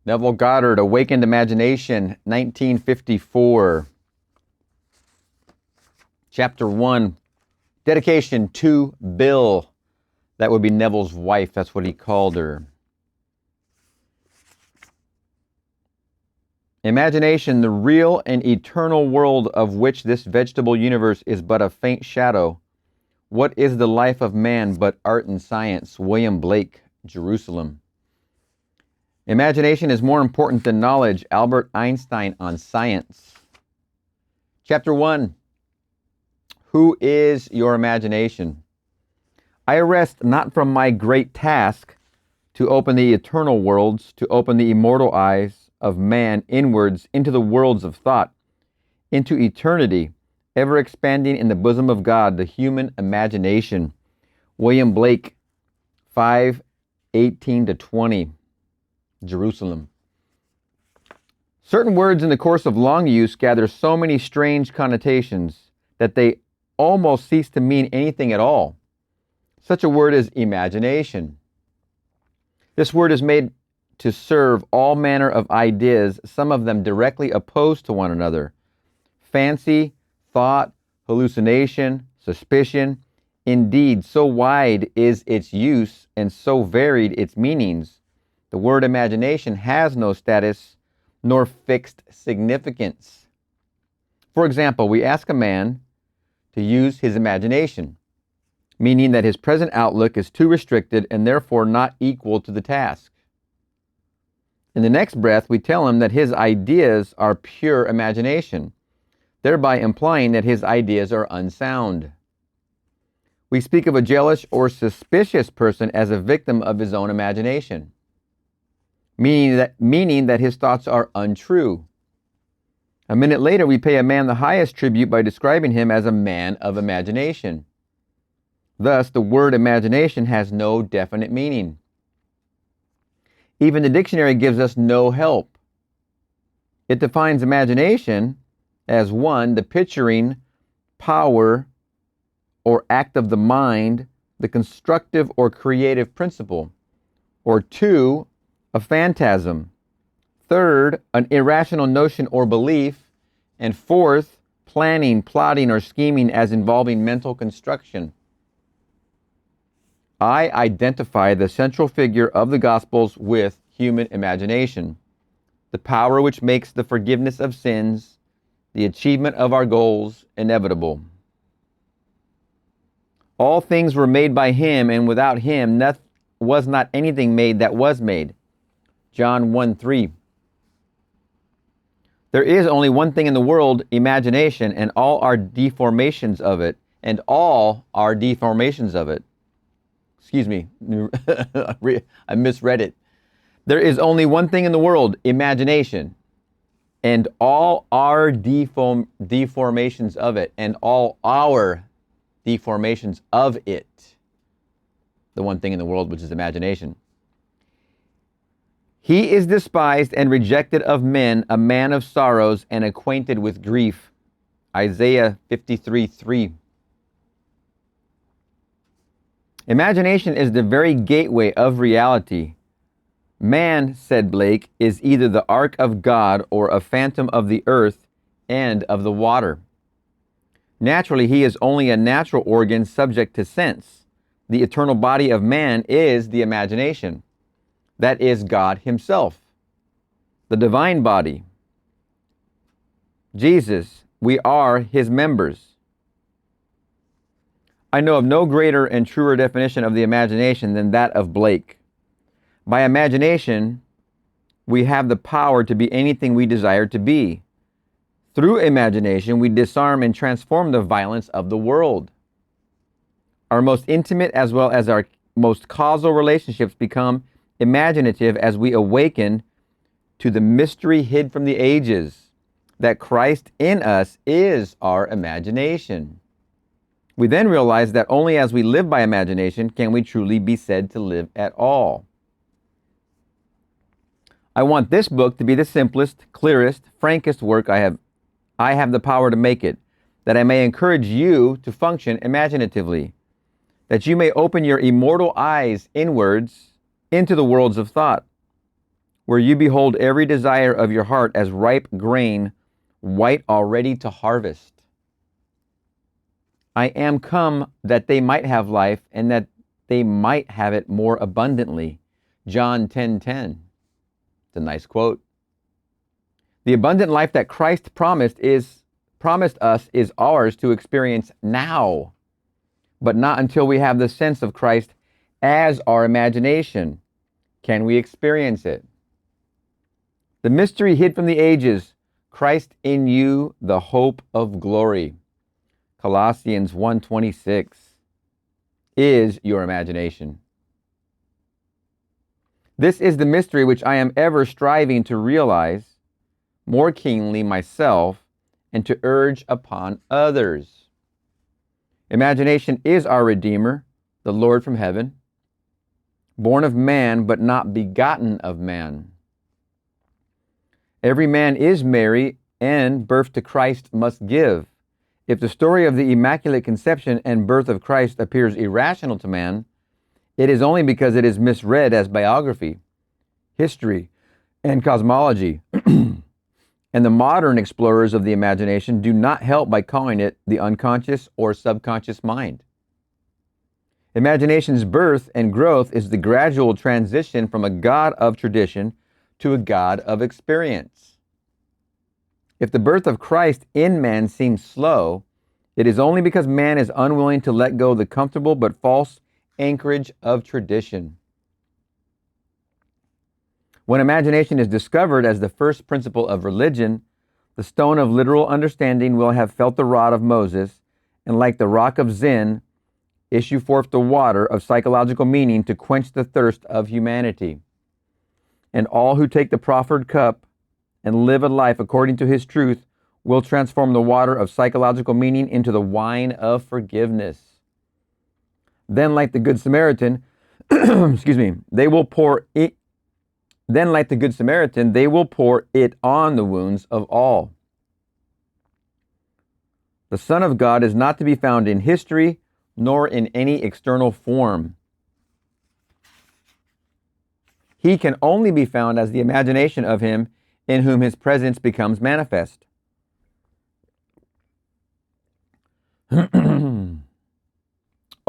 Neville Goddard, Awakened Imagination, 1954. Chapter 1, dedication to Bill. That would be Neville's wife. That's what he called her. Imagination, the real and eternal world of which this vegetable universe is but a faint shadow. What is the life of man but art and science? William Blake, Jerusalem. Imagination is more important than knowledge. Albert Einstein on science. Chapter 1. Who is your imagination? I rest not from my great task to open the eternal worlds, to open the immortal eyes of man inwards into the worlds of thought, into eternity, ever expanding in the bosom of God, the human imagination. William Blake, 5:18-20, Jerusalem. Certain words in the course of long use gather so many strange connotations that they almost cease to mean anything at all. Such a word is imagination. This word is made to serve all manner of ideas, some of them directly opposed to one another. Fancy, thought, hallucination, suspicion. Indeed, so wide is its use and so varied its meanings. The word imagination has no status nor fixed significance. For example, we ask a man to use his imagination, meaning that his present outlook is too restricted and therefore not equal to the task. In the next breath, we tell him that his ideas are pure imagination, thereby implying that his ideas are unsound. We speak of a jealous or suspicious person as a victim of his own imagination, meaning that his thoughts are untrue. A minute later, we pay a man the highest tribute by describing him as a man of imagination. Thus, the word imagination has no definite meaning. Even the dictionary gives us no help. It defines imagination as 1, the picturing, power, or act of the mind, the constructive or creative principle, or 2, a phantasm, 3rd, an irrational notion or belief, and 4th, planning, plotting, or scheming as involving mental construction. I identify the central figure of the Gospels with human imagination, the power which makes the forgiveness of sins, the achievement of our goals, inevitable. All things were made by him, and without him was not anything made that was made. John 1:3. There is only one thing in the world, imagination, and all are deformations of it, Excuse me, I misread it. There is only one thing in the world, imagination, and all our deformations of it, and all our deformations of it. The one thing in the world, which is imagination. He is despised and rejected of men, a man of sorrows and acquainted with grief. Isaiah 53:3. Imagination is the very gateway of reality. Man, said Blake, is either the ark of God or a phantom of the earth and of the water. Naturally, he is only a natural organ subject to sense. The eternal body of man is the imagination. That is God himself. The divine body. Jesus, we are his members. I know of no greater and truer definition of the imagination than that of Blake. By imagination, we have the power to be anything we desire to be. Through imagination, we disarm and transform the violence of the world. Our most intimate as well as our most causal relationships become imaginative as we awaken to the mystery hid from the ages, that Christ in us is our imagination. We then realize that only as we live by imagination can we truly be said to live at all. I want this book to be the simplest, clearest, frankest work I have the power to make it, that I may encourage you to function imaginatively, that you may open your immortal eyes inwards into the worlds of thought. where you behold every desire of your heart as ripe grain, white already to harvest. I am come that they might have life, and that they might have it more abundantly. John 10:10. It's a nice quote. The abundant life that Christ promised us is ours to experience now, but not until we have the sense of Christ as our imagination. Can we experience it? The mystery hid from the ages, Christ in you, the hope of glory. Colossians 1:26 is your imagination. This is the mystery which I am ever striving to realize more keenly myself and to urge upon others. Imagination is our Redeemer, the Lord from heaven, born of man but not begotten of man. Every man is Mary, and birth to Christ must give. If the story of the Immaculate Conception and birth of Christ appears irrational to man, it is only because it is misread as biography, history, and cosmology. And the modern explorers of the imagination do not help by calling it the unconscious or subconscious mind. Imagination's birth and growth is the gradual transition from a God of tradition to a God of experience. If the birth of Christ in man seems slow, it is only because man is unwilling to let go the comfortable but false anchorage of tradition. When imagination is discovered as the first principle of religion, the stone of literal understanding will have felt the rod of Moses, and like the rock of Zin, issue forth the water of psychological meaning to quench the thirst of humanity. And all who take the proffered cup and live a life according to his truth will transform the water of psychological meaning into the wine of forgiveness. Then, like the Good Samaritan, they will pour it. Then, like the Good Samaritan, they will pour it on the wounds of all. The Son of God is not to be found in history, nor in any external form. He can only be found as the imagination of him in whom his presence becomes manifest.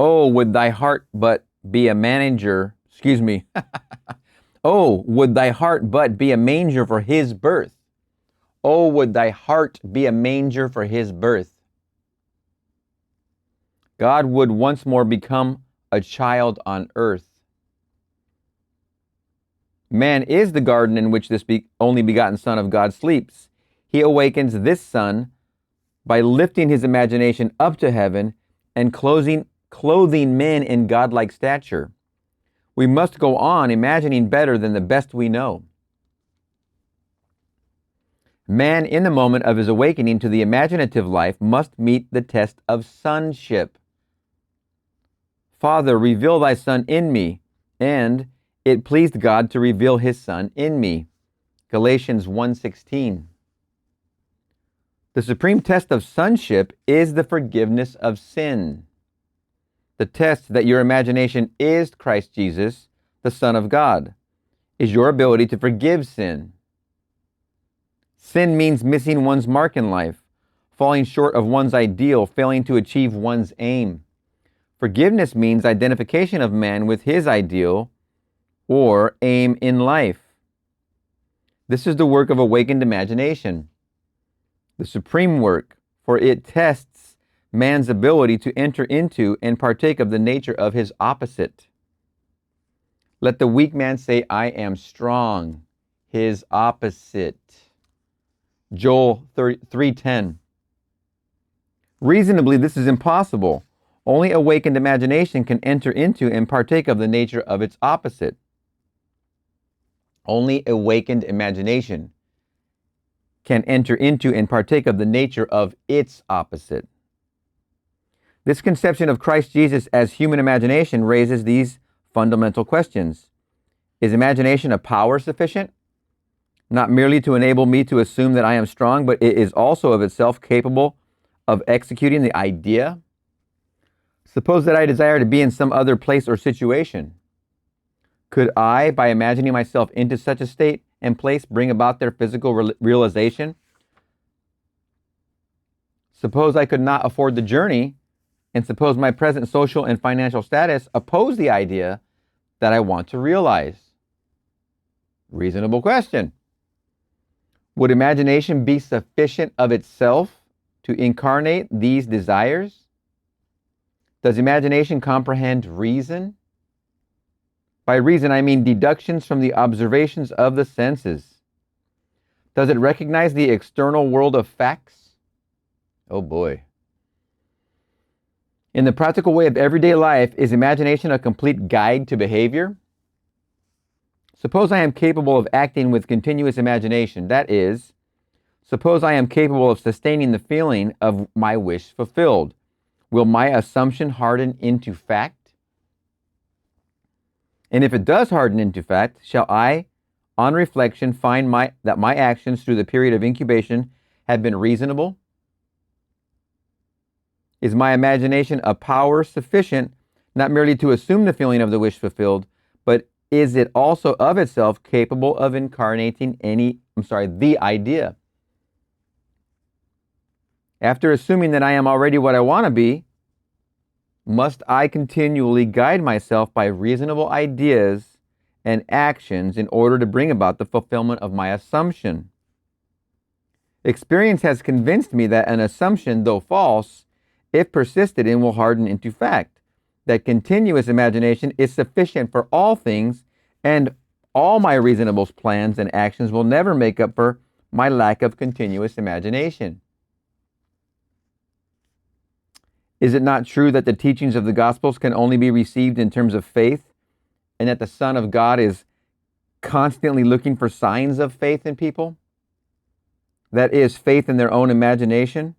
Oh, would thy heart but be a manger, Oh, would thy heart but be a manger for his birth. Oh, would thy heart be a manger for his birth. God would once more become a child on earth. Man is the garden in which this only begotten Son of God sleeps. He awakens this Son by lifting his imagination up to heaven and clothing men in godlike stature. We must go on imagining better than the best we know. Man, in the moment of his awakening to the imaginative life, must meet the test of sonship. Father, reveal thy Son in me, and it pleased God to reveal his Son in me. Galatians 1:16. The supreme test of sonship is the forgiveness of sin. The test that your imagination is Christ Jesus, the Son of God, is your ability to forgive sin. Sin means missing one's mark in life, falling short of one's ideal, failing to achieve one's aim. Forgiveness means identification of man with his ideal or aim in life. This is the work of awakened imagination, the supreme work, for it tests man's ability to enter into and partake of the nature of his opposite. Let the weak man say, I am strong, his opposite. Joel 3:10. Reasonably, this is impossible. Only awakened imagination can enter into and partake of the nature of its opposite. Only awakened imagination can enter into and partake of the nature of its opposite. This conception of Christ Jesus as human imagination raises these fundamental questions. Is imagination a power sufficient? Not merely to enable me to assume that I am strong, but it is also of itself capable of executing the idea? Suppose that I desire to be in some other place or situation. Could I, by imagining myself into such a state, and place bring about their physical realization? Suppose I could not afford the journey, and suppose my present social and financial status oppose the idea that I want to realize. Reasonable question. Would imagination be sufficient of itself to incarnate these desires? Does imagination comprehend reason? By reason, I mean deductions from the observations of the senses. Does it recognize the external world of facts? Oh boy. In the practical way of everyday life, is imagination a complete guide to behavior? Suppose I am capable of acting with continuous imagination. That is, suppose I am capable of sustaining the feeling of my wish fulfilled. Will my assumption harden into fact? And if it does harden into fact, shall I, on reflection, find that my actions through the period of incubation have been reasonable? Is my imagination a power sufficient not merely to assume the feeling of the wish fulfilled, but is it also of itself capable of incarnating the idea? After assuming that I am already what I want to be, must I continually guide myself by reasonable ideas and actions in order to bring about the fulfillment of my assumption? Experience has convinced me that an assumption, though false, if persisted in, will harden into fact. That continuous imagination is sufficient for all things, and all my reasonable plans and actions will never make up for my lack of continuous imagination. Is it not true that the teachings of the Gospels can only be received in terms of faith, and that the Son of God is constantly looking for signs of faith in people? That is, faith in their own imagination?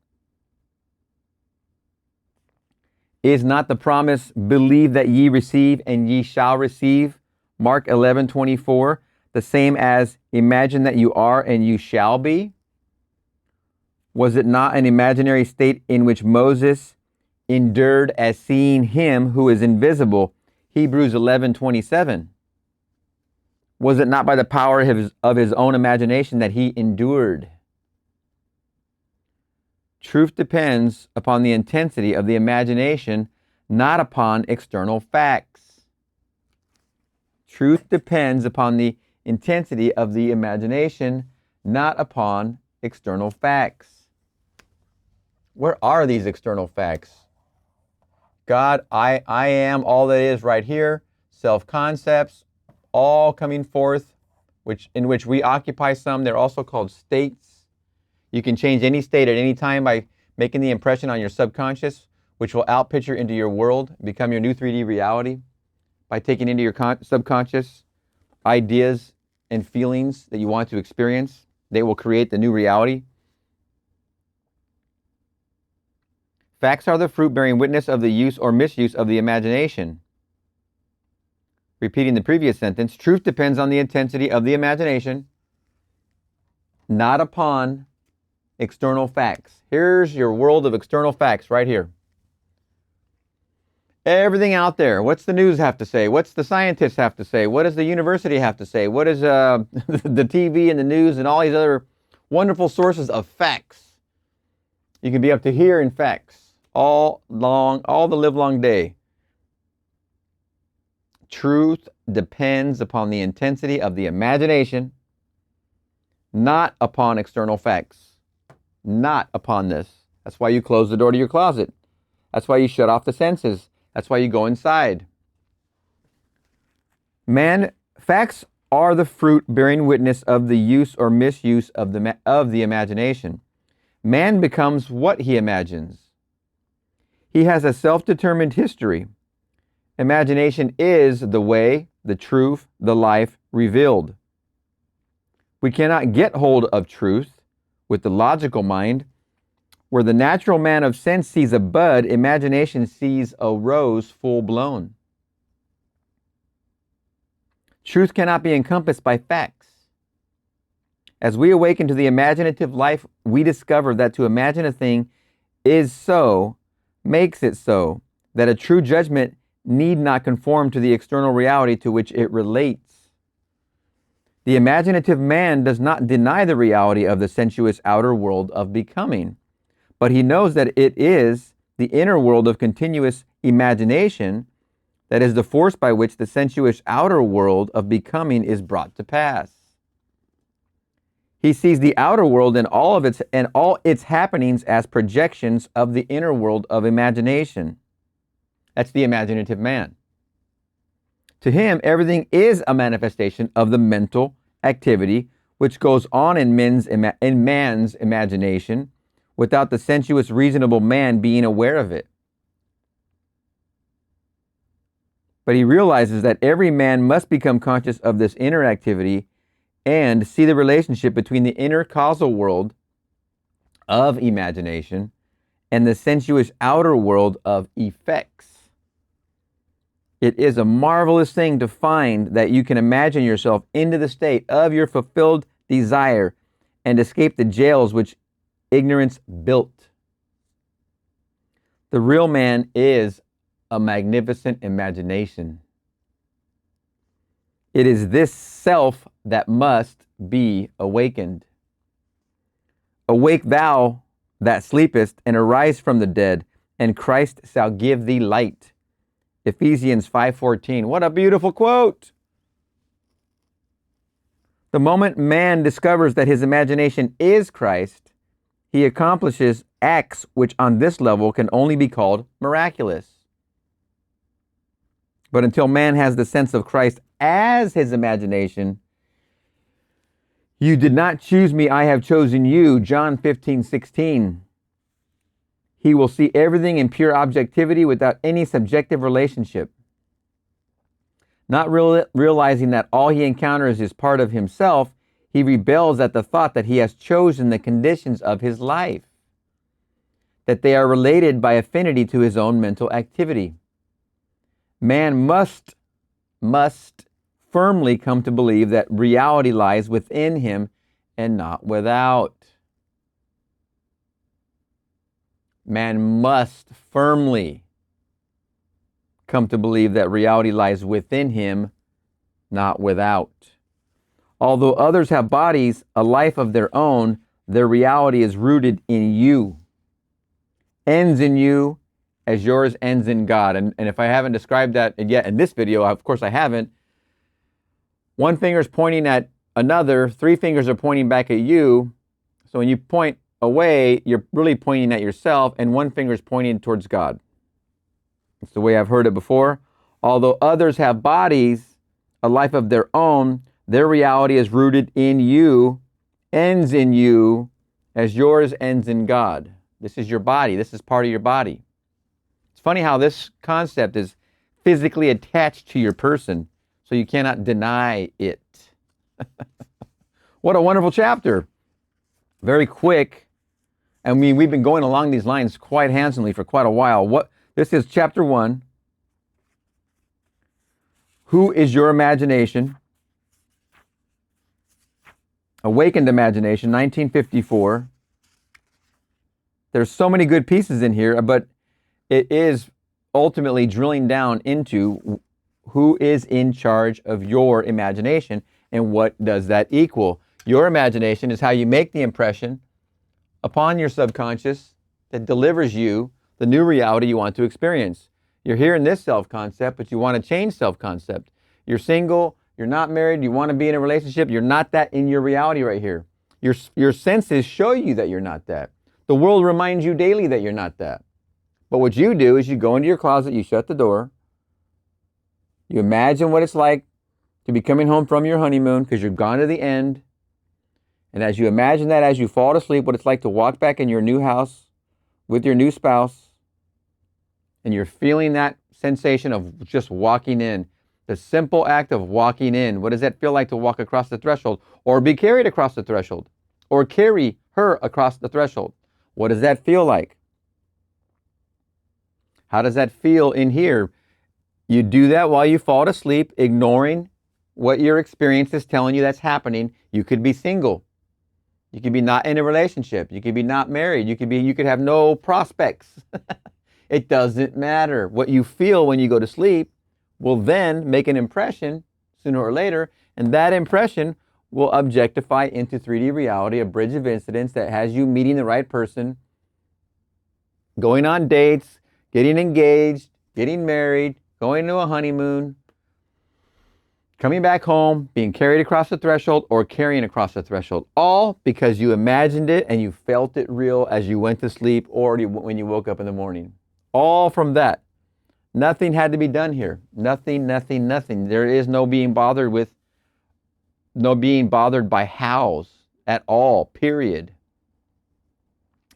Is not the promise, believe that ye receive and ye shall receive, Mark 11:24, the same as imagine that you are and you shall be? Was it not an imaginary state in which Moses endured as seeing him who is invisible, Hebrews 11:27? Was it not by the power of his own imagination that he endured? Truth depends upon the intensity of the imagination, not upon external facts. Truth depends upon the intensity of the imagination, not upon external facts. Where are these external facts? God, I am all that is right here, self-concepts, all coming forth, in which we occupy some. They're also called states. You can change any state at any time by making the impression on your subconscious, which will outpicture into your world, become your new 3D reality, by taking into your subconscious ideas and feelings that you want to experience. They will create the new reality. Facts are the fruit bearing witness of the use or misuse of the imagination. Repeating the previous sentence, truth depends on the intensity of the imagination, not upon external facts. Here's your world of external facts right here. Everything out there. What's the news have to say? What's the scientists have to say? What does the university have to say? What is the TV and the news and all these other wonderful sources of facts? You can be up to here in facts all the livelong day. Truth depends upon the intensity of the imagination, not upon external facts. Not upon this. That's why you close the door to your closet. That's why you shut off the senses. That's why you go inside. Facts are the fruit bearing witness of the use or misuse of the imagination. Man becomes what he imagines. He has a self-determined history. Imagination is the way, the truth, the life revealed. We cannot get hold of truth with the logical mind. Where the natural man of sense sees a bud, imagination sees a rose full blown. Truth cannot be encompassed by facts. As we awaken to the imaginative life, we discover that to imagine a thing is so, makes it so, that a true judgment need not conform to the external reality to which it relates. The imaginative man does not deny the reality of the sensuous outer world of becoming, but he knows that it is the inner world of continuous imagination that is the force by which the sensuous outer world of becoming is brought to pass. He sees the outer world and all its happenings as projections of the inner world of imagination. That's the imaginative man. To him, everything is a manifestation of the mental activity which goes on in man's imagination without the sensuous, reasonable man being aware of it. But he realizes that every man must become conscious of this inner activity and see the relationship between the inner causal world of imagination and the sensuous outer world of effects. It is a marvelous thing to find that you can imagine yourself into the state of your fulfilled desire and escape the jails which ignorance built. The real man is a magnificent imagination. It is this self that must be awakened. Awake thou that sleepest, and arise from the dead, and Christ shall give thee light. Ephesians 5:14. What a beautiful quote. The moment man discovers that his imagination is Christ, he accomplishes acts which on this level can only be called miraculous. But until man has the sense of Christ as his imagination, you did not choose me, I have chosen you, John 15:16. He will see everything in pure objectivity without any subjective relationship. Not realizing that all he encounters is part of himself, he rebels at the thought that he has chosen the conditions of his life, that they are related by affinity to his own mental activity. Man must firmly come to believe that reality lies within him and not without. Man must firmly come to believe that reality lies within him, not without. Although others have bodies, a life of their own, their reality is rooted in you, ends in you as yours ends in God. And if I haven't described that yet in this video, of course I haven't, one finger is pointing at another, three fingers are pointing back at you. So when you point away, you're really pointing at yourself, and one finger is pointing towards God. It's the way I've heard it before. Although others have bodies, a life of their own, their reality is rooted in you, ends in you, as yours ends in God. This is your body. This is part of your body. It's funny how this concept is physically attached to your person, so you cannot deny it. What a wonderful chapter. Very quick. I mean, we've been going along these lines quite handsomely for quite a while. This is chapter 1. Who is your imagination? Awakened Imagination, 1954. There's so many good pieces in here, but it is ultimately drilling down into who is in charge of your imagination and what does that equal. Your imagination is how you make the impression upon your subconscious that delivers you the new reality you want to experience. You're here in this self-concept, but you want to change self-concept. You're single, you're not married, you want to be in a relationship, you're not that in your reality right here. Your senses show you that you're not that. The world reminds you daily that you're not that. But what you do is you go into your closet, you shut the door, you imagine what it's like to be coming home from your honeymoon because you've gone to the end. And as you imagine that, as you fall to sleep, what it's like to walk back in your new house with your new spouse, and you're feeling that sensation of just walking in, the simple act of walking in. What does that feel like to walk across the threshold or be carried across the threshold or carry her across the threshold? What does that feel like? How does that feel in here? You do that while you fall to sleep, ignoring what your experience is telling you that's happening. You could be single. You could be not in a relationship. You could be not married. You could have no prospects. It doesn't matter. What you feel when you go to sleep will then make an impression sooner or later, and that impression will objectify into 3D reality a bridge of incidents that has you meeting the right person, going on dates, getting engaged, getting married, going to a honeymoon, coming back home, being carried across the threshold, or carrying across the threshold. All because you imagined it and you felt it real as you went to sleep or when you woke up in the morning. All from that. Nothing had to be done here. Nothing, nothing, nothing. There is no being bothered by hows at all, period.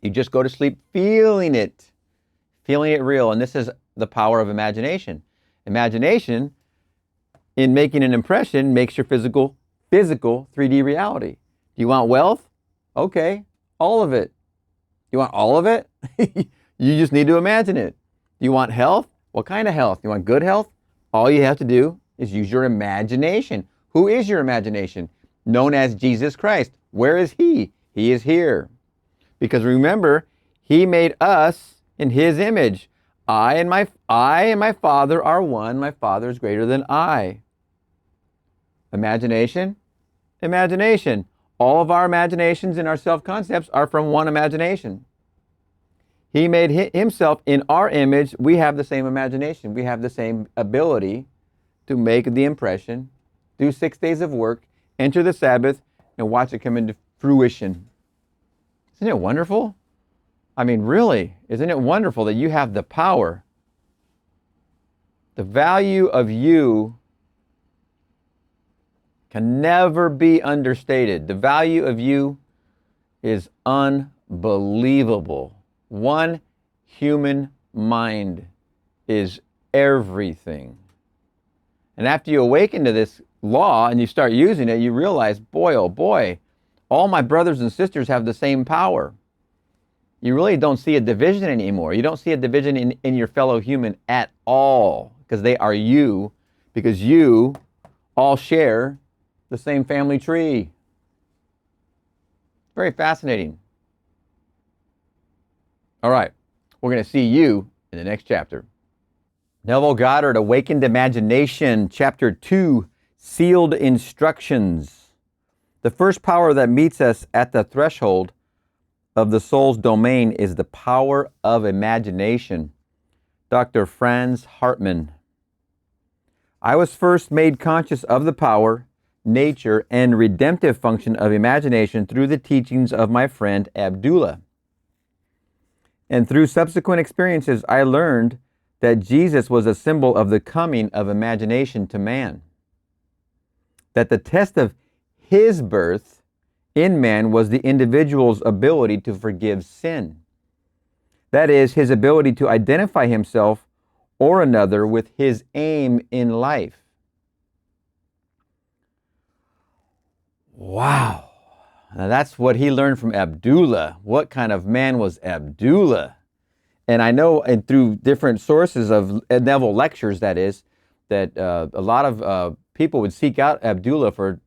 You just go to sleep feeling it real. And this is the power of imagination. Imagination, in making an impression, makes your physical 3D reality. Do you want wealth? Okay, all of it. You want all of it? You just need to imagine it. Do you want health? What kind of health? You want good health? All you have to do is use your imagination. Who is your imagination? Known as Jesus Christ. Where is He? He is here. Because remember, He made us in His image. I and my Father are one. My Father is greater than I. Imagination? Imagination. All of our imaginations and our self-concepts are from one imagination. He made Himself in our image. We have the same imagination. We have the same ability to make the impression, do 6 days of work, enter the Sabbath, and watch it come into fruition. Isn't it wonderful? I mean, really, isn't it wonderful that you have the power? The value of you can never be understated. The value of you is unbelievable. One human mind is everything. And after you awaken to this law and you start using it, you realize, boy, oh boy, all my brothers and sisters have the same power. You really don't see a division anymore. You don't see a division in your fellow human at all, because they are you, because you all share the same family tree. Very fascinating. All right, we're going to see you in the next chapter. Neville Goddard, Awakened Imagination, Chapter 2, Sealed Instructions. The first power that meets us at the threshold of the soul's domain is the power of imagination. Dr. Franz Hartmann. I was first made conscious of the power, nature, and redemptive function of imagination through the teachings of my friend Abdullah. And through subsequent experiences, I learned that Jesus was a symbol of the coming of imagination to man. That the test of His birth in man was the individual's ability to forgive sin. That is, his ability to identify himself or another with his aim in life. Wow. Now that's what he learned from Abdullah. What kind of man was Abdullah? And I know, and through different sources of Neville lectures, that is, that a lot of people would seek out Abdullah for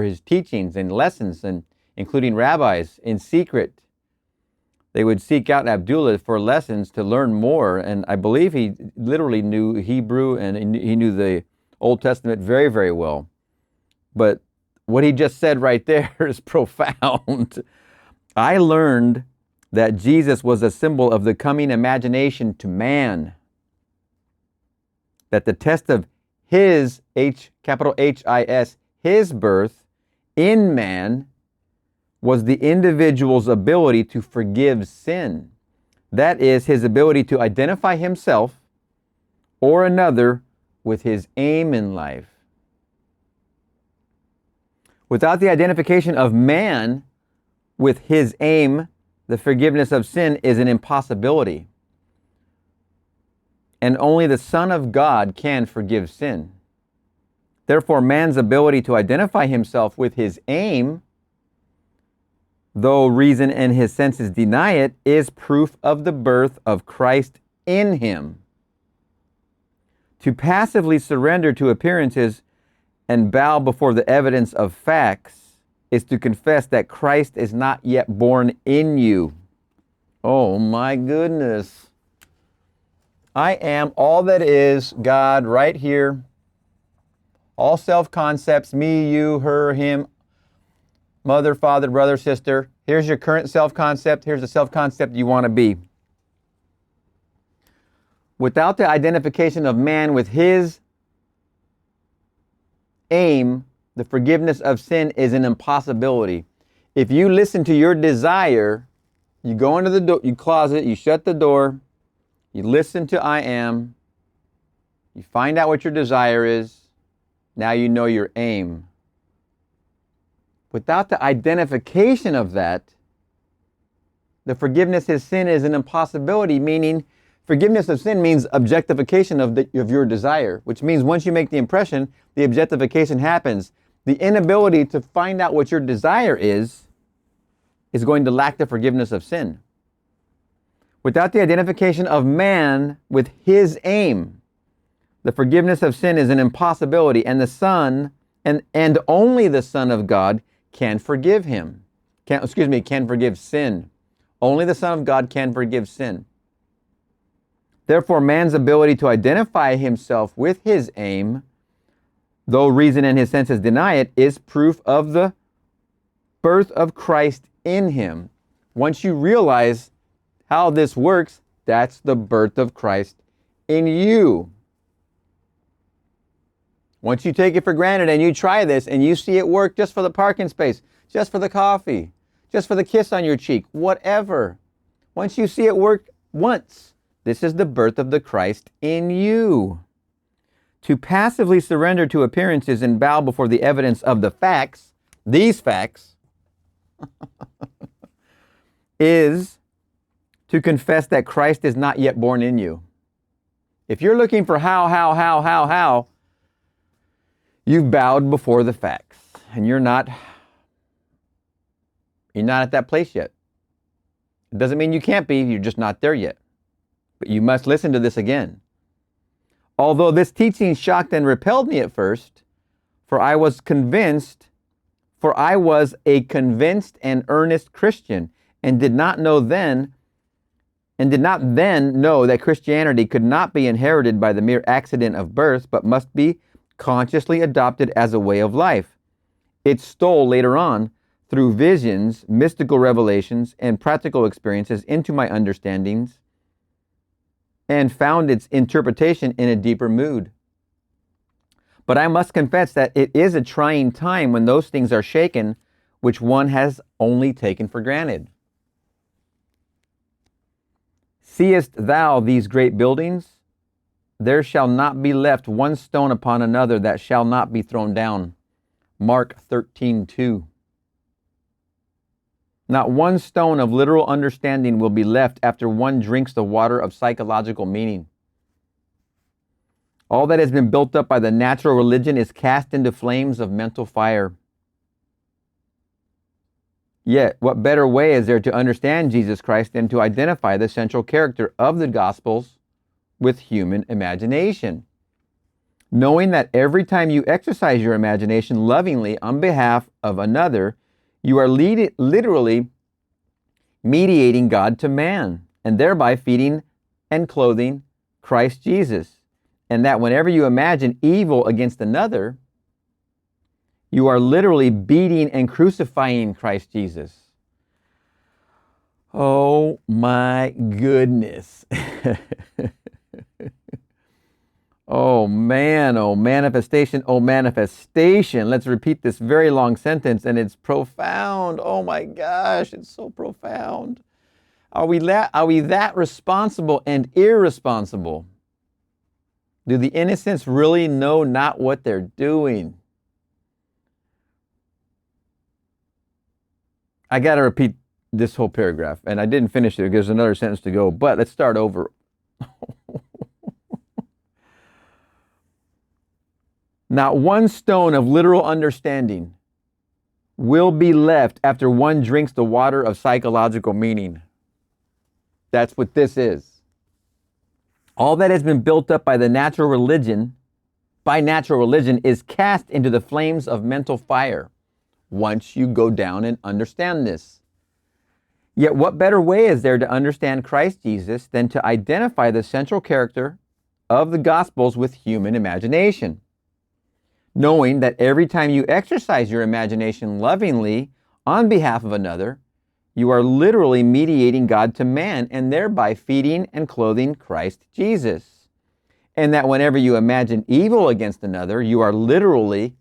his teachings and lessons, and including rabbis in secret. They would seek out Abdullah for lessons to learn more. And I believe he literally knew Hebrew and he knew the Old Testament very, very well. But what he just said right there is profound. I learned that Jesus was a symbol of the coming imagination to man. That the test of His, capital H-I-S, His birth in man was the individual's ability to forgive sin. That is, his ability to identify himself or another with his aim in life. Without the identification of man with his aim, the forgiveness of sin is an impossibility. And only the Son of God can forgive sin. Therefore, man's ability to identify himself with his aim, though reason and his senses deny it, is proof of the birth of Christ in him. To passively surrender to appearances and bow before the evidence of facts is to confess that Christ is not yet born in you. Oh my goodness. I am all that is God right here. All self-concepts, me, you, her, him, mother, father, brother, sister. Here's your current self-concept. Here's the self-concept you want to be. Without the identification of man with his aim, the forgiveness of sin is an impossibility. If you listen to your desire, you go into the you closet, you shut the door, you listen to I am, you find out what your desire is, now you know your aim. Without the identification of that, the forgiveness of sin is an impossibility, meaning forgiveness of sin means objectification of your desire, which means once you make the impression, the objectification happens. The inability to find out what your desire is going to lack the forgiveness of sin. Without the identification of man with his aim, the forgiveness of sin is an impossibility, and the Son, and only the Son of God can forgive him. Can forgive sin. Only the Son of God can forgive sin. Therefore, man's ability to identify himself with his aim, though reason and his senses deny it, is proof of the birth of Christ in him. Once you realize how this works, that's the birth of Christ in you. Once you take it for granted and you try this and you see it work just for the parking space, just for the coffee, just for the kiss on your cheek, whatever. Once you see it work once, this is the birth of the Christ in you. To passively surrender to appearances and bow before the evidence of the facts, these facts, is to confess that Christ is not yet born in you. If you're looking for how, you've bowed before the facts, and you're not at that place yet. It doesn't mean you can't be, you're just not there yet. But you must listen to this again. Although this teaching shocked and repelled me at first, for I was a convinced and earnest Christian, and did not then know that Christianity could not be inherited by the mere accident of birth, but must be consciously adopted as a way of life. It stole later on, through visions, mystical revelations, and practical experiences, into my understandings, and found its interpretation in a deeper mood. But I must confess that it is a trying time when those things are shaken, which one has only taken for granted. Seest thou these great buildings? There shall not be left one stone upon another that shall not be thrown down. Mark 13:2. Not one stone of literal understanding will be left after one drinks the water of psychological meaning. All that has been built up by the natural religion is cast into flames of mental fire. Yet, what better way is there to understand Jesus Christ than to identify the central character of the Gospels with human imagination? Knowing that every time you exercise your imagination lovingly on behalf of another, you are literally mediating God to man, and thereby feeding and clothing Christ Jesus. And that whenever you imagine evil against another, you are literally beating and crucifying Christ Jesus. Oh my goodness. Oh man, oh manifestation, oh manifestation. Let's repeat this very long sentence, and it's profound. Oh my gosh, it's so profound. Are we that responsible and irresponsible? Do the innocents really know not what they're doing? I got to repeat this whole paragraph, and I didn't finish it. There's another sentence to go, but let's start over. Not one stone of literal understanding will be left after one drinks the water of psychological meaning. That's what this is. All that has been built up by natural religion is cast into the flames of mental fire once you go down and understand this. Yet what better way is there to understand Christ Jesus than to identify the central character of the Gospels with human imagination? Knowing that every time you exercise your imagination lovingly on behalf of another, you are literally mediating God to man and thereby feeding and clothing Christ Jesus. And that whenever you imagine evil against another, you are literally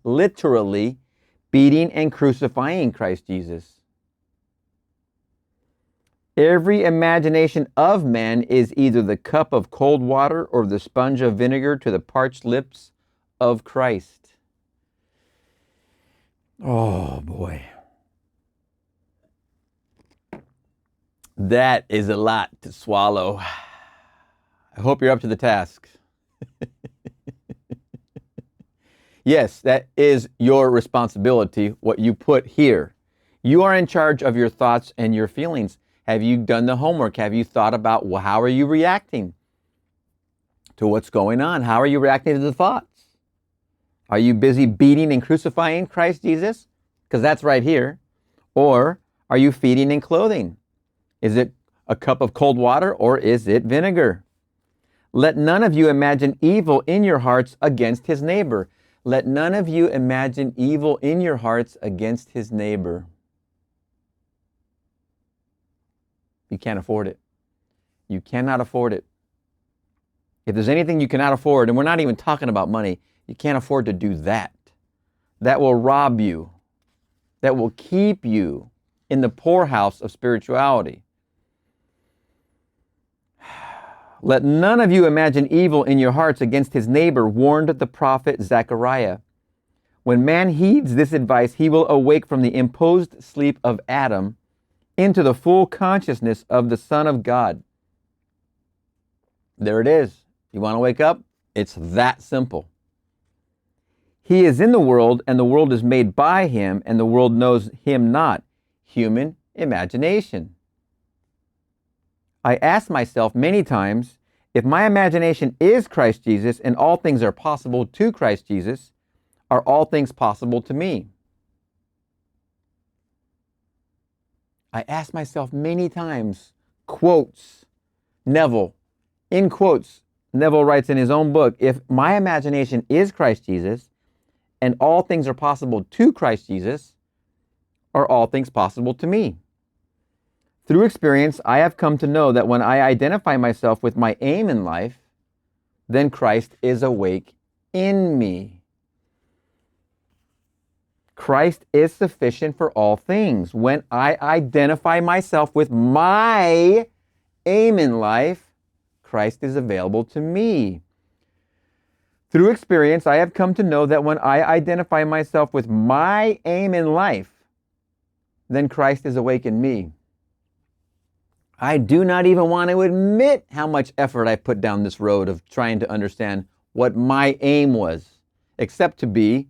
beating and crucifying Christ Jesus. Every imagination of man is either the cup of cold water or the sponge of vinegar to the parched lips of Christ. Oh boy. That is a lot to swallow. I hope you're up to the task. Yes, that is your responsibility, what you put here. You are in charge of your thoughts and your feelings. Have you done the homework? Have you thought about, well, how are you reacting to what's going on? How are you reacting to the thoughts? Are you busy beating and crucifying Christ Jesus? Because that's right here. Or are you feeding and clothing? Is it a cup of cold water or is it vinegar? Let none of you imagine evil in your hearts against his neighbor. Let none of you imagine evil in your hearts against his neighbor. You can't afford it. You cannot afford it. If there's anything you cannot afford, and we're not even talking about money, you can't afford to do that. That will rob you. That will keep you in the poorhouse of spirituality. Let none of you imagine evil in your hearts against his neighbor, warned the prophet Zechariah. When man heeds this advice, he will awake from the imposed sleep of Adam into the full consciousness of the Son of God. There it is. You want to wake up? It's that simple. He is in the world, and the world is made by him, and the world knows him not. Human imagination. I ask myself many times, if my imagination is Christ Jesus and all things are possible to Christ Jesus, are all things possible to me? I ask myself many times, quotes, Neville, in quotes, Neville writes in his own book, if my imagination is Christ Jesus and all things are possible to Christ Jesus, are all things possible to me? Through experience, I have come to know that when I identify myself with my aim in life, then Christ is awake in me. Christ is sufficient for all things. When I identify myself with my aim in life, Christ is available to me. Through experience, I have come to know that when I identify myself with my aim in life, then Christ is awake in me. I do not even want to admit how much effort I put down this road of trying to understand what my aim was, except to be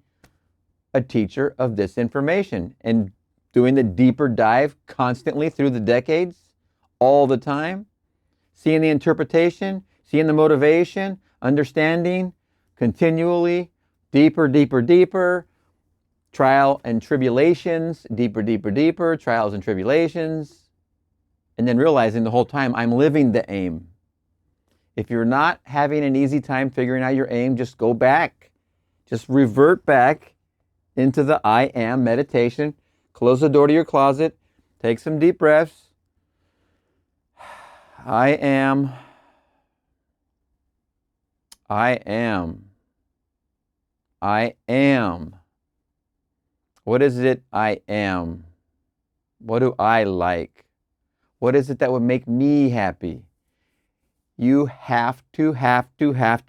a teacher of this information and doing the deeper dive constantly through the decades, all the time, seeing the interpretation, seeing the motivation, understanding continually, deeper, trial and tribulations, deeper, trials and tribulations, and then realizing the whole time I'm living the aim. If you're not having an easy time figuring out your aim, just go back. Just revert back into the I am meditation. Close the door to your closet. Take some deep breaths. I am. What is it I am? What do I like? What is it that would make me happy? You have to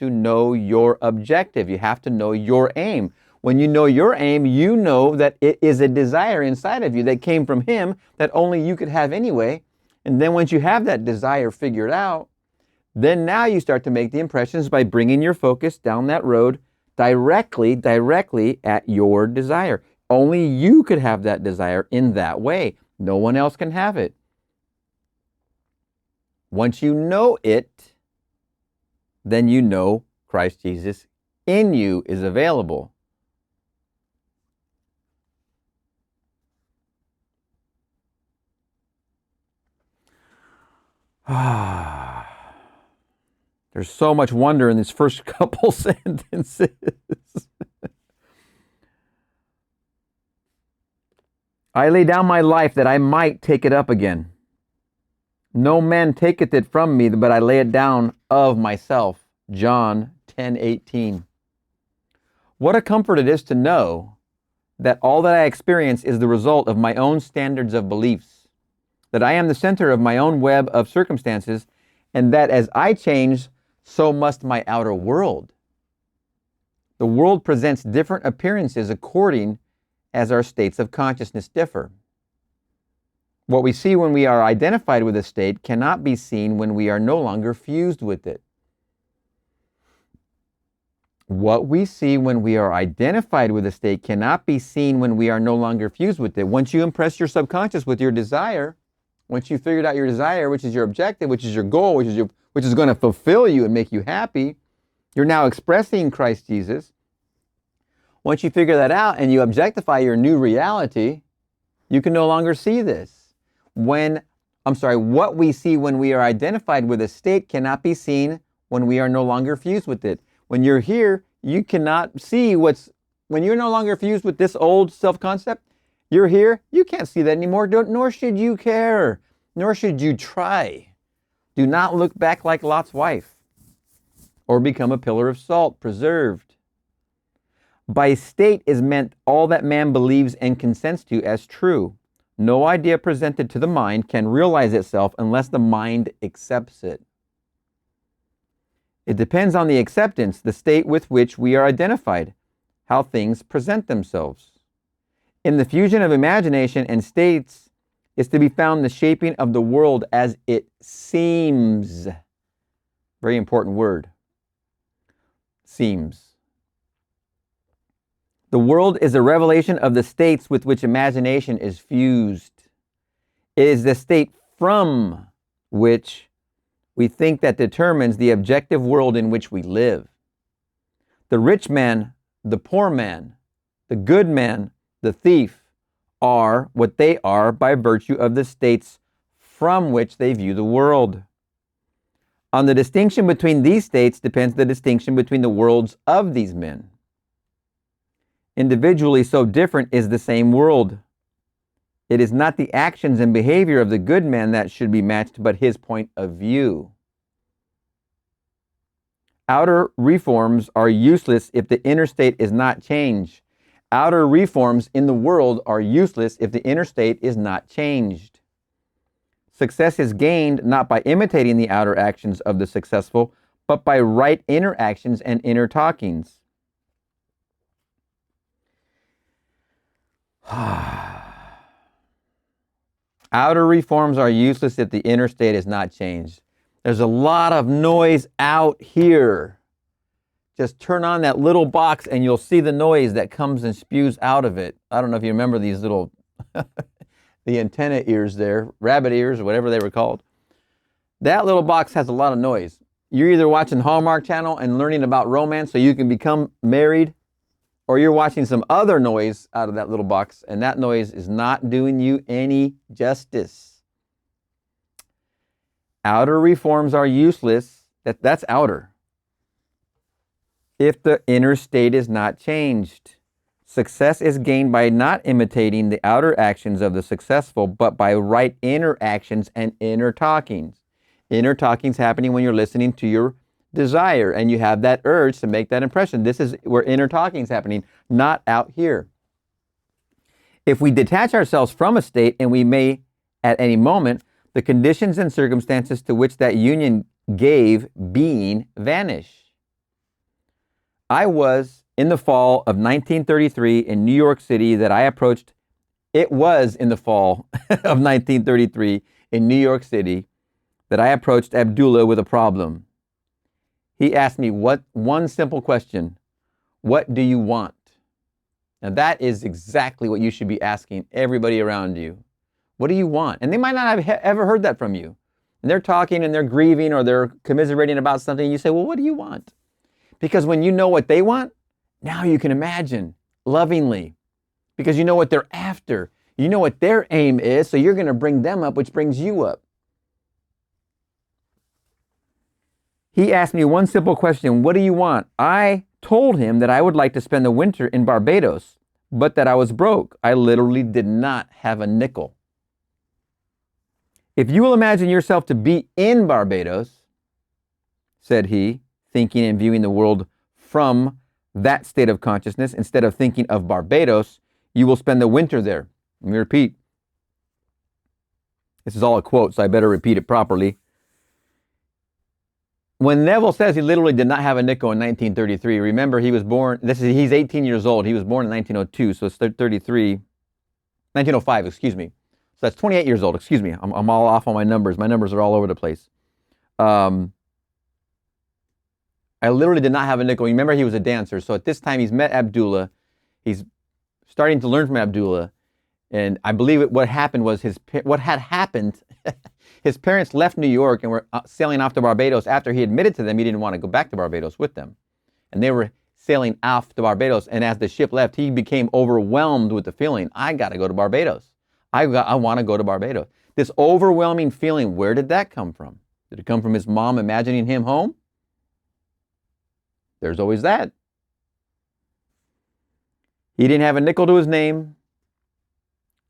know your objective. You have to know your aim. When you know your aim, you know that it is a desire inside of you that came from him that only you could have anyway. And then once you have that desire figured out, then now you start to make the impressions by bringing your focus down that road directly at your desire. Only you could have that desire in that way. No one else can have it. Once you know it, then you know Christ Jesus in you is available. There's so much wonder in these first couple sentences. I lay down my life that I might take it up again. No man taketh it from me, but I lay it down of myself. John 10:18. What a comfort it is to know that all that I experience is the result of my own standards of beliefs, that I am the center of my own web of circumstances, and that as I change, so must my outer world. The world presents different appearances according as our states of consciousness differ. What we see when we are identified with a state cannot be seen when we are no longer fused with it. What we see when we are identified with a state cannot be seen when we are no longer fused with it. Once you impress your subconscious with your desire, once you figured out your desire, which is your objective, which is your goal, which is going to fulfill you and make you happy, you're now expressing Christ Jesus. Once you figure that out and you objectify your new reality, you can no longer see this. What we see when we are identified with a state cannot be seen when we are no longer fused with it. When you're here, you cannot see when you're no longer fused with this old self-concept, you're here, you can't see that anymore, nor should you care, nor should you try. Do not look back like Lot's wife, or become a pillar of salt, preserved. By state is meant all that man believes and consents to as true. No idea presented to the mind can realize itself unless the mind accepts it. It depends on the acceptance, the state with which we are identified, how things present themselves. In the fusion of imagination and states is to be found the shaping of the world as it seems. Very important word. Seems. The world is a revelation of the states with which imagination is fused. It is the state from which we think that determines the objective world in which we live. The rich man, the poor man, the good man, the thief are what they are by virtue of the states from which they view the world. On the distinction between these states depends the distinction between the worlds of these men. Individually so different is the same world. It is not the actions and behavior of the good man that should be matched, but his point of view. Outer reforms are useless if the inner state is not changed. Outer reforms in the world are useless if the inner state is not changed. Success is gained not by imitating the outer actions of the successful, but by right inner actions and inner talkings. Outer reforms are useless if the inner state is not changed. There's a lot of noise out here. Just turn on that little box and you'll see the noise that comes and spews out of it. I don't know if you remember these little, the antenna ears there, rabbit ears or whatever they were called. That little box has a lot of noise. You're either watching Hallmark Channel and learning about romance so you can become married, or you're watching some other noise out of that little box, and that noise is not doing you any justice. Outer reforms are useless. That's outer. If the inner state is not changed. Success is gained by not imitating the outer actions of the successful, but by right inner actions and inner talkings. Inner talkings happening when you're listening to your desire and you have that urge to make that impression. This is where inner talking is happening, not out here. If we detach ourselves from a state, and we may at any moment, the conditions and circumstances to which that union gave being vanish. I was in the fall of 1933 in New York City that I approached. It was in the fall of 1933 in New York City that I approached Abdullah with a problem. He asked me one simple question: what do you want? Now that is exactly what you should be asking everybody around you. What do you want? And they might not have ever heard that from you. And they're talking and they're grieving or they're commiserating about something. And you say, well, what do you want? Because when you know what they want, now you can imagine lovingly. Because you know what they're after. You know what their aim is, so you're going to bring them up, which brings you up. He asked me one simple question: what do you want? I told him that I would like to spend the winter in Barbados, but that I was broke. I literally did not have a nickel. If you will imagine yourself to be in Barbados, said he, thinking and viewing the world from that state of consciousness instead of thinking of Barbados, you will spend the winter there. Let me repeat. This is all a quote, so I better repeat it properly. When Neville says he literally did not have a nickel in 1933, remember he was born, he's 18 years old. He was born in 1902, so it's 1905, excuse me. So that's 28 years old, excuse me. I'm all off on my numbers. My numbers are all over the place. I literally did not have a nickel. Remember, he was a dancer. So at this time, he's met Abdullah. He's starting to learn from Abdullah. And I believe what happened was what had happened, his parents left New York and were sailing off to Barbados after he admitted to them he didn't want to go back to Barbados with them. And they were sailing off to Barbados. And as the ship left, he became overwhelmed with the feeling, I got to go to Barbados. I want to go to Barbados. This overwhelming feeling, where did that come from? Did it come from his mom imagining him home? There's always that. He didn't have a nickel to his name.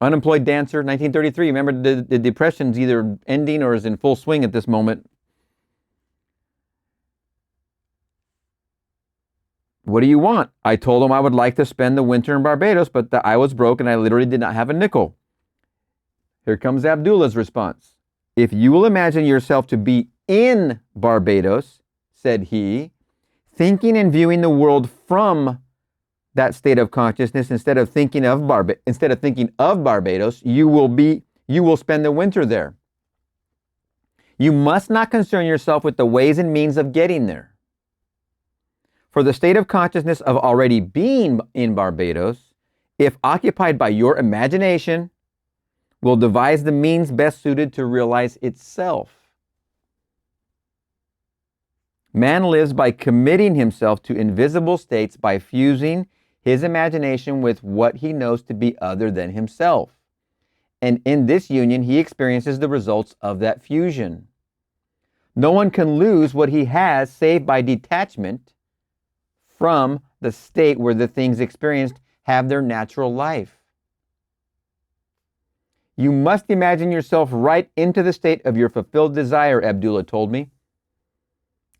Unemployed dancer, 1933. Remember, the Depression's either ending or is in full swing at this moment. What do you want? I told him I would like to spend the winter in Barbados, but that I was broke and I literally did not have a nickel. Here comes Abdullah's response. If you will imagine yourself to be in Barbados, said he, thinking and viewing the world from that state of consciousness instead of thinking of Barbados, you will spend the winter there. You must not concern yourself with the ways and means of getting there. For the state of consciousness of already being in Barbados, if occupied by your imagination, will devise the means best suited to realize itself. Man lives by committing himself to invisible states by fusing his imagination with what he knows to be other than himself. And in this union, he experiences the results of that fusion. No one can lose what he has save by detachment from the state where the things experienced have their natural life. You must imagine yourself right into the state of your fulfilled desire, Abdullah told me,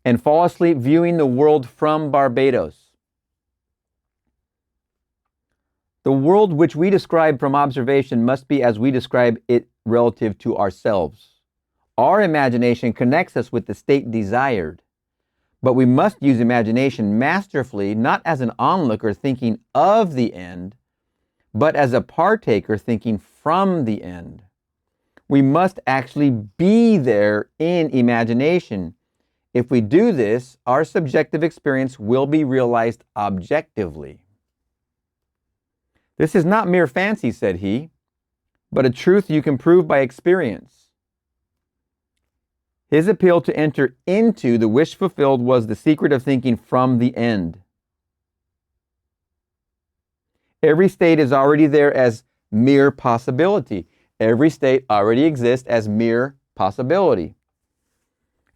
and fall asleep viewing the world from Barbados. The world which we describe from observation must be as we describe it relative to ourselves. Our imagination connects us with the state desired, but we must use imagination masterfully, not as an onlooker thinking of the end, but as a partaker thinking from the end. We must actually be there in imagination. If we do this, our subjective experience will be realized objectively. This is not mere fancy, said he, but a truth you can prove by experience. His appeal to enter into the wish fulfilled was the secret of thinking from the end. Every state is already there as mere possibility. Every state already exists as mere possibility.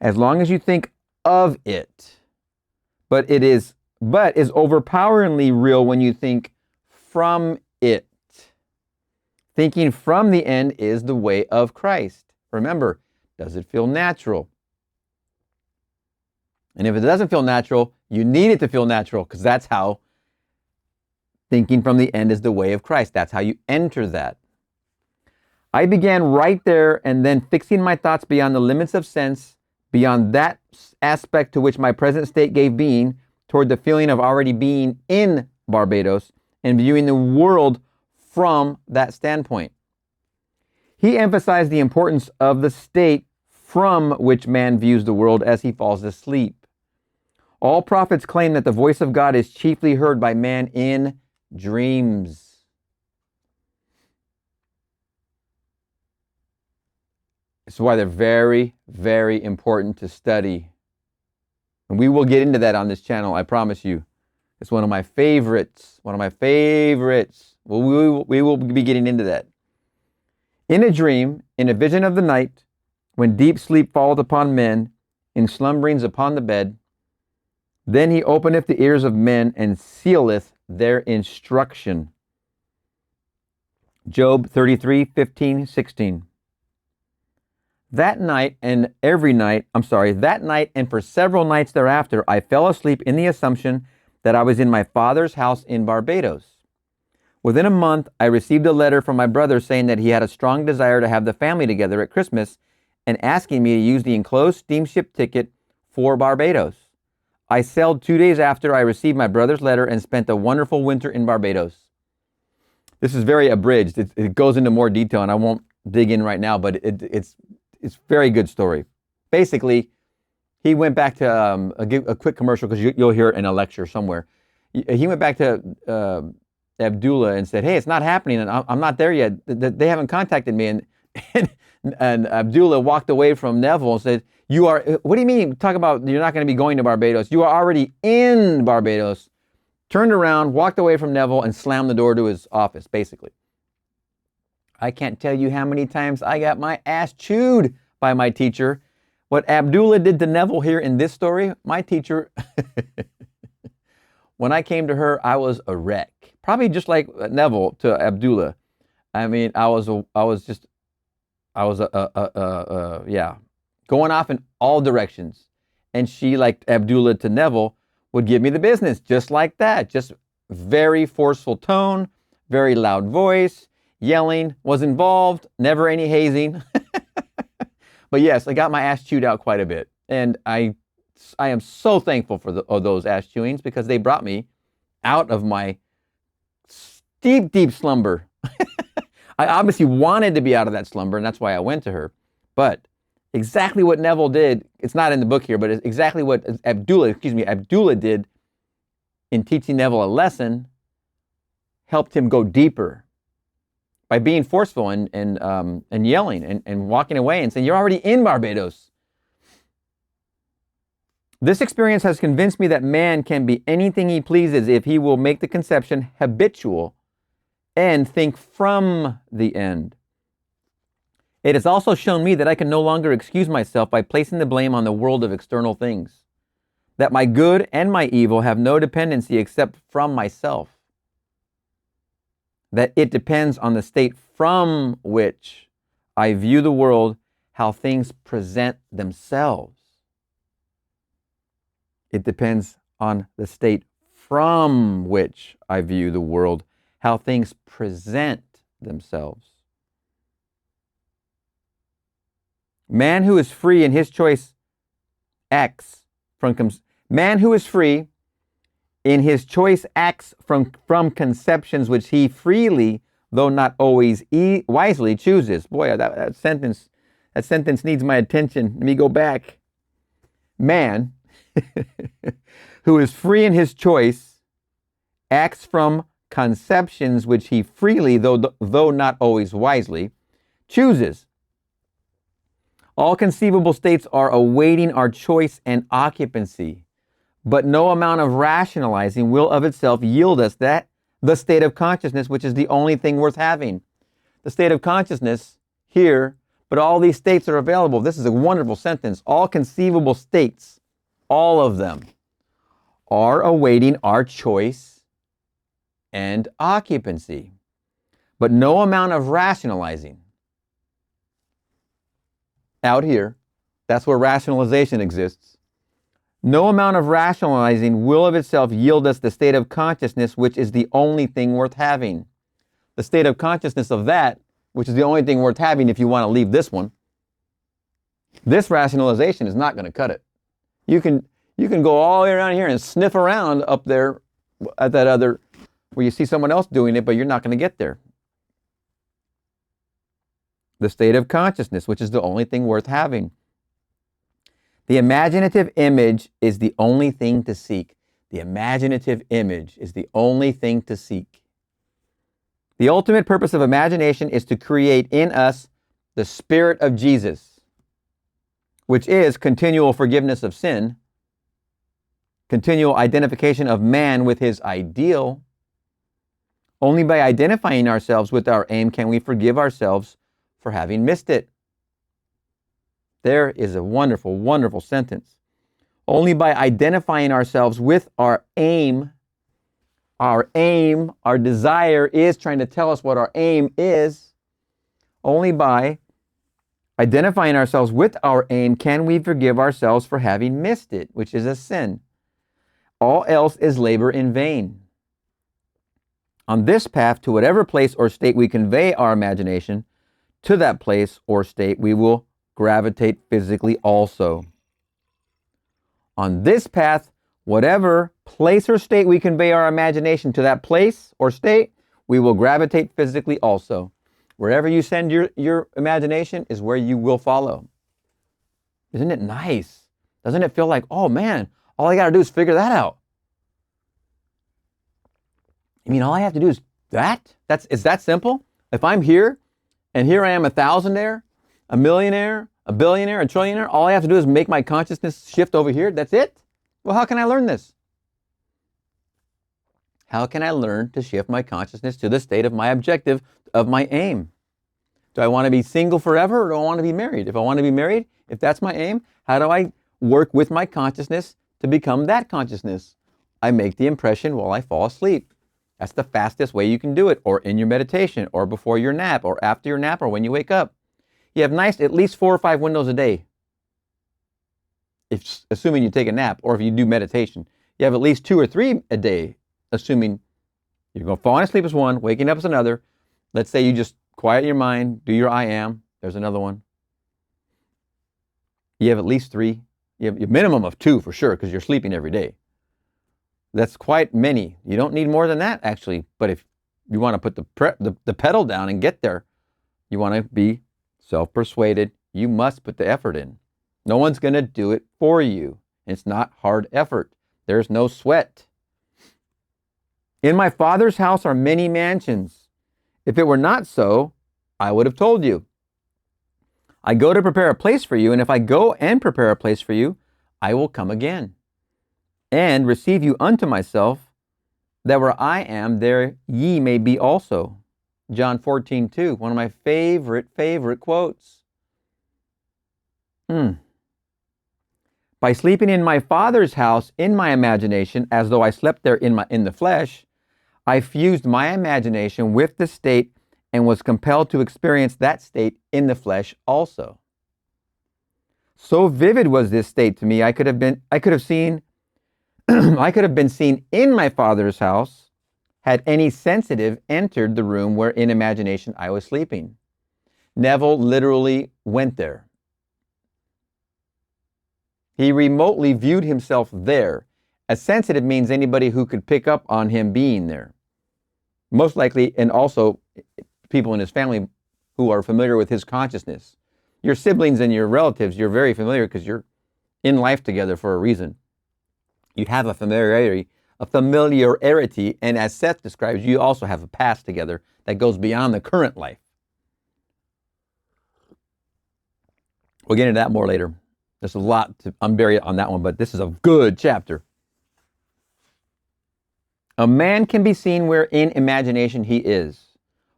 As long as you think of it. But is overpoweringly real when you think from it. Thinking from the end is the way of Christ. Remember, does it feel natural? And if it doesn't feel natural, you need it to feel natural, because that's how thinking from the end is the way of Christ. That's how you enter that. I began right there and then fixing my thoughts beyond the limits of sense, beyond that aspect to which my present state gave being, toward the feeling of already being in Barbados and viewing the world from that standpoint. He emphasized the importance of the state from which man views the world as he falls asleep. All prophets claim that the voice of God is chiefly heard by man in dreams. This is why they're very, very important to study. And we will get into that on this channel, I promise you. It's one of my favorites. One of my favorites. Well, we will be getting into that. In a dream, in a vision of the night, when deep sleep falleth upon men, in slumberings upon the bed, then he openeth the ears of men and sealeth their instruction. Job 33, 15, 16. That night and for several nights thereafter, I fell asleep in the assumption that I was in my father's house in Barbados. Within a month, I received a letter from my brother saying that he had a strong desire to have the family together at Christmas and asking me to use the enclosed steamship ticket for Barbados. I sailed 2 days after I received my brother's letter and spent a wonderful winter in Barbados. This is very abridged. It goes into more detail, and I won't dig in right now, but it's a very good story. Basically, he went back to a quick commercial because you'll hear it in a lecture somewhere. He went back to Abdullah and said, "Hey, it's not happening, and I'm not there yet. They haven't contacted me." And Abdullah walked away from Neville and said, "You are? What do you mean? Talk about you're not going to be going to Barbados? You are already in Barbados." Turned around, walked away from Neville, and slammed the door to his office, basically. I can't tell you how many times I got my ass chewed by my teacher. What Abdullah did to Neville here in this story, my teacher, when I came to her, I was a wreck. Probably just like Neville to Abdullah. I mean, yeah, going off in all directions. And she, like Abdullah to Neville, would give me the business just like that. Just very forceful tone, very loud voice, yelling, was involved, never any hazing. But yes, I got my ass chewed out quite a bit. And I am so thankful for those ass chewings because they brought me out of my deep, deep slumber. I obviously wanted to be out of that slumber, and that's why I went to her. But exactly what Neville did, it's not in the book here, but it's exactly what Abdullah did in teaching Neville a lesson, helped him go deeper by being forceful and yelling and walking away and saying, "You're already in Barbados." This experience has convinced me that man can be anything he pleases if he will make the conception habitual and think from the end. It has also shown me that I can no longer excuse myself by placing the blame on the world of external things, that my good and my evil have no dependency except from myself, that it depends on the state from which I view the world, how things present themselves. It depends on the state from which I view the world, how things present themselves. Man who is free in his choice acts from conceptions which he freely, though not always wisely, chooses. Boy, that sentence needs my attention. Let me go back. Man who is free in his choice acts from conceptions which he freely, though not always wisely, chooses. All conceivable states are awaiting our choice and occupancy, but no amount of rationalizing will of itself yield us the state of consciousness, which is the only thing worth having. The state of consciousness here, but all these states are available. This is a wonderful sentence. All conceivable states, all of them, are awaiting our choice and occupancy, but no amount of rationalizing. Out here, that's where rationalization exists. No amount of rationalizing will of itself yield us the state of consciousness, which is the only thing worth having. The state of consciousness of that, which is the only thing worth having if you want to leave this one. This rationalization is not going to cut it. You can go all the way around here and sniff around up there at that other, where you see someone else doing it, but you're not going to get there. The state of consciousness, which is the only thing worth having. The imaginative image is the only thing to seek. The imaginative image is the only thing to seek. The ultimate purpose of imagination is to create in us the Spirit of Jesus, which is continual forgiveness of sin, continual identification of man with his ideal. Only by identifying ourselves with our aim can we forgive ourselves for having missed it. There is a wonderful, wonderful sentence. Only by identifying ourselves with our aim, our aim, our desire is trying to tell us what our aim is. Only by identifying ourselves with our aim can we forgive ourselves for having missed it, which is a sin. All else is labor in vain. On this path to whatever place or state we convey our imagination, to that place or state we will gravitate physically also. On this path, whatever place or state we convey our imagination, to that place or state, we will gravitate physically also. Wherever you send your imagination is where you will follow. Isn't it nice? Doesn't it feel like, oh man, all I got to do is figure that out? I mean, all I have to do is that? It's that simple? If I'm here, and here I am a thousandaire, a millionaire, a billionaire, a trillionaire, all I have to do is make my consciousness shift over here, that's it? Well, how can I learn this? How can I learn to shift my consciousness to the state of my objective, of my aim? Do I want to be single forever, or do I want to be married? If I want to be married, if that's my aim, how do I work with my consciousness to become that consciousness? I make the impression while I fall asleep. That's the fastest way you can do it, or in your meditation, or before your nap, or after your nap, or when you wake up. You have at least 4 or 5 windows a day. Assuming you take a nap, or if you do meditation, you have at least 2 or 3 a day, assuming you're going to fall asleep as one, waking up as another. Let's say you just quiet your mind, do your I am. There's another one. You have at least 3. You have a minimum of 2 for sure, because you're sleeping every day. That's quite many. You don't need more than that, actually. But if you want to put the pedal down and get there, you want to be self-persuaded. You must put the effort in. No one's going to do it for you. It's not hard effort. There's no sweat. In my Father's house are many mansions. If it were not so, I would have told you. I go to prepare a place for you, and if I go and prepare a place for you, I will come again and receive you unto myself, that where I am, there ye may be also. John 14:2, one of my favorite quotes. By sleeping in my Father's house in my imagination, as though I slept there in the flesh, I fused my imagination with the state and was compelled to experience that state in the flesh also. So vivid was this state to me, I could have been seen in my Father's house had any sensitive entered the room where in imagination I was sleeping. Neville literally went there. He remotely viewed himself there. A sensitive means anybody who could pick up on him being there. Most likely, and also people in his family who are familiar with his consciousness. Your siblings and your relatives, you're very familiar because you're in life together for a reason. You have a familiarity, and as Seth describes, you also have a past together that goes beyond the current life. We'll get into that more later. There's a lot to unbury on that one, but this is a good chapter. A man can be seen where in imagination he is,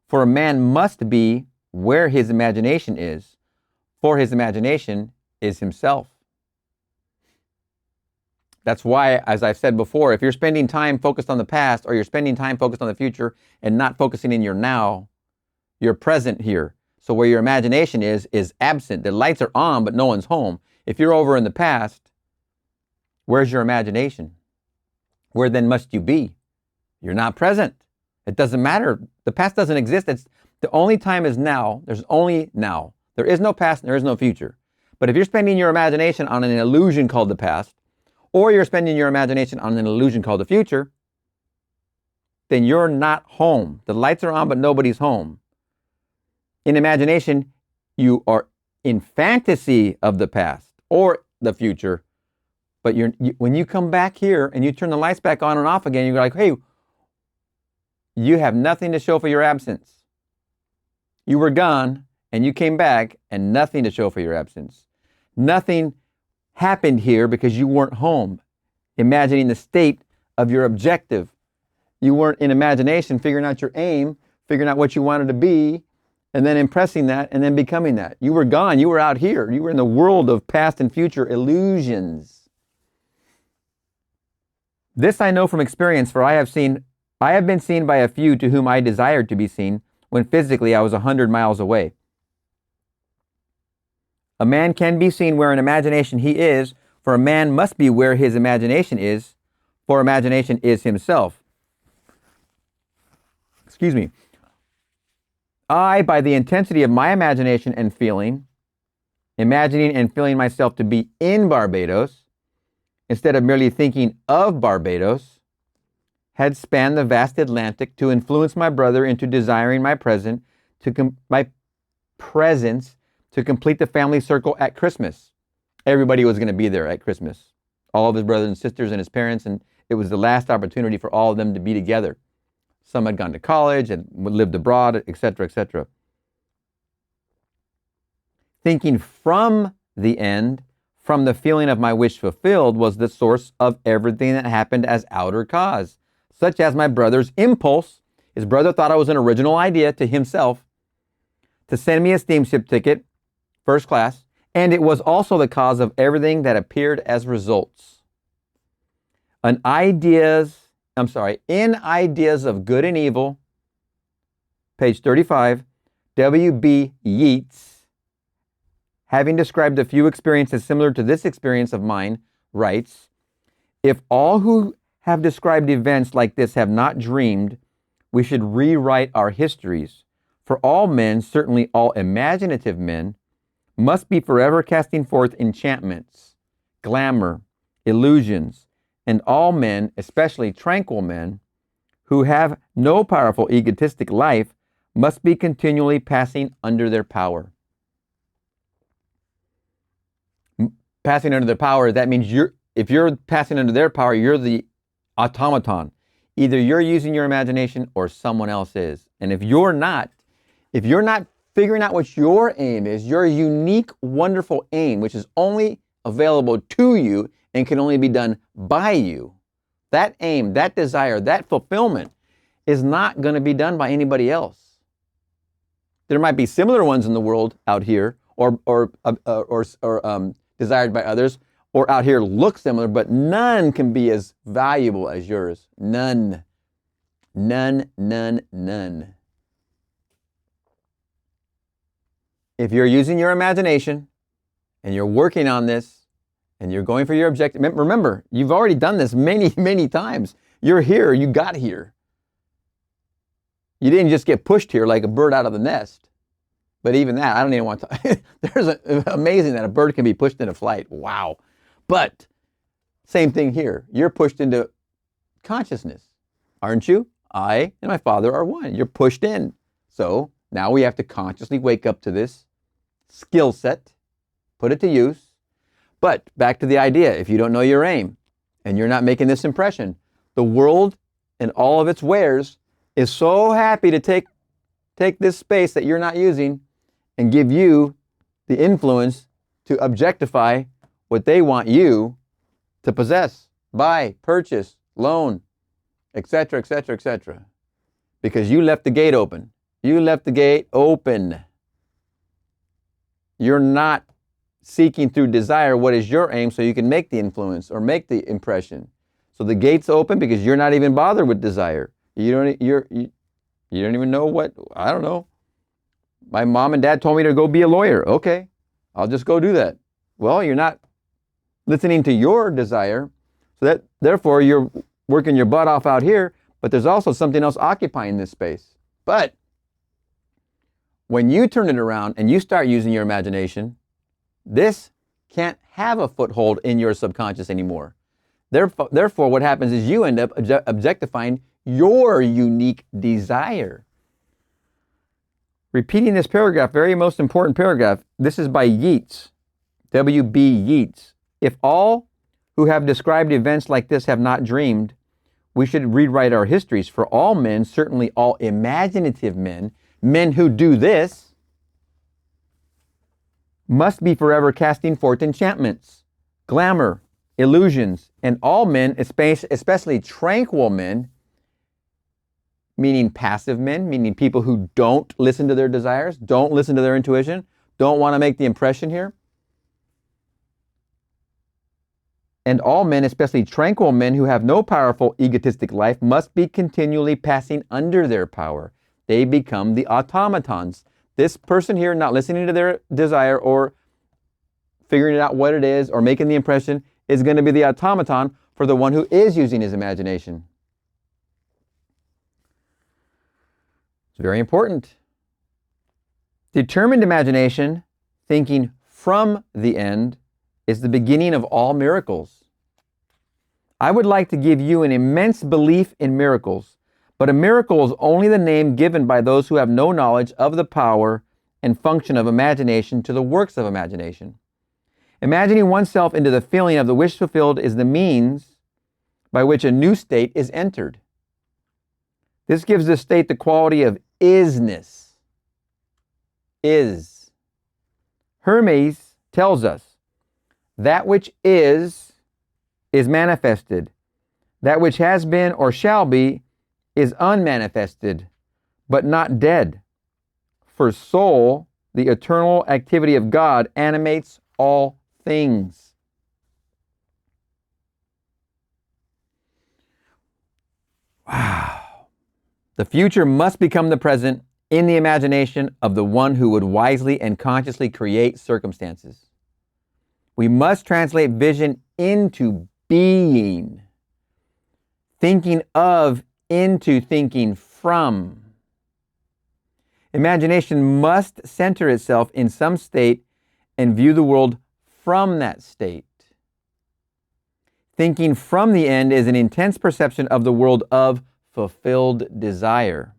for a man must be where his imagination is, for his imagination is himself. That's why, as I've said before, if you're spending time focused on the past, or you're spending time focused on the future and not focusing in your now, you're present here. So where your imagination is absent. The lights are on, but no one's home. If you're over in the past, where's your imagination? Where then must you be? You're not present. It doesn't matter. The past doesn't exist. The only time is now. There's only now. There is no past and there is no future. But if you're spending your imagination on an illusion called the past, or you're spending your imagination on an illusion called the future, then you're not home. The lights are on, but nobody's home. In imagination, you are in fantasy of the past or the future, but when you come back here and you turn the lights back on and off again, you're like, hey, you have nothing to show for your absence. You were gone and you came back and nothing to show for your absence. Nothing happened here because you weren't home, imagining the state of your objective. You weren't in imagination figuring out your aim, figuring out what you wanted to be, and then impressing that and then becoming that. You were gone. You were out here. You were in the world of past and future illusions. This I know from experience, for I have seen I have been seen by a few to whom I desired to be seen, when physically I was 100 miles away. A man can be seen where in imagination he is, for a man must be where his imagination is, for imagination is himself. Excuse me. I, by the intensity of my imagination and feeling, imagining and feeling myself to be in Barbados, instead of merely thinking of Barbados, had spanned the vast Atlantic to influence my brother into desiring my presence to complete the family circle at Christmas. Everybody was going to be there at Christmas. All of his brothers and sisters and his parents, and it was the last opportunity for all of them to be together. Some had gone to college and lived abroad, etc., etc. Thinking from the end, from the feeling of my wish fulfilled, was the source of everything that happened as outer cause, such as my brother's impulse. His brother thought it was an original idea to himself to send me a steamship ticket, first class, and it was also the cause of everything that appeared as results. In Ideas of Good and Evil, page 35, W.B. Yeats, having described a few experiences similar to this experience of mine, writes, if all who have described events like this have not dreamed, we should rewrite our histories. For all men, certainly all imaginative men, must be forever casting forth enchantments, glamour, illusions, and all men, especially tranquil men, who have no powerful egotistic life, must be continually passing under their power. Passing under their power, that means if you're passing under their power, you're the automaton. Either you're using your imagination or someone else is. And if you're not figuring out what your aim is, your unique, wonderful aim, which is only available to you and can only be done by you, that aim, that desire, that fulfillment is not going to be done by anybody else. There might be similar ones in the world out here, or desired by others, or out here look similar, but none can be as valuable as yours. None. None, none, none. If you're using your imagination and you're working on this and you're going for your objective, remember, you've already done this many, many times. You're here, you got here. You didn't just get pushed here like a bird out of the nest. But even that, I don't even want to. Amazing that a bird can be pushed into flight. Wow. But same thing here. You're pushed into consciousness, aren't you? I and my Father are one. You're pushed in. So now we have to consciously wake up to this skill set, put it to use. But back to the idea, if you don't know your aim and you're not making this impression, the world and all of its wares is so happy to take this space that you're not using and give you the influence to objectify what they want you to possess, buy, purchase, loan, etc., etc., etc. Because you left the gate open. You left the gate open. You're not seeking through desire what is your aim so you can make the influence or make the impression. So the gate's open because you're not even bothered with desire. You don't even know what, I don't know. My mom and dad told me to go be a lawyer. Okay, I'll just go do that. Well, you're not listening to your desire. So that therefore you're working your butt off out here, but there's also something else occupying this space. But when you turn it around and you start using your imagination, this can't have a foothold in your subconscious anymore. Therefore, what happens is you end up objectifying your unique desire. Repeating this paragraph, very most important paragraph, this is by Yeats, W.B. Yeats. If all who have described events like this have not dreamed, we should rewrite our histories. For all men, certainly all imaginative men, men who do this, must be forever casting forth enchantments, glamour, illusions, and all men, especially tranquil men, meaning passive men, meaning people who don't listen to their desires, don't listen to their intuition, don't want to make the impression here. And all men, especially tranquil men who have no powerful egotistic life, must be continually passing under their power. They become the automatons. This person here, not listening to their desire or figuring out what it is or making the impression, is going to be the automaton for the one who is using his imagination. It's very important. Determined imagination, thinking from the end, is the beginning of all miracles. I would like to give you an immense belief in miracles, but a miracle is only the name given by those who have no knowledge of the power and function of imagination to the works of imagination. Imagining oneself into the feeling of the wish fulfilled is the means by which a new state is entered. This gives the state the quality of isness. Is. Hermes tells us, that which is manifested. That which has been or shall be is unmanifested, but not dead. For soul, the eternal activity of God, animates all things. Wow. The future must become the present in the imagination of the one who would wisely and consciously create circumstances. We must translate vision into being, thinking of into thinking from. Imagination must center itself in some state and view the world from that state. Thinking from the end is an intense perception of the world of fulfilled desire.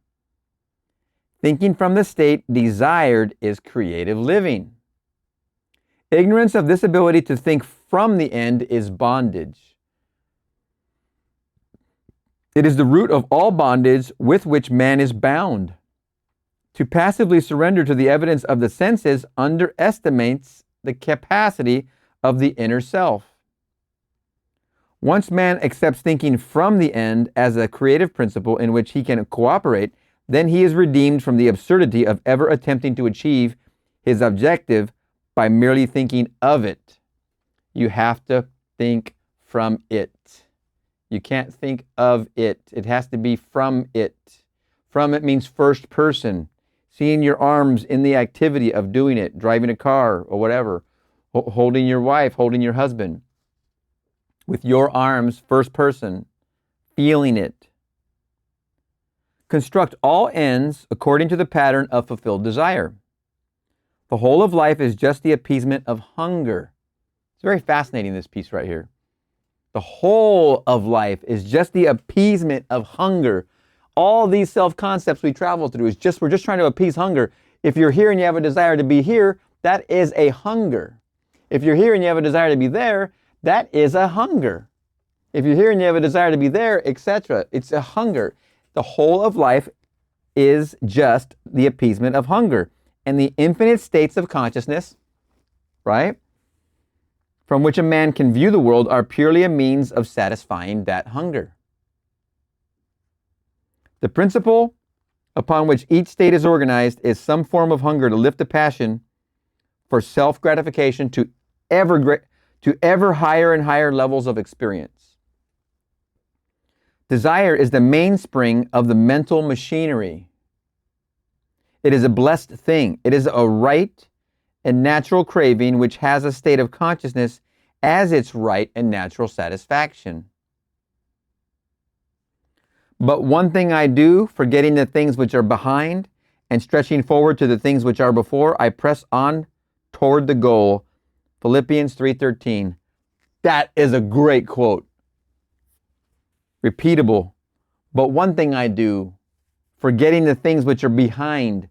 Thinking from the state desired is creative living. Ignorance of this ability to think from the end is bondage. It is the root of all bondage with which man is bound. To passively surrender to the evidence of the senses underestimates the capacity of the inner self. Once man accepts thinking from the end as a creative principle in which he can cooperate, then he is redeemed from the absurdity of ever attempting to achieve his objective by merely thinking of it. You have to think from it. You can't think of it. It has to be from it. From it means first person. Seeing your arms in the activity of doing it, driving a car or whatever, holding your wife, holding your husband. With your arms, first person, feeling it. Construct all ends according to the pattern of fulfilled desire. The whole of life is just the appeasement of hunger. It's very fascinating, this piece right here. The whole of life is just the appeasement of hunger. All these self-concepts we travel through we're just trying to appease hunger. If you're here and you have a desire to be here, that is a hunger. If you're here and you have a desire to be there, that is a hunger. If you're here and you have a desire to be there, etc., it's a hunger. The whole of life is just the appeasement of hunger. And the infinite states of consciousness, right, from which a man can view the world are purely a means of satisfying that hunger. The principle upon which each state is organized is some form of hunger to lift a passion for self-gratification to ever higher and higher levels of experience. Desire is the mainspring of the mental machinery. It is a blessed thing. It is a right and natural craving which has a state of consciousness as its right and natural satisfaction. But one thing I do, forgetting the things which are behind and stretching forward to the things which are before, I press on toward the goal. Philippians 3:13. That is a great quote. Repeatable. But one thing I do, forgetting the things which are behind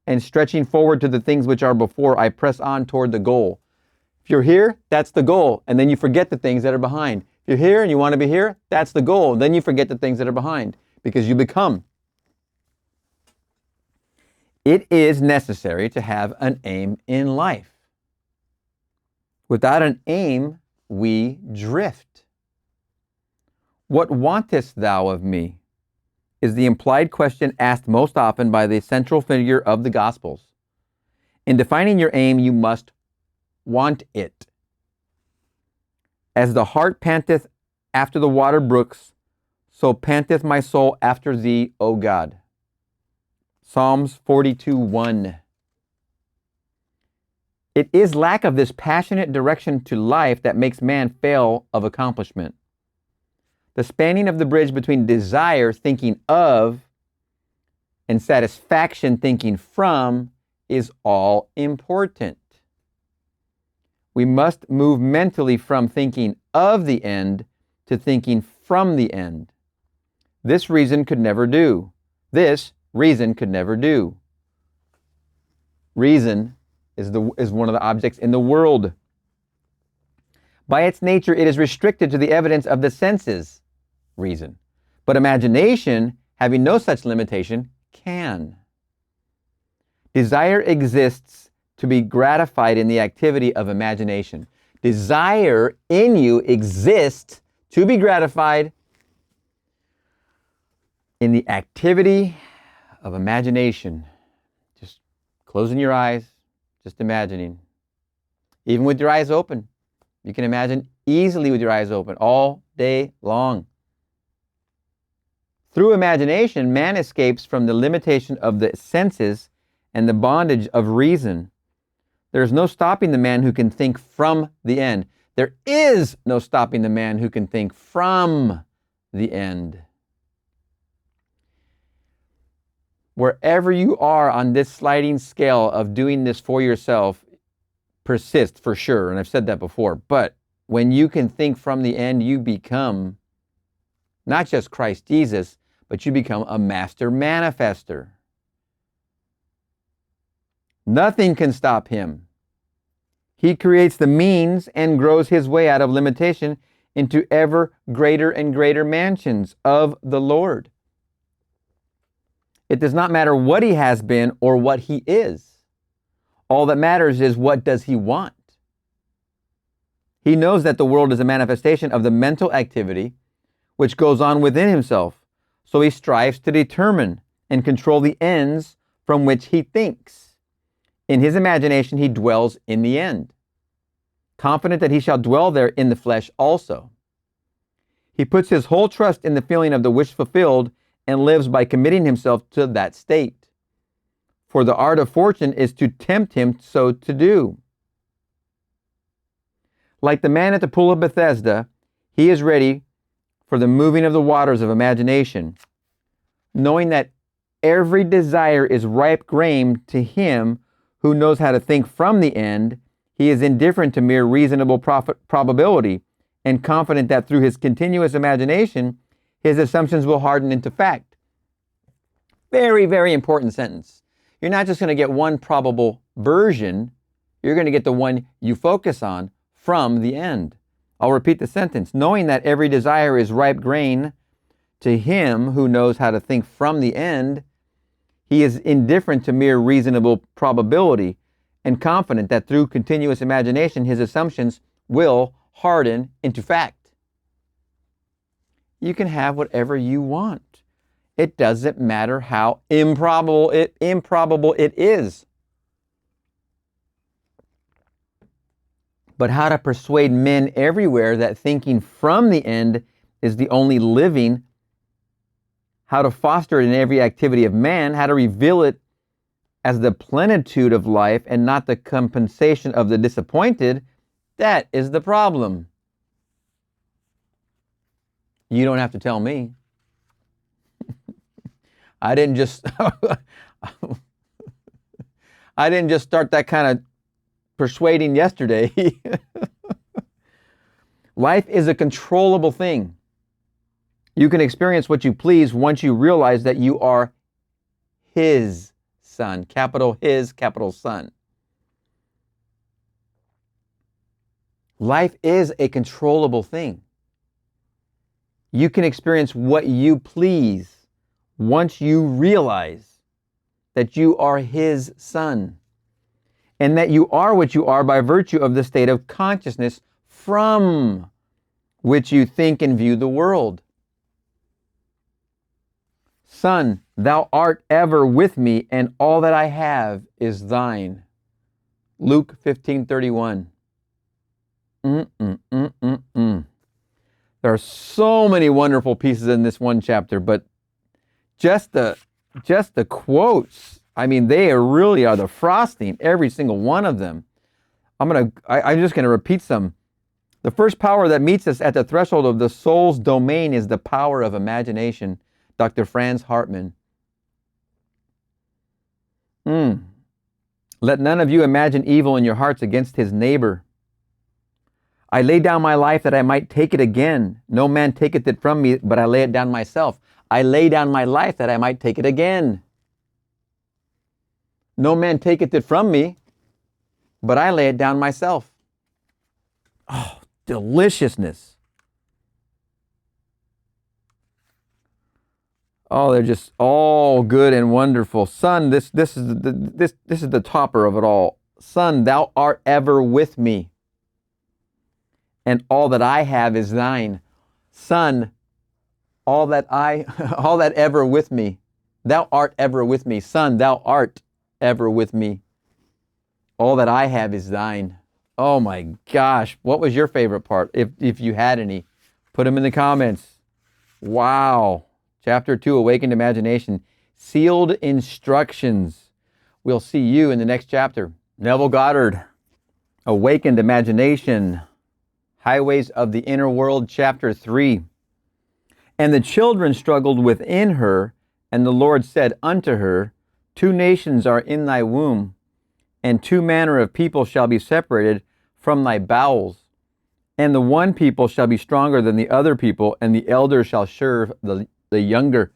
and stretching forward to the things which are before, I press on toward the goal. If you're here, that's the goal, and then you forget the things that are behind. If you're here and you want to be here, that's the goal. Then you forget the things that are behind because you become. It is necessary to have an aim in life. Without an aim, we drift. What wantest thou of me? Is the implied question asked most often by the central figure of the Gospels. In defining your aim, you must want it. As the hart panteth after the water brooks, so panteth my soul after thee, O God. Psalms 42:1. It is lack of this passionate direction to life that makes man fail of accomplishment. The spanning of the bridge between desire, thinking of, and satisfaction, thinking from, is all important. We must move mentally from thinking of the end to thinking from the end. This reason could never do. Reason is one of the objects in the world. By its nature, it is restricted to the evidence of the senses, reason. But imagination, having no such limitation, can. Desire exists to be gratified in the activity of imagination. Desire in you exists to be gratified in the activity of imagination. Just closing your eyes, just imagining. Even with your eyes open. You can imagine easily with your eyes open all day long. Through imagination, man escapes from the limitation of the senses and the bondage of reason. There is no stopping the man who can think from the end. There is no stopping the man who can think from the end. Wherever you are on this sliding scale of doing this for yourself, persist for sure, and I've said that before, but when you can think from the end, you become not just Christ Jesus, but you become a master manifester. Nothing can stop him. He creates the means and grows his way out of limitation into ever greater and greater mansions of the Lord. It does not matter what he has been or what he is. All that matters is, what does he want? He knows that the world is a manifestation of the mental activity which goes on within himself. So he strives to determine and control the ends from which he thinks. In his imagination, he dwells in the end, confident that he shall dwell there in the flesh also. He puts his whole trust in the feeling of the wish fulfilled and lives by committing himself to that state. For the art of fortune is to tempt him so to do. Like the man at the pool of Bethesda, he is ready for the moving of the waters of imagination, knowing that every desire is ripe grain to him who knows how to think from the end. He is indifferent to mere reasonable probability and confident that through his continuous imagination, his assumptions will harden into fact. Very, very important sentence. You're not just going to get one probable version, you're going to get the one you focus on from the end. I'll repeat the sentence. Knowing that every desire is ripe grain to him who knows how to think from the end, he is indifferent to mere reasonable probability and confident that through continuous imagination, his assumptions will harden into fact. You can have whatever you want. It doesn't matter how improbable it is. But how to persuade men everywhere that thinking from the end is the only living, how to foster it in every activity of man, how to reveal it as the plenitude of life and not the compensation of the disappointed, that is the problem. You don't have to tell me. I didn't just start that kind of persuading yesterday. Life is a controllable thing. You can experience what you please once you realize that you are his son. Capital His, capital Son. Life is a controllable thing. You can experience what you please once you realize that you are his son, and that you are what you are by virtue of the state of consciousness from which you think and view the world. Son, thou art ever with me, and all that I have is thine. Luke 15:31. Mm-mm-mm-mm-mm. There are so many wonderful pieces in this one chapter, but just the quotes, I mean, they really are the frosting, every single one of them. I'm just gonna repeat some. The first power that meets us at the threshold of the soul's domain is the power of imagination. Dr. Franz Hartmann. Let none of you imagine evil in your hearts against his neighbor. I lay down my life that I might take it again. No man taketh it from me, but I lay it down myself. I lay down my life that I might take it again. No man taketh it from me, but I lay it down myself. Oh, deliciousness. Oh, they're just all good and wonderful. Son, this is the topper of it all. Son, thou art ever with me, and all that I have is thine. Son, all that ever with me. Thou art ever with me. Son, thou art ever with me. All that I have is thine. Oh my gosh. What was your favorite part? If you had any, put them in the comments. Wow. Chapter 2, Awakened Imagination. Sealed Instructions. We'll see you in the next chapter. Neville Goddard, Awakened Imagination. Highways of the Inner World, Chapter 3. And the children struggled within her, and the Lord said unto her, Two nations are in thy womb, and two manner of people shall be separated from thy bowels. And the one people shall be stronger than the other people, and the elder shall serve the younger.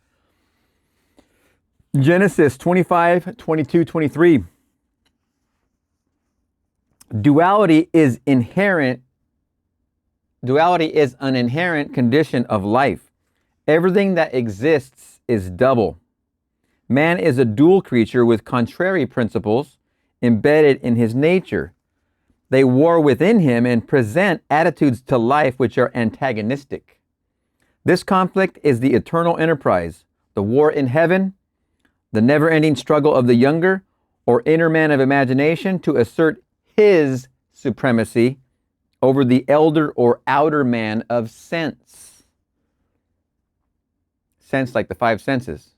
Genesis 25, 22, 23. Duality is an inherent condition of life. Everything that exists is double. Man is a dual creature with contrary principles embedded in his nature. They war within him and present attitudes to life which are antagonistic. This conflict is the eternal enterprise, the war in heaven, the never-ending struggle of the younger or inner man of imagination to assert his supremacy over the elder or outer man of sense. Sense like the five senses.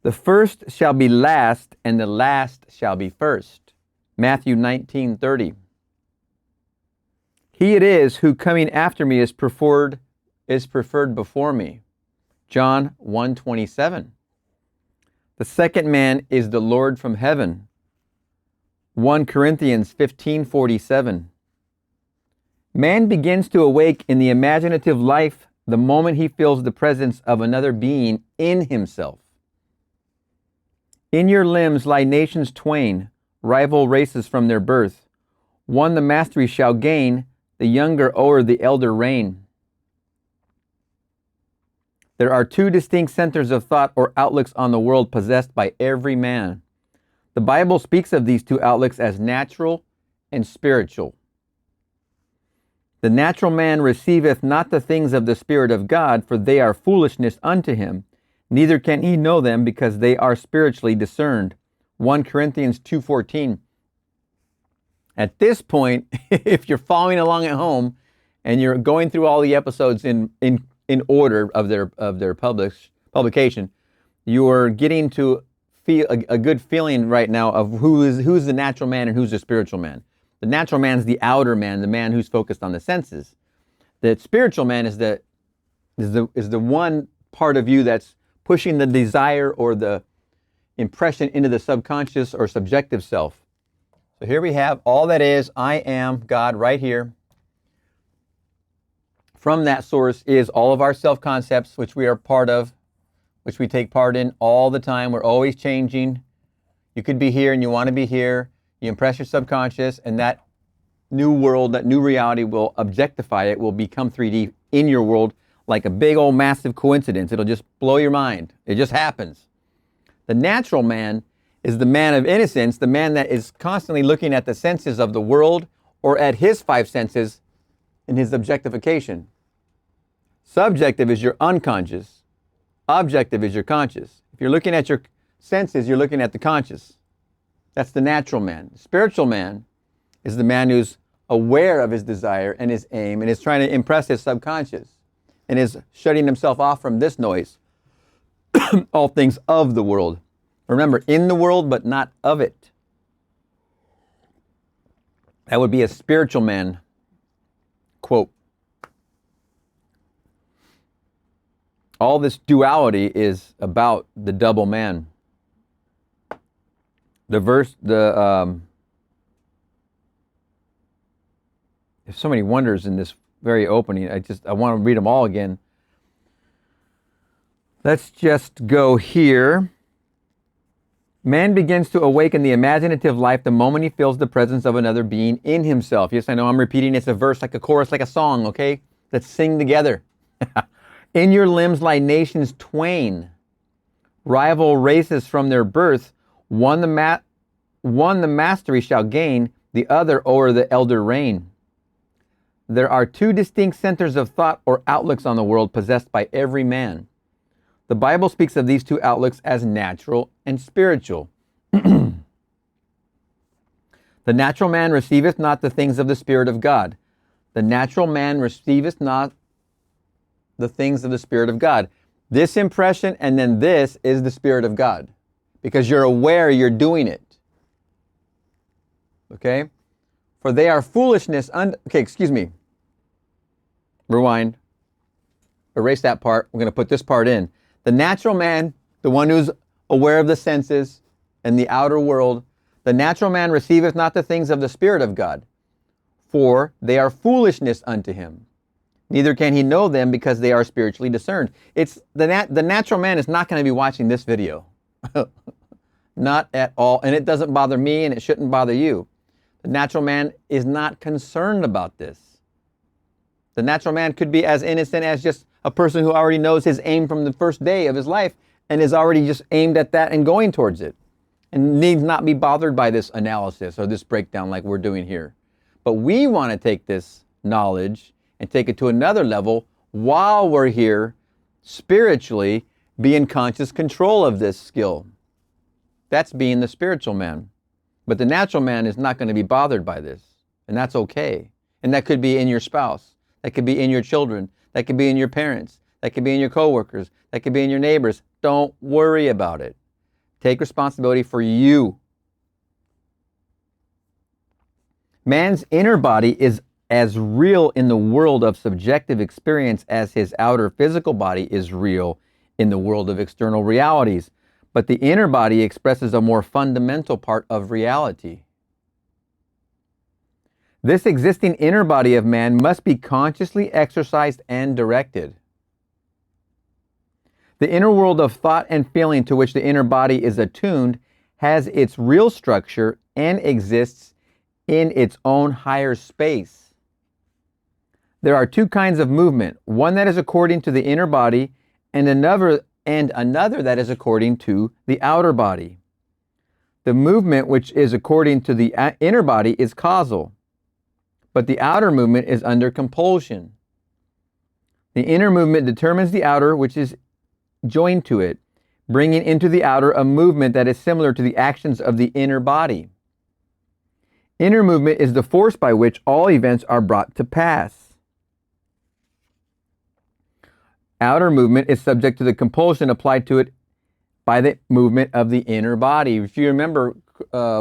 The first shall be last, and the last shall be first. Matthew 19:30. He it is who coming after me is preferred before me. John 1:27. The second man is the Lord from heaven. 1 Corinthians 15:47. Man begins to awake in the imaginative life the moment he feels the presence of another being in himself. In your limbs lie nations twain, rival races from their birth. One the mastery shall gain, the younger o'er the elder reign. There are two distinct centers of thought or outlooks on the world possessed by every man. The Bible speaks of these two outlooks as natural and spiritual. The natural man receiveth not the things of the Spirit of God, for they are foolishness unto him. Neither can he know them, because they are spiritually discerned. 1 Corinthians 2:14. At this point, if you're following along at home and you're going through all the episodes in order of their publication, you are getting to feel a good feeling right now of who's the natural man and who's the spiritual man. The natural man is the outer man, the man who's focused on the senses. The spiritual man is the one part of you that's pushing the desire or the impression into the subconscious or subjective self. So here we have all that is, I am God right here. From that source is all of our self-concepts, which we are part of, which we take part in all the time. We're always changing. You could be here and you want to be here. You impress your subconscious, and that new world, that new reality will objectify it, will become 3D in your world like a big old massive coincidence. It'll just blow your mind. It just happens. The natural man is the man of innocence, the man that is constantly looking at the senses of the world or at his five senses in his objectification. Subjective is your unconscious. Objective is your conscious. If you're looking at your senses, you're looking at the conscious. That's the natural man. The spiritual man is the man who's aware of his desire and his aim and is trying to impress his subconscious and is shutting himself off from this noise, all things of the world. Remember, in the world, but not of it. That would be a spiritual man quote. All this duality is about the double man. There's so many wonders in this very opening. I want to read them all again. Let's just go here. Man begins to awaken the imaginative life the moment he feels the presence of another being in himself. Yes, I know I'm repeating. It's a verse, like a chorus, like a song, okay? Let's sing together. In your limbs lie nations twain, rival races from their birth. One the mastery shall gain, the other o'er the elder reign. There are two distinct centers of thought or outlooks on the world possessed by every man. The Bible speaks of these two outlooks as natural and spiritual. The natural man receiveth not the things of the Spirit of God. The natural man receiveth not the things of the Spirit of God. This impression and then this is the Spirit of God, because you're aware you're doing it. Okay? For they are foolishness. Okay, excuse me. Rewind. Erase that part. We're going to put this part in. The natural man, the one who's aware of the senses and the outer world, the natural man receiveth not the things of the Spirit of God, for they are foolishness unto him. Neither can he know them, because they are spiritually discerned. It's the natural man is not going to be watching this video. Not at all. And it doesn't bother me, and it shouldn't bother you. The natural man is not concerned about this. The natural man could be as innocent as just a person who already knows his aim from the first day of his life and is already just aimed at that and going towards it, and needs not be bothered by this analysis or this breakdown like we're doing here. But we want to take this knowledge and take it to another level while we're here spiritually, be in conscious control of this skill. That's being the spiritual man. But the natural man is not going to be bothered by this, and that's okay. And that could be in your spouse. That could be in your children. That could be in your parents. That could be in your coworkers. That could be in your neighbors. Don't worry about it. Take responsibility for you. Man's inner body is as real in the world of subjective experience as his outer physical body is real in the world of external realities. But the inner body expresses a more fundamental part of reality. This existing inner body of man must be consciously exercised and directed. The inner world of thought and feeling to which the inner body is attuned has its real structure and exists in its own higher space. There are two kinds of movement, one that is according to the inner body and another that is according to the outer body. The movement which is according to the inner body is causal, but the outer movement is under compulsion. The inner movement determines the outer, which is joined to it, bringing into the outer a movement that is similar to the actions of the inner body. Inner movement is the force by which all events are brought to pass. Outer movement is subject to the compulsion applied to it by the movement of the inner body. If you remember,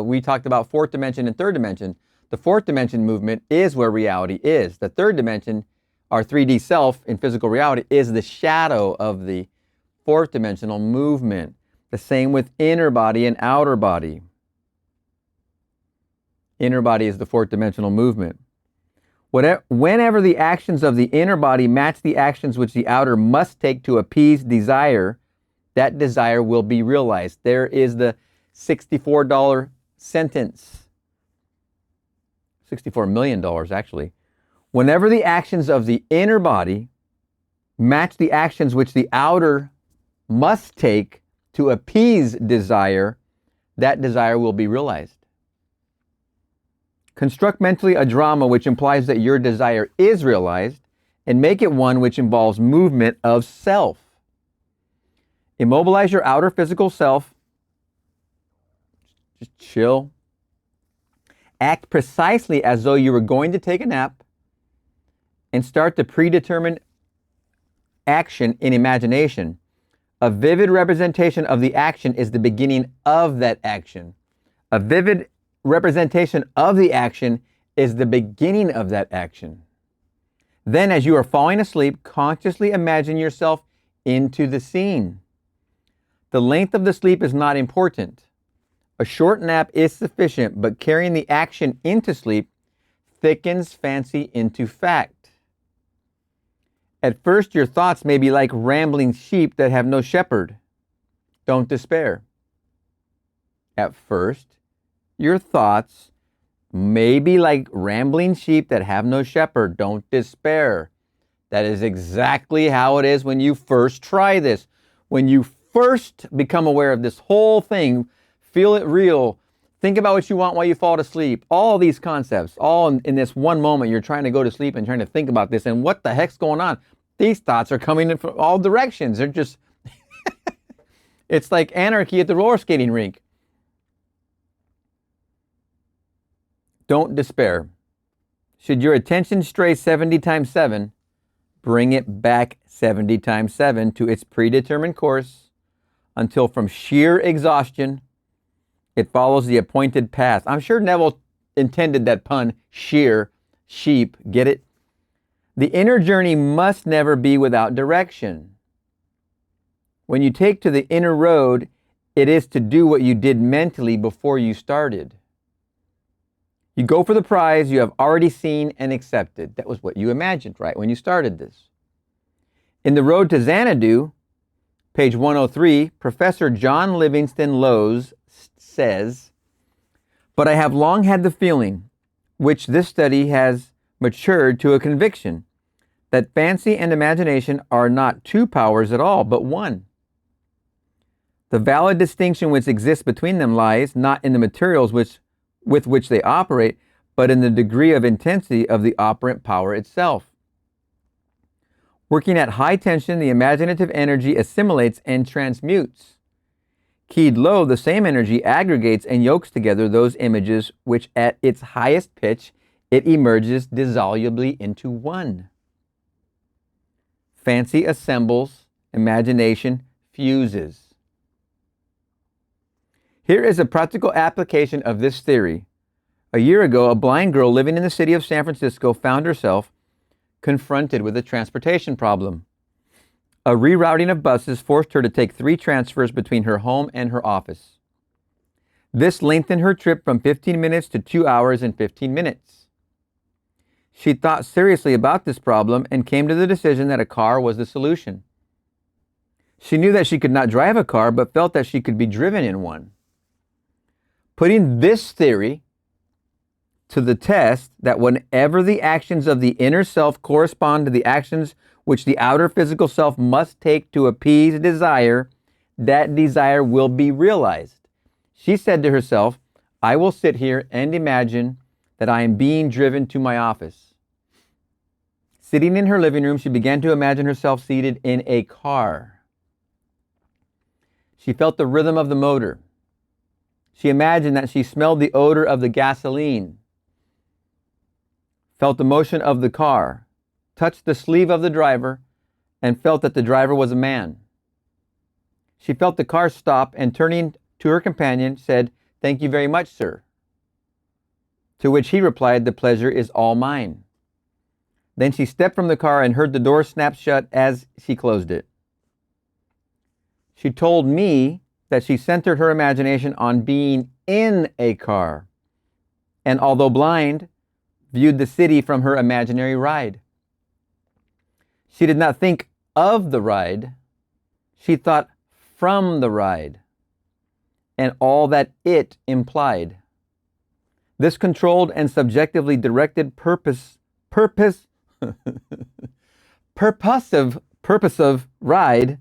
we talked about fourth dimension and third dimension. The fourth dimension movement is where reality is. The third dimension, our 3D self in physical reality, is the shadow of the fourth dimensional movement. The same with inner body and outer body. Inner body is the fourth dimensional movement. Whenever the actions of the inner body match the actions which the outer must take to appease desire, that desire will be realized. There is the $64 sentence. $64 million, actually. Whenever the actions of the inner body match the actions which the outer must take to appease desire, that desire will be realized. Construct mentally a drama which implies that your desire is realized, and make it one which involves movement of self. Immobilize your outer physical self. Just chill. Act precisely as though you were going to take a nap and start the predetermined action in imagination. A vivid representation of the action is the beginning of that action. A vivid representation of the action is the beginning of that action. Then, as you are falling asleep, consciously imagine yourself into the scene. The length of the sleep is not important. A short nap is sufficient, but carrying the action into sleep thickens fancy into fact. At first, your thoughts may be like rambling sheep that have no shepherd. Don't despair. At first, your thoughts may be like rambling sheep that have no shepherd. Don't despair. That is exactly how it is when you first try this. When you first become aware of this whole thing, feel it real, think about what you want while you fall asleep, all these concepts, all in this one moment, you're trying to go to sleep and trying to think about this, and what the heck's going on? These thoughts are coming in from all directions. They're just, it's like anarchy at the roller skating rink. Don't despair. Should your attention stray 70 times 7, bring it back 70 times 7 to its predetermined course until from sheer exhaustion, it follows the appointed path. I'm sure Neville intended that pun, sheer, sheep, get it? The inner journey must never be without direction. When you take to the inner road, it is to do what you did mentally before you started. You go for the prize you have already seen and accepted. That was what you imagined, right, when you started this. In The Road to Xanadu, page 103, Professor John Livingston Lowes says, "But I have long had the feeling, which this study has matured to a conviction, that fancy and imagination are not two powers at all, but one. The valid distinction which exists between them lies not in the materials with which they operate, but in the degree of intensity of the operant power itself. Working at high tension, the imaginative energy assimilates and transmutes. Keyed low, the same energy aggregates and yokes together those images which at its highest pitch it emerges dissolubly into one. Fancy assembles, imagination fuses." Here is a practical application of this theory. A year ago, a blind girl living in the city of San Francisco found herself confronted with a transportation problem. A rerouting of buses forced her to take 3 transfers between her home and her office. This lengthened her trip from 15 minutes to 2 hours and 15 minutes. She thought seriously about this problem and came to the decision that a car was the solution. She knew that she could not drive a car, but felt that she could be driven in one. Putting this theory to the test, that whenever the actions of the inner self correspond to the actions which the outer physical self must take to appease desire, that desire will be realized. She said to herself, "I will sit here and imagine that I am being driven to my office." Sitting in her living room, she began to imagine herself seated in a car. She felt the rhythm of the motor. She imagined that she smelled the odor of the gasoline, felt the motion of the car, touched the sleeve of the driver, and felt that the driver was a man. She felt the car stop and, turning to her companion, said, "Thank you very much, sir." To which he replied, "The pleasure is all mine." Then she stepped from the car and heard the door snap shut as she closed it. She told me that she centered her imagination on being in a car, and although blind, viewed the city from her imaginary ride. She did not think of the ride, she thought from the ride, and all that it implied. This controlled and subjectively directed purposive ride,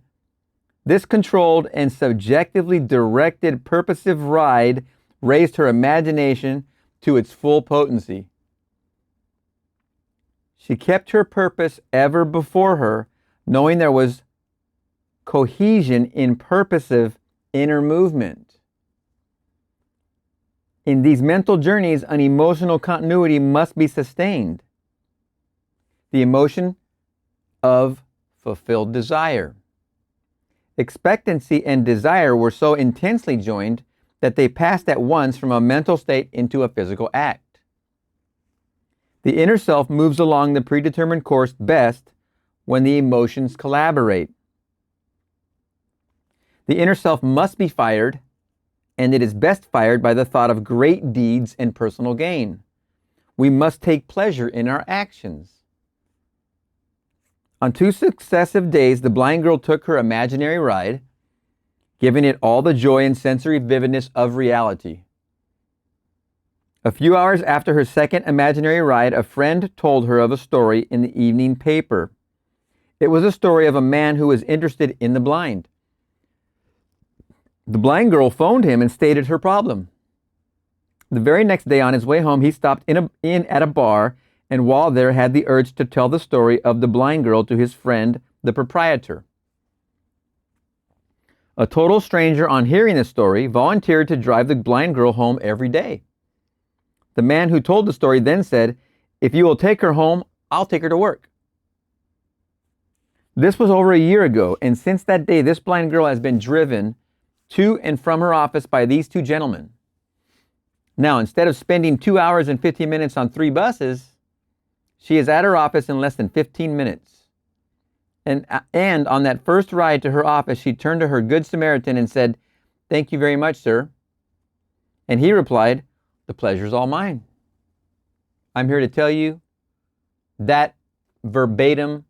this controlled and subjectively directed purposive ride raised her imagination to its full potency. She kept her purpose ever before her, knowing there was cohesion in purposive inner movement. In these mental journeys, an emotional continuity must be sustained. The emotion of fulfilled desire. Expectancy and desire were so intensely joined that they passed at once from a mental state into a physical act. The inner self moves along the predetermined course best when the emotions collaborate. The inner self must be fired, and it is best fired by the thought of great deeds and personal gain. We must take pleasure in our actions. On 2 successive days, the blind girl took her imaginary ride, giving it all the joy and sensory vividness of reality. A few hours after her second imaginary ride, a friend told her of a story in the evening paper. It was a story of a man who was interested in the blind. The blind girl phoned him and stated her problem. The very next day on his way home, he stopped in at a bar, and while there had the urge to tell the story of the blind girl to his friend, the proprietor. A total stranger, on hearing the story, volunteered to drive the blind girl home every day. The man who told the story then said, "If you will take her home, I'll take her to work." This was over a year ago, and since that day, this blind girl has been driven to and from her office by these 2 gentlemen. Now, instead of spending 2 hours and 15 minutes on 3 buses, she is at her office in less than 15 minutes. And on that first ride to her office, she turned to her Good Samaritan and said, "Thank you very much, sir." And he replied, "The pleasure's all mine." I'm here to tell you that verbatim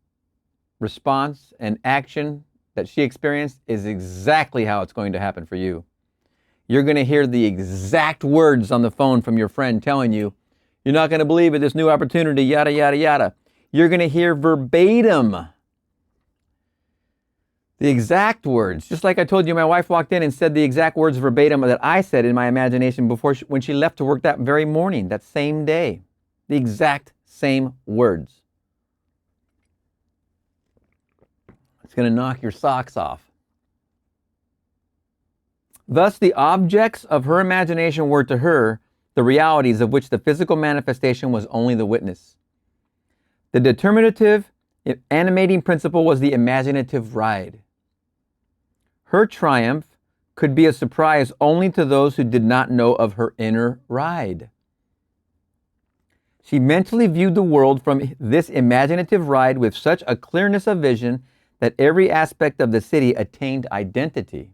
response and action that she experienced is exactly how it's going to happen for you. You're going to hear the exact words on the phone from your friend telling you, "You're not going to believe it, this new opportunity, yada, yada, yada." You're going to hear verbatim the exact words. Just like I told you, my wife walked in and said the exact words verbatim that I said in my imagination when she left to work that very morning, that same day. The exact same words. It's going to knock your socks off. Thus, the objects of her imagination were to her the realities of which the physical manifestation was only the witness. The determinative, animating principle was the imaginative ride. Her triumph could be a surprise only to those who did not know of her inner ride. She mentally viewed the world from this imaginative ride with such a clearness of vision that every aspect of the city attained identity.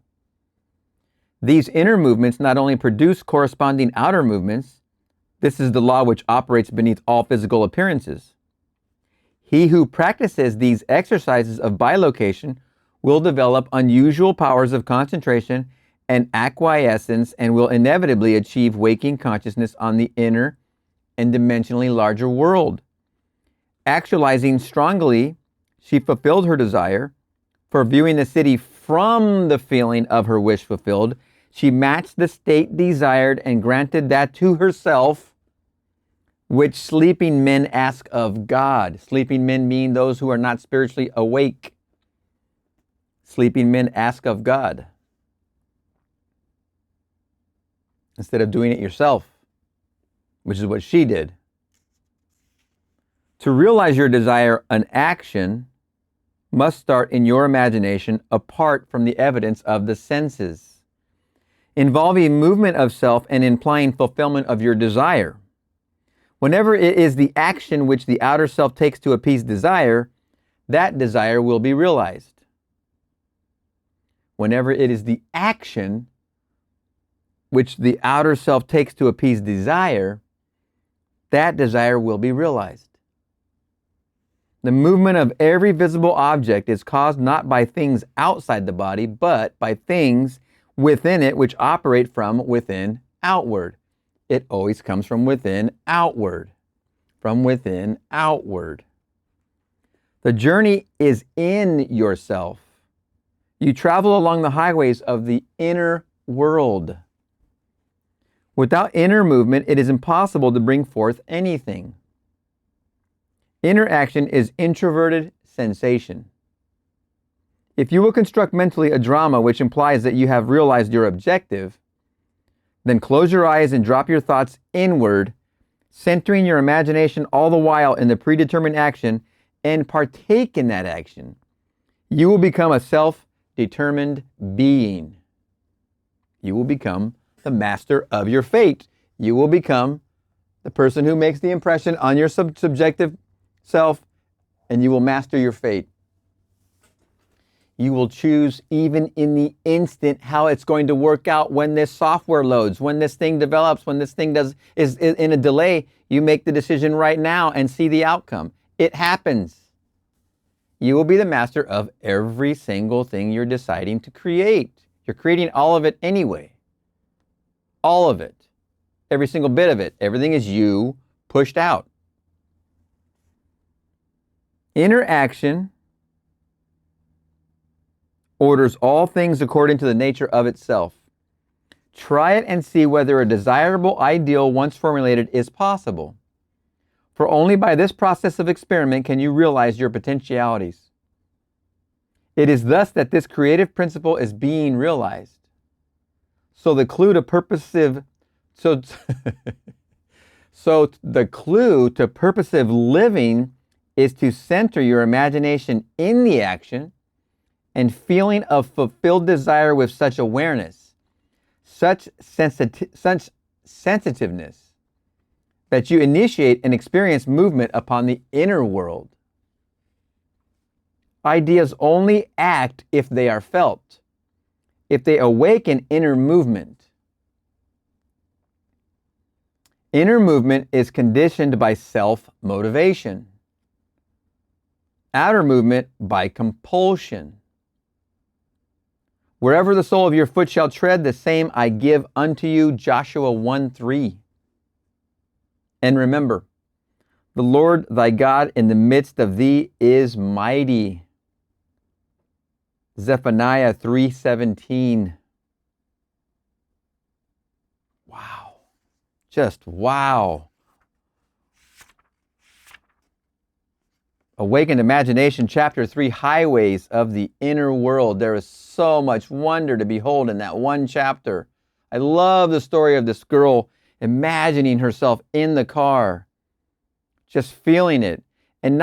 These inner movements not only produce corresponding outer movements, this is the law which operates beneath all physical appearances. He who practices these exercises of bilocation will develop unusual powers of concentration and acquiescence and will inevitably achieve waking consciousness on the inner and dimensionally larger world. Actualizing strongly, she fulfilled her desire, for viewing the city from the feeling of her wish fulfilled, she matched the state desired and granted that to herself, which sleeping men ask of God. Sleeping men mean those who are not spiritually awake. Sleeping men ask of God, instead of doing it yourself, which is what she did. To realize your desire, an action must start in your imagination apart from the evidence of the senses, involving movement of self and implying fulfillment of your desire. Whenever it is the action which the outer self takes to appease desire, that desire will be realized. Whenever it is the action which the outer self takes to appease desire, that desire will be realized. The movement of every visible object is caused not by things outside the body, but by things within it which operate from within outward. It always comes from within outward. From within outward. The journey is in yourself. You travel along the highways of the inner world. Without inner movement, it is impossible to bring forth anything. Inner action is introverted sensation. If you will construct mentally a drama which implies that you have realized your objective, Then close your eyes and drop your thoughts inward, centering your imagination all the while in the predetermined action, and partake in that action. You will become a self-determined being. You will become the master of your fate. You will become the person who makes the impression on your subjective self, and you will master your fate. You will choose even in the instant how it's going to work out when this software loads, when this thing develops, when this thing is in a delay. You make the decision right now and see the outcome. It happens. You will be the master of every single thing you're deciding to create. You're creating all of it anyway. All of it. Every single bit of it. Everything is you pushed out. Inner action orders all things according to the nature of itself. Try it and see whether a desirable ideal once formulated is possible. For only by this process of experiment can you realize your potentialities. It is thus that this creative principle is being realized. So the clue to purposive living is to center your imagination in the action and feeling of fulfilled desire with such awareness, such sensitiveness, that you initiate and experience movement upon the inner world. Ideas only act if they are felt, if they awaken inner movement. Inner movement is conditioned by self-motivation. Outer movement by compulsion. Wherever the sole of your foot shall tread, the same I give unto you, Joshua 1:3. And remember, the Lord thy God in the midst of thee is mighty. Zephaniah 3:17. Wow. Just wow. Awakened Imagination, Chapter 3, Highways of the Inner World. There is so much wonder to behold in that one chapter. I love the story of this girl imagining herself in the car, just feeling it. And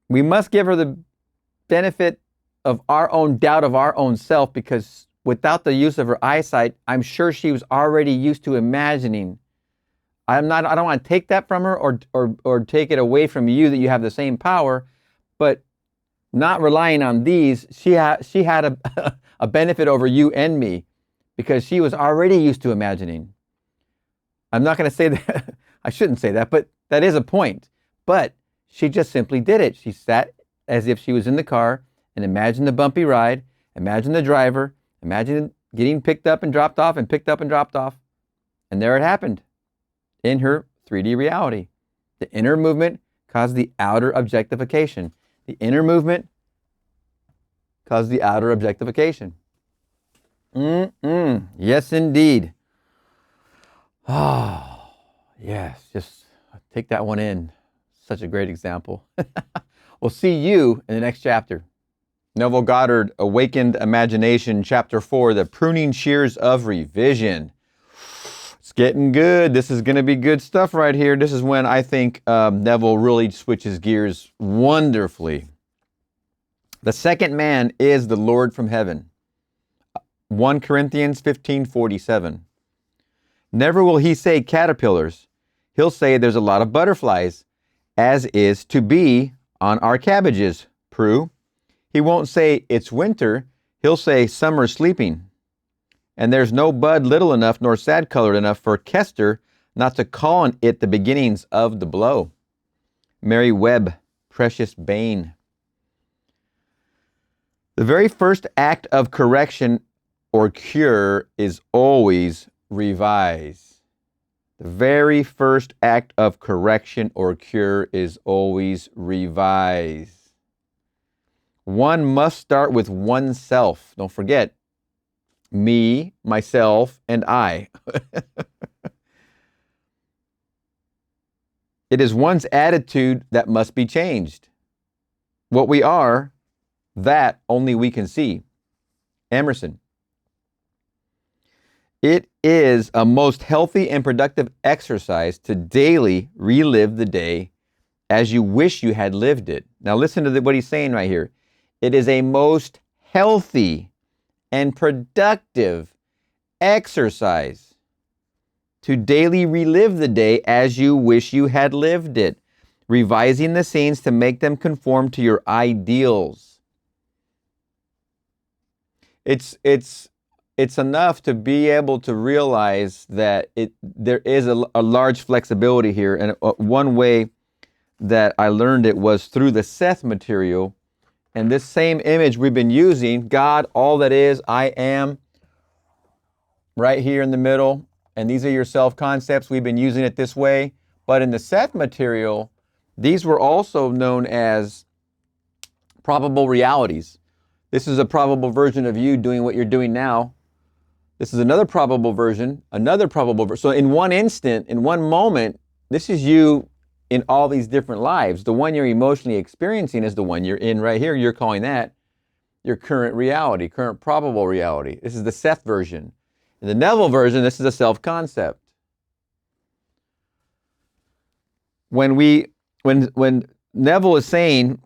we must give her the benefit of our own doubt of our own self, because without the use of her eyesight, I'm sure she was already used to imagining. I don't want to take that from her or take it away from you that you have the same power, but not relying on these, she had a benefit over you and me, because she was already used to imagining. I'm not going to say that, I shouldn't say that, but that is a point. But she just simply did it. She sat as if she was in the car and imagined the bumpy ride, imagined the driver, imagined getting picked up and dropped off and picked up and dropped off. And there it happened in her 3D reality. The inner movement caused the outer objectification. The inner movement caused the outer objectification. Yes, indeed. Oh, yes. Just take that one in. Such a great example. We'll see you in the next chapter. Neville Goddard, Awakened Imagination, Chapter 4, The Pruning Shears of Revision. It's getting good. This is going to be good stuff right here. This is when I think Neville really switches gears wonderfully. The second man is the Lord from heaven. 1 Corinthians 15:47. Never will he say caterpillars. He'll say there's a lot of butterflies, as is to be on our cabbages, Prue. He won't say it's winter. He'll say summer's sleeping. And there's no bud little enough nor sad-colored enough for Kester not to call on it the beginnings of the blow. Mary Webb, Precious Bain. The very first act of correction or cure is always revise. The very first act of correction or cure is always revise. One must start with oneself. Don't forget, me, myself, and I. It is one's attitude that must be changed. What we are, that only we can see. Emerson. It is a most healthy and productive exercise to daily relive the day as you wish you had lived it. Now listen to what he's saying right here. It is a most healthy and productive exercise to daily relive the day as you wish you had lived it, revising the scenes to make them conform to your ideals. It's enough to be able to realize that there is a large flexibility here, and one way that I learned it was through the Seth material. And this same image we've been using, God, all that is, I am, right here in the middle. And these are your self-concepts. We've been using it this way. But in the Seth material, these were also known as probable realities. This is a probable version of you doing what you're doing now. This is another probable version, So in one instant, in one moment, this is you in all these different lives. The one you're emotionally experiencing is the one you're in right here. You're calling that your current reality, current probable reality. This is the Seth version. In the Neville version, this is a self-concept. When Neville is saying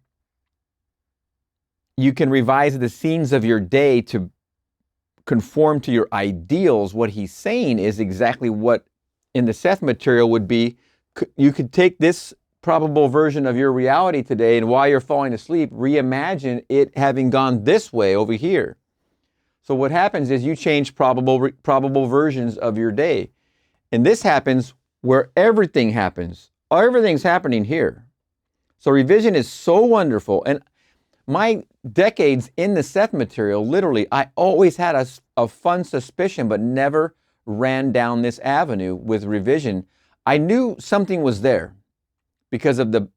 you can revise the scenes of your day to conform to your ideals, what he's saying is exactly what in the Seth material would be. You could take this probable version of your reality today, and while you're falling asleep, reimagine it having gone this way over here. So what happens is you change probable versions of your day. And this happens where everything happens. Everything's happening here. So revision is so wonderful. And my decades in the Seth material, literally, I always had a fun suspicion, but never ran down this avenue with revision. I knew something was there because of the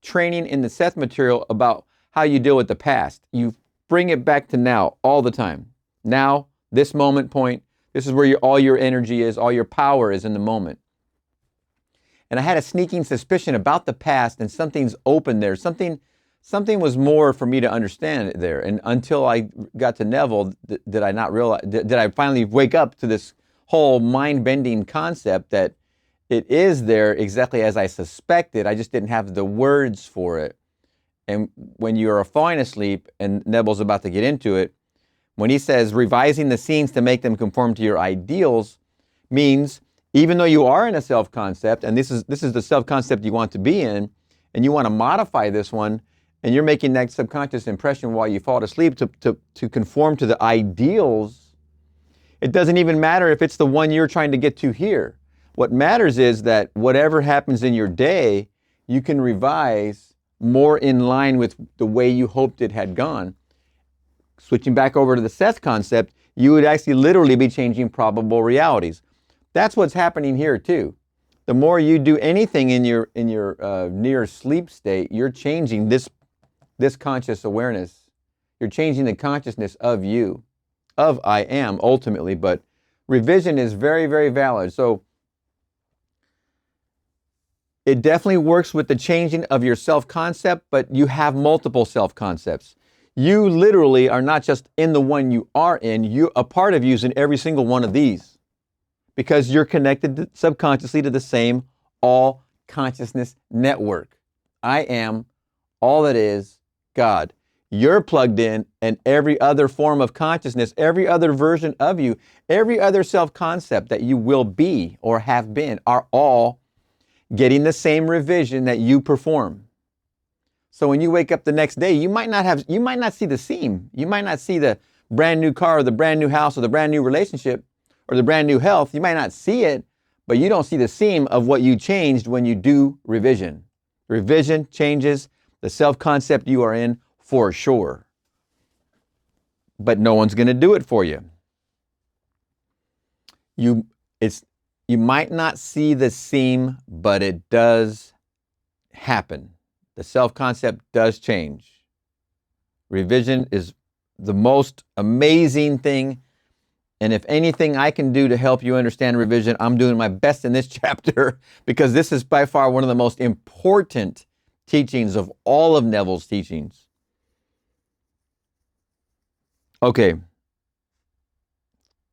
training in the Seth material about how you deal with the past. You bring it back to now all the time. Now, this moment point, this is where all your energy is, all your power is in the moment. And I had a sneaking suspicion about the past, and something's open there. Something was more for me to understand there. And until I got to Neville, did I not realize, did I finally wake up to this whole mind-bending concept that it is there exactly as I suspected. I just didn't have the words for it. And when you're falling asleep, and Neville's about to get into it, when he says revising the scenes to make them conform to your ideals, means even though you are in a self-concept, and this is the self-concept you want to be in, and you want to modify this one, and you're making that subconscious impression while you fall asleep to conform to the ideals, it doesn't even matter if it's the one you're trying to get to here. What matters is that whatever happens in your day, you can revise more in line with the way you hoped it had gone. Switching back over to the Seth concept, you would actually literally be changing probable realities. That's what's happening here too. The more you do anything in your near sleep state, you're changing this conscious awareness. You're changing the consciousness of you, of I am ultimately, but revision is very, very valid. So it definitely works with the changing of your self-concept, but you have multiple self-concepts. You literally are not just in the one you are in, a part of you is in every single one of these because you're connected subconsciously to the same all consciousness network. I am all that is God. You're plugged in, and every other form of consciousness, every other version of you, every other self-concept that you will be or have been are all getting the same revision that you perform. So when you wake up the next day, you might not see the seam. You might not see the brand new car or the brand new house or the brand new relationship or the brand new health. You might not see it, but you don't see the seam of what you changed when you do revision. Revision changes the self-concept you are in for sure. But no one's going to do it for you. You might not see the seam, but it does happen. The self-concept does change. Revision is the most amazing thing. And if anything I can do to help you understand revision, I'm doing my best in this chapter because this is by far one of the most important teachings of all of Neville's teachings. Okay.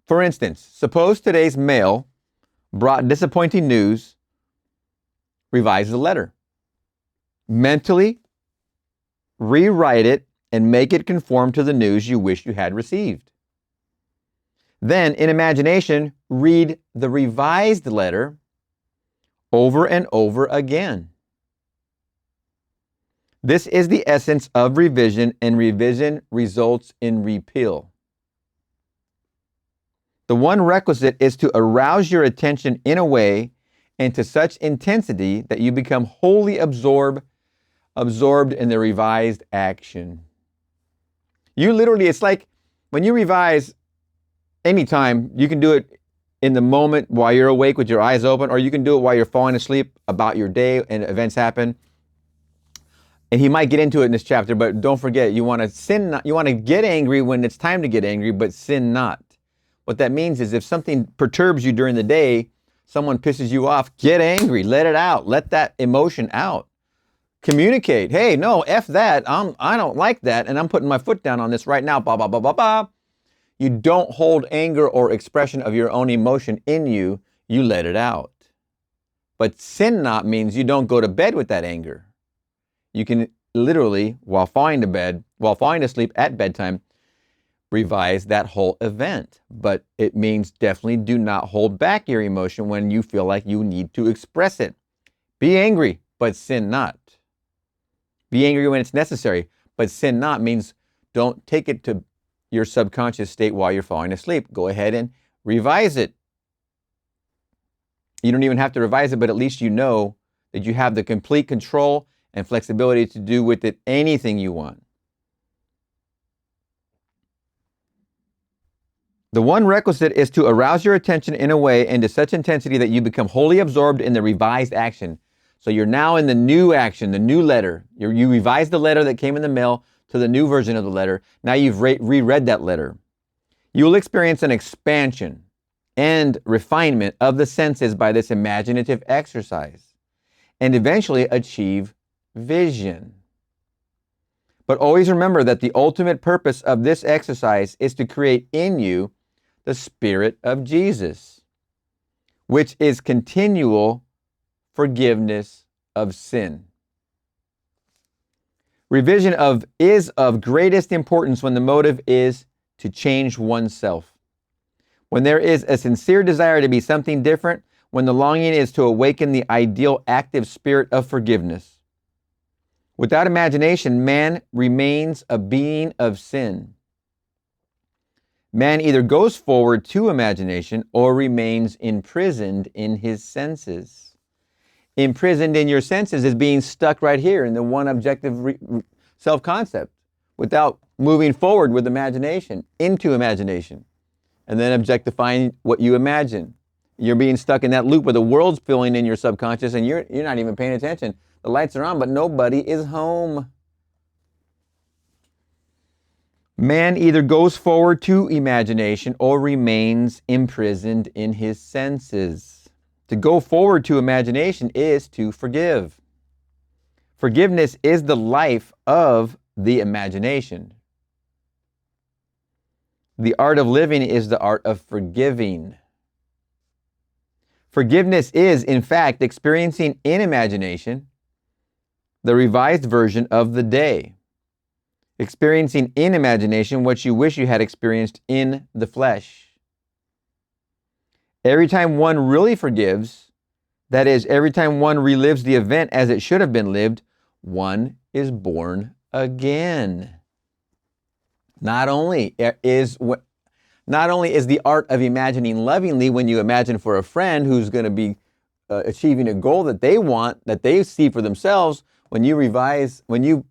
For instance, suppose today's mail brought disappointing news. Revise the letter. Mentally rewrite it and make it conform to the news you wish you had received. Then, in imagination, read the revised letter over and over again. This is the essence of revision, and revision results in repeal. The one requisite is to arouse your attention in a way and to such intensity that you become wholly absorbed in the revised action. You literally, it's like when you revise anytime, you can do it in the moment while you're awake with your eyes open, or you can do it while you're falling asleep about your day and events happen. And he might get into it in this chapter, but don't forget, you want to sin not, you want to get angry when it's time to get angry, but sin not. What that means is if something perturbs you during the day, someone pisses you off, get angry, let it out, let that emotion out. Communicate. Hey, no, F that. I don't like that, and I'm putting my foot down on this right now. Blah, blah, blah, blah, blah. You don't hold anger or expression of your own emotion in you. You let it out. But sin not means you don't go to bed with that anger. You can literally, while falling asleep at bedtime, revise that whole event. But it means definitely do not hold back your emotion when you feel like you need to express it. Be angry, but sin not. Be angry when it's necessary, but sin not means don't take it to your subconscious state while you're falling asleep. Go ahead and revise it. You don't even have to revise it, but at least you know that you have the complete control and flexibility to do with it anything you want. The one requisite is to arouse your attention in a way and to such intensity that you become wholly absorbed in the revised action. So you're now in the new action, the new letter. You revised the letter that came in the mail to the new version of the letter. Now you've reread that letter. You will experience an expansion and refinement of the senses by this imaginative exercise and eventually achieve vision. But always remember that the ultimate purpose of this exercise is to create in you the Spirit of Jesus, which is continual forgiveness of sin. Revision is of greatest importance when the motive is to change oneself. When there is a sincere desire to be something different, when the longing is to awaken the ideal active spirit of forgiveness. Without imagination, man remains a being of sin. Man either goes forward to imagination or remains imprisoned in his senses. Imprisoned in your senses is being stuck right here in the one objective self-concept without moving forward with imagination, into imagination, and then objectifying what you imagine. You're being stuck in that loop where the world's filling in your subconscious and you're not even paying attention. The lights are on, but nobody is home. Man either goes forward to imagination or remains imprisoned in his senses. To go forward to imagination is to forgive. Forgiveness is the life of the imagination. The art of living is the art of forgiving. Forgiveness is, in fact, experiencing in imagination the revised version of the day. Experiencing in imagination what you wish you had experienced in the flesh. Every time one really forgives, that is, every time one relives the event as it should have been lived, one is born again. Not only is the art of imagining lovingly when you imagine for a friend who's going to be achieving a goal that they want, that they see for themselves, when you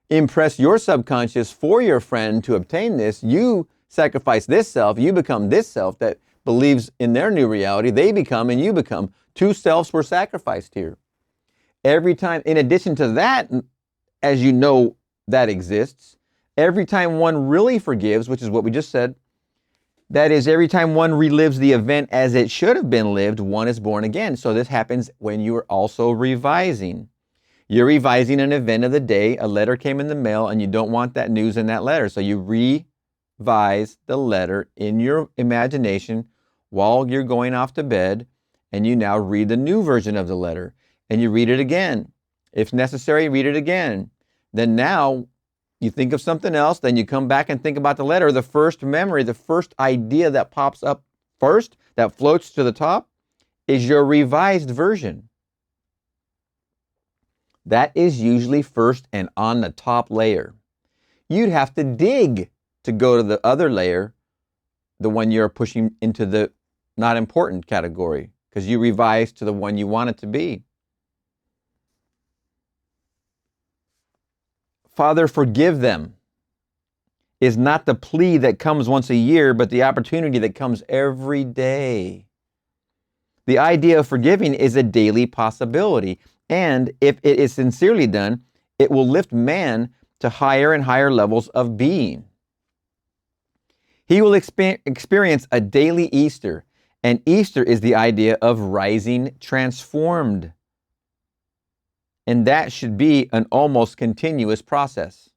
impress your subconscious for your friend to obtain this, you sacrifice this self, you become this self that believes in their new reality, they become and you become. Two selves were sacrificed here. Every time, in addition to that, as you know that exists, every time one really forgives, which is what we just said, that is, every time one relives the event as it should have been lived, one is born again. So this happens when you are also revising. You're revising an event of the day, a letter came in the mail, and you don't want that news in that letter. So you revise the letter in your imagination while you're going off to bed, and you now read the new version of the letter, and you read it again. If necessary, read it again. Then now you think of something else, then you come back and think about the letter. The first memory, the first idea that pops up first, that floats to the top, is your revised version. That is usually first and on the top layer. You'd have to dig to go to the other layer, the one you're pushing into the not important category, because you revised to the one you want it to be. Father, forgive them is not the plea that comes once a year, but the opportunity that comes every day. The idea of forgiving is a daily possibility, and if it is sincerely done, it will lift man to higher and higher levels of being. He will experience a daily Easter, and Easter is the idea of rising transformed. And that should be an almost continuous process.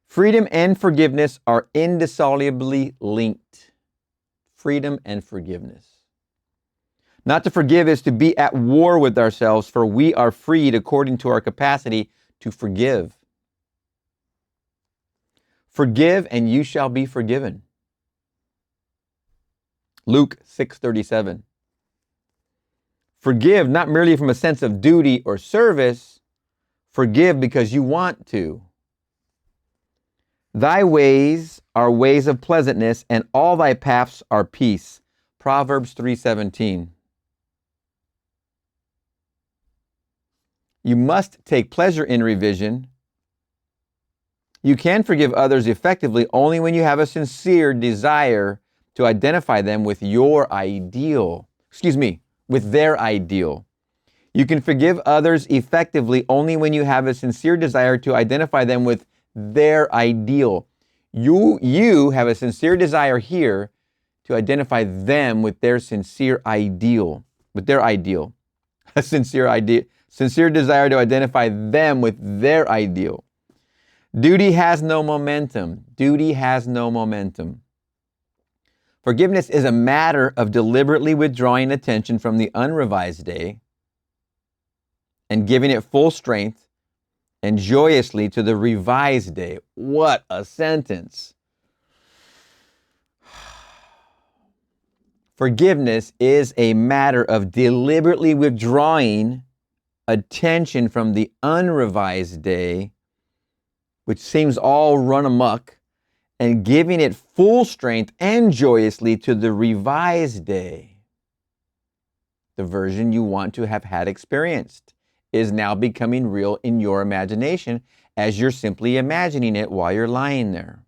Freedom and forgiveness are indissolubly linked. Freedom and forgiveness. Not to forgive is to be at war with ourselves, for we are freed according to our capacity to forgive. Forgive and you shall be forgiven. Luke 6:37. Forgive not merely from a sense of duty or service. Forgive because you want to. Thy ways are ways of pleasantness, and all thy paths are peace. Proverbs 3:17. You must take pleasure in revision. You can forgive others effectively only when you have a sincere desire to identify them with your ideal. With their ideal. You can forgive others effectively only when you have a sincere desire to identify them with their ideal. You have a sincere desire here to identify them with their sincere ideal. A sincere desire to identify them with their ideal. Duty has no momentum. Forgiveness is a matter of deliberately withdrawing attention from the unrevised day and giving it full strength and joyously to the revised day. What a sentence. Forgiveness is a matter of deliberately withdrawing attention from the unrevised day, which seems all run amok, and giving it full strength and joyously to the revised day. The version you want to have had experienced is now becoming real in your imagination as you're simply imagining it while you're lying there.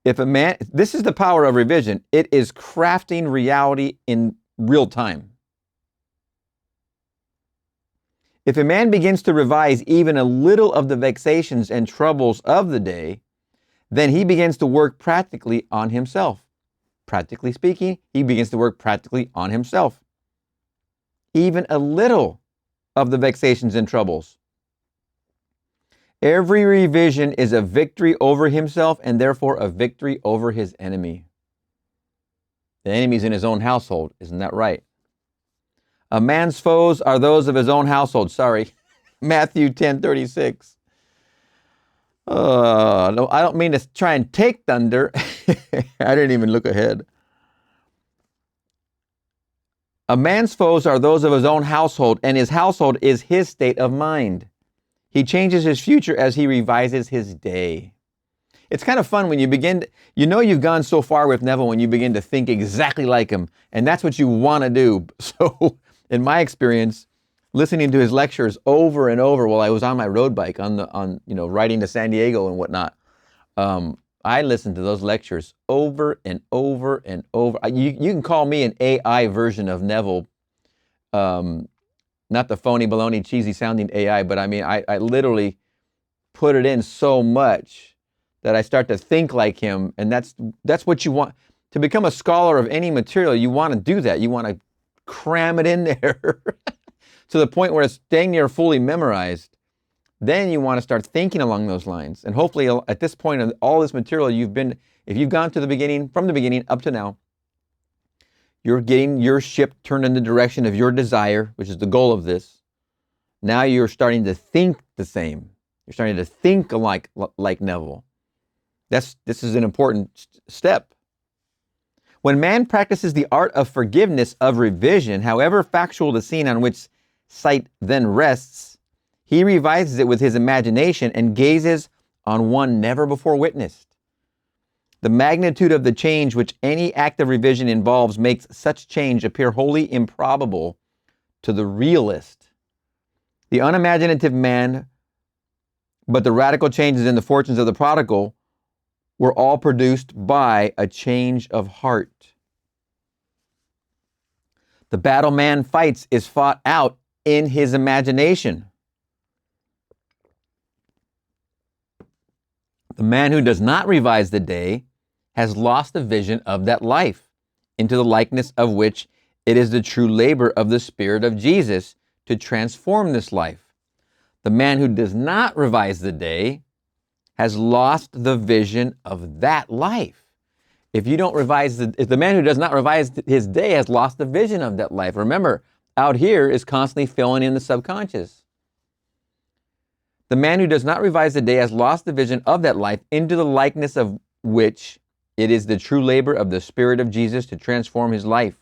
This is the power of revision. It is crafting reality in real time. If a man begins to revise even a little of the vexations and troubles of the day, then he begins to work practically on himself. Practically speaking, he begins to work practically on himself. Even a little of the vexations and troubles. Every revision is a victory over himself and therefore a victory over his enemy. The enemy's in his own household, isn't that right? A man's foes are those of his own household. Matthew 10:36. No, I don't mean to try and take thunder. I didn't even look ahead. A man's foes are those of his own household, and his household is his state of mind. He changes his future as he revises his day. It's kind of fun when you begin to, you've gone so far with Neville when you begin to think exactly like him, and that's what you want to do. So, in my experience, listening to his lectures over and over while I was on my road bike riding to San Diego and whatnot, I listened to those lectures over and over and over. You can call me an AI version of Neville, not the phony, baloney, cheesy sounding AI, but I mean, I literally put it in so much that I start to think like him, and that's what you want. To become a scholar of any material, you want to do that. You want to cram it in there to the point where it's dang near fully memorized. then you want to start thinking along those lines. And hopefully at this point of all this material, if you've gone to the beginning, from the beginning up to now, you're getting your ship turned in the direction of your desire, which is the goal of this. Now you're starting to think the same. You're starting to think like Neville. This is an important step. When man practices the art of forgiveness of revision, however factual the scene on which sight then rests, he revises it with his imagination and gazes on one never before witnessed. The magnitude of the change which any act of revision involves makes such change appear wholly improbable to the realist. The unimaginative man, but the radical changes in the fortunes of the prodigal were all produced by a change of heart. The battle man fights is fought out in his imagination. The man who does not revise the day has lost the vision of that life, into the likeness of which it is the true labor of the Spirit of Jesus to transform this life. The man who does not revise the day has lost the vision of that life. If the man who does not revise his day has lost the vision of that life. Remember, out here is constantly filling in the subconscious. The man who does not revise the day has lost the vision of that life, into the likeness of which it is the true labor of the Spirit of Jesus to transform his life.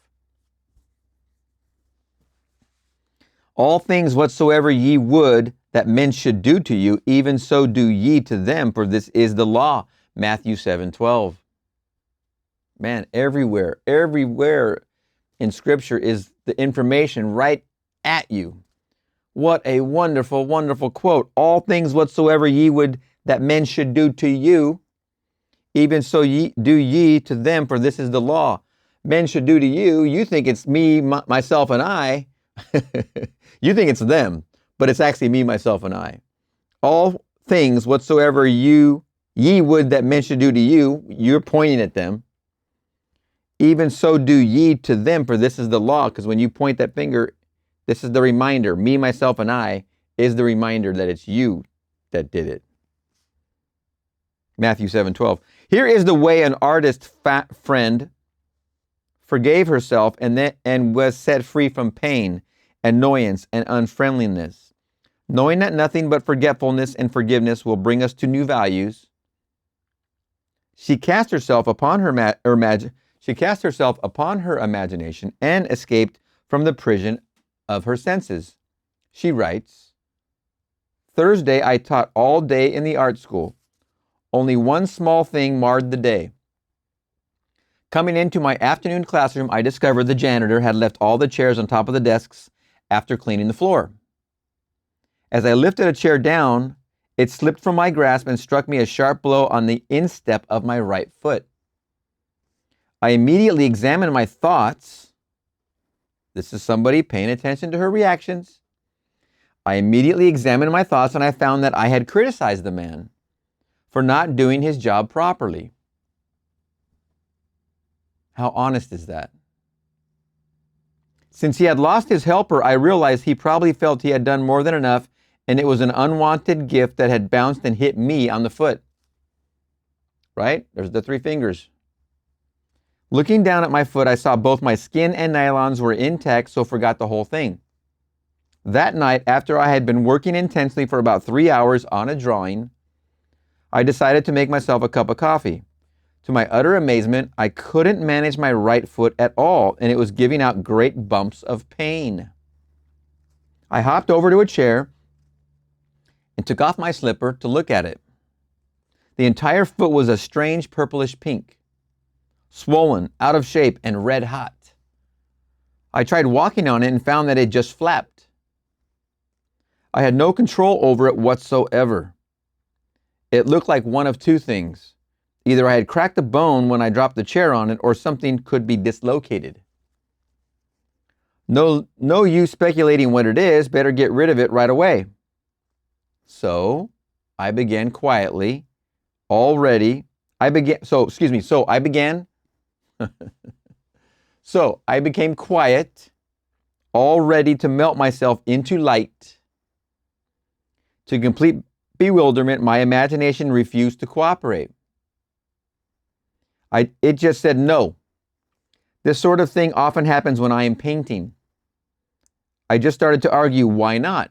All things whatsoever ye would that men should do to you, even so do ye to them, for this is the law. Matthew 7:12. Man, everywhere in Scripture is the information right at you. What a wonderful, wonderful quote. All things whatsoever ye would that men should do to you, even so do ye to them, for this is the law. Men should do to you. You think it's me, myself, and I. You think it's them, but it's actually me, myself, and I. All things whatsoever ye would that men should do to you, you're pointing at them. Even so do ye to them, for this is the law. Because when you point that finger, this is the reminder. Me, myself, and I is the reminder that it's you that did it. Matthew 7:12. Here is the way an artist friend forgave herself and was set free from pain, annoyance, and unfriendliness. Knowing that nothing but forgetfulness and forgiveness will bring us to new values, she cast herself upon her imagination and escaped from the prison of her senses. She writes, Thursday I taught all day in the art school. Only one small thing marred the day. Coming into my afternoon classroom, I discovered the janitor had left all the chairs on top of the desks after cleaning the floor. As I lifted a chair down, it slipped from my grasp and struck me a sharp blow on the instep of my right foot. I immediately examined my thoughts. This is somebody paying attention to her reactions. I immediately examined my thoughts and I found that I had criticized the man for not doing his job properly. How honest is that? Since he had lost his helper, I realized he probably felt he had done more than enough, and it was an unwanted gift that had bounced and hit me on the foot. Right? There's the three fingers. Looking down at my foot, I saw both my skin and nylons were intact, so forgot the whole thing. That night, after I had been working intensely for about 3 hours on a drawing, I decided to make myself a cup of coffee. To my utter amazement, I couldn't manage my right foot at all, and it was giving out great bumps of pain. I hopped over to a chair and took off my slipper to look at it. The entire foot was a strange purplish pink, swollen, out of shape, and red hot. I tried walking on it and found that it just flapped. I had no control over it whatsoever. It looked like one of two things. Either I had cracked a bone when I dropped the chair on it, or something could be dislocated. No use speculating what it is, better get rid of it right away. So I began quietly, So I became quiet, all ready to melt myself into light, To complete bewilderment, my imagination refused to cooperate. It just said no. This sort of thing often happens when I am painting. I just started to argue, why not?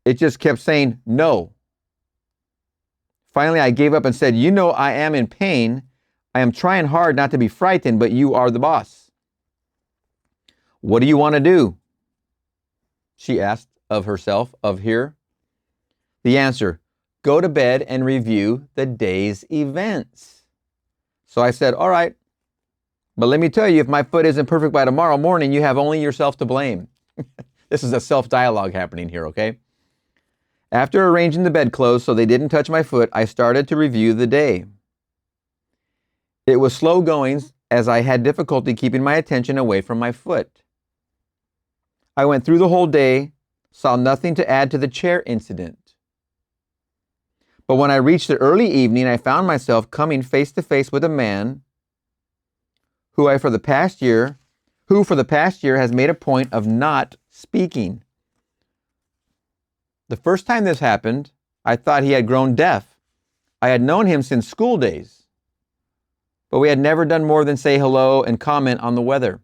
It just kept saying no. Finally, I gave up and said, you know, I am in pain. I am trying hard not to be frightened, but you are the boss. What do you want to do? She asked of herself, of here. The answer, go to bed and review the day's events. So I said, all right, but let me tell you, if my foot isn't perfect by tomorrow morning, you have only yourself to blame. This is a self-dialogue happening here, okay? After arranging the bedclothes so they didn't touch my foot, I started to review the day. It was slow going as I had difficulty keeping my attention away from my foot. I went through the whole day, saw nothing to add to the chair incident. But when I reached the early evening, I found myself coming face to face with a man who for the past year has made a point of not speaking. The first time this happened, I thought he had grown deaf. I had known him since school days, but we had never done more than say hello and comment on the weather.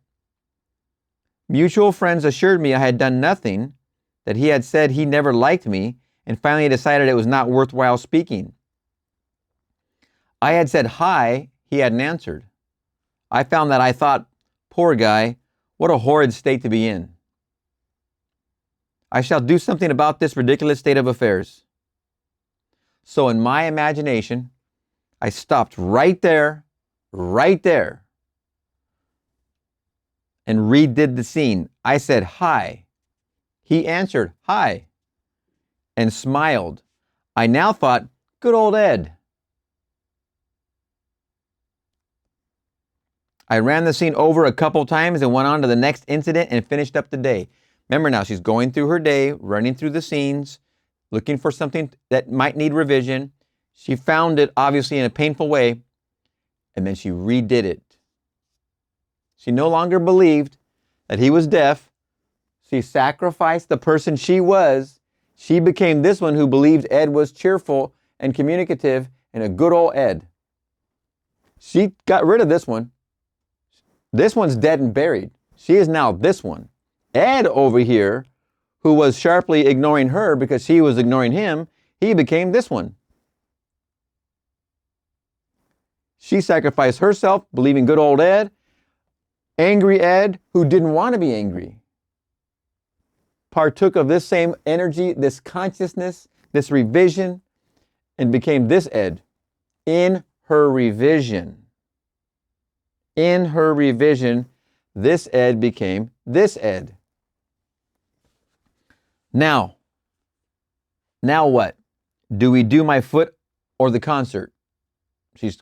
Mutual friends assured me I had done nothing, that he had said he never liked me, and finally decided it was not worthwhile speaking. I had said hi, he hadn't answered. I found that I thought, poor guy, what a horrid state to be in. I shall do something about this ridiculous state of affairs. So in my imagination, I stopped right there, and redid the scene. I said, hi. He answered, hi, and smiled. I now thought, good old Ed. I ran the scene over a couple times and went on to the next incident and finished up the day. Remember now, she's going through her day, running through the scenes, looking for something that might need revision. She found it, obviously, in a painful way, and then she redid it. She no longer believed that he was deaf. She sacrificed the person she was. She became this one who believed Ed was cheerful and communicative and a good old Ed. She got rid of this one. This one's dead and buried. She is now this one. Ed over here, who was sharply ignoring her because she was ignoring him, he became this one. She sacrificed herself, believing good old Ed. Angry Ed, who didn't want to be angry, partook of this same energy, this consciousness, this revision, and became this Ed. In her revision, this Ed became this Ed. Now what? Do we do my foot or the concert? She's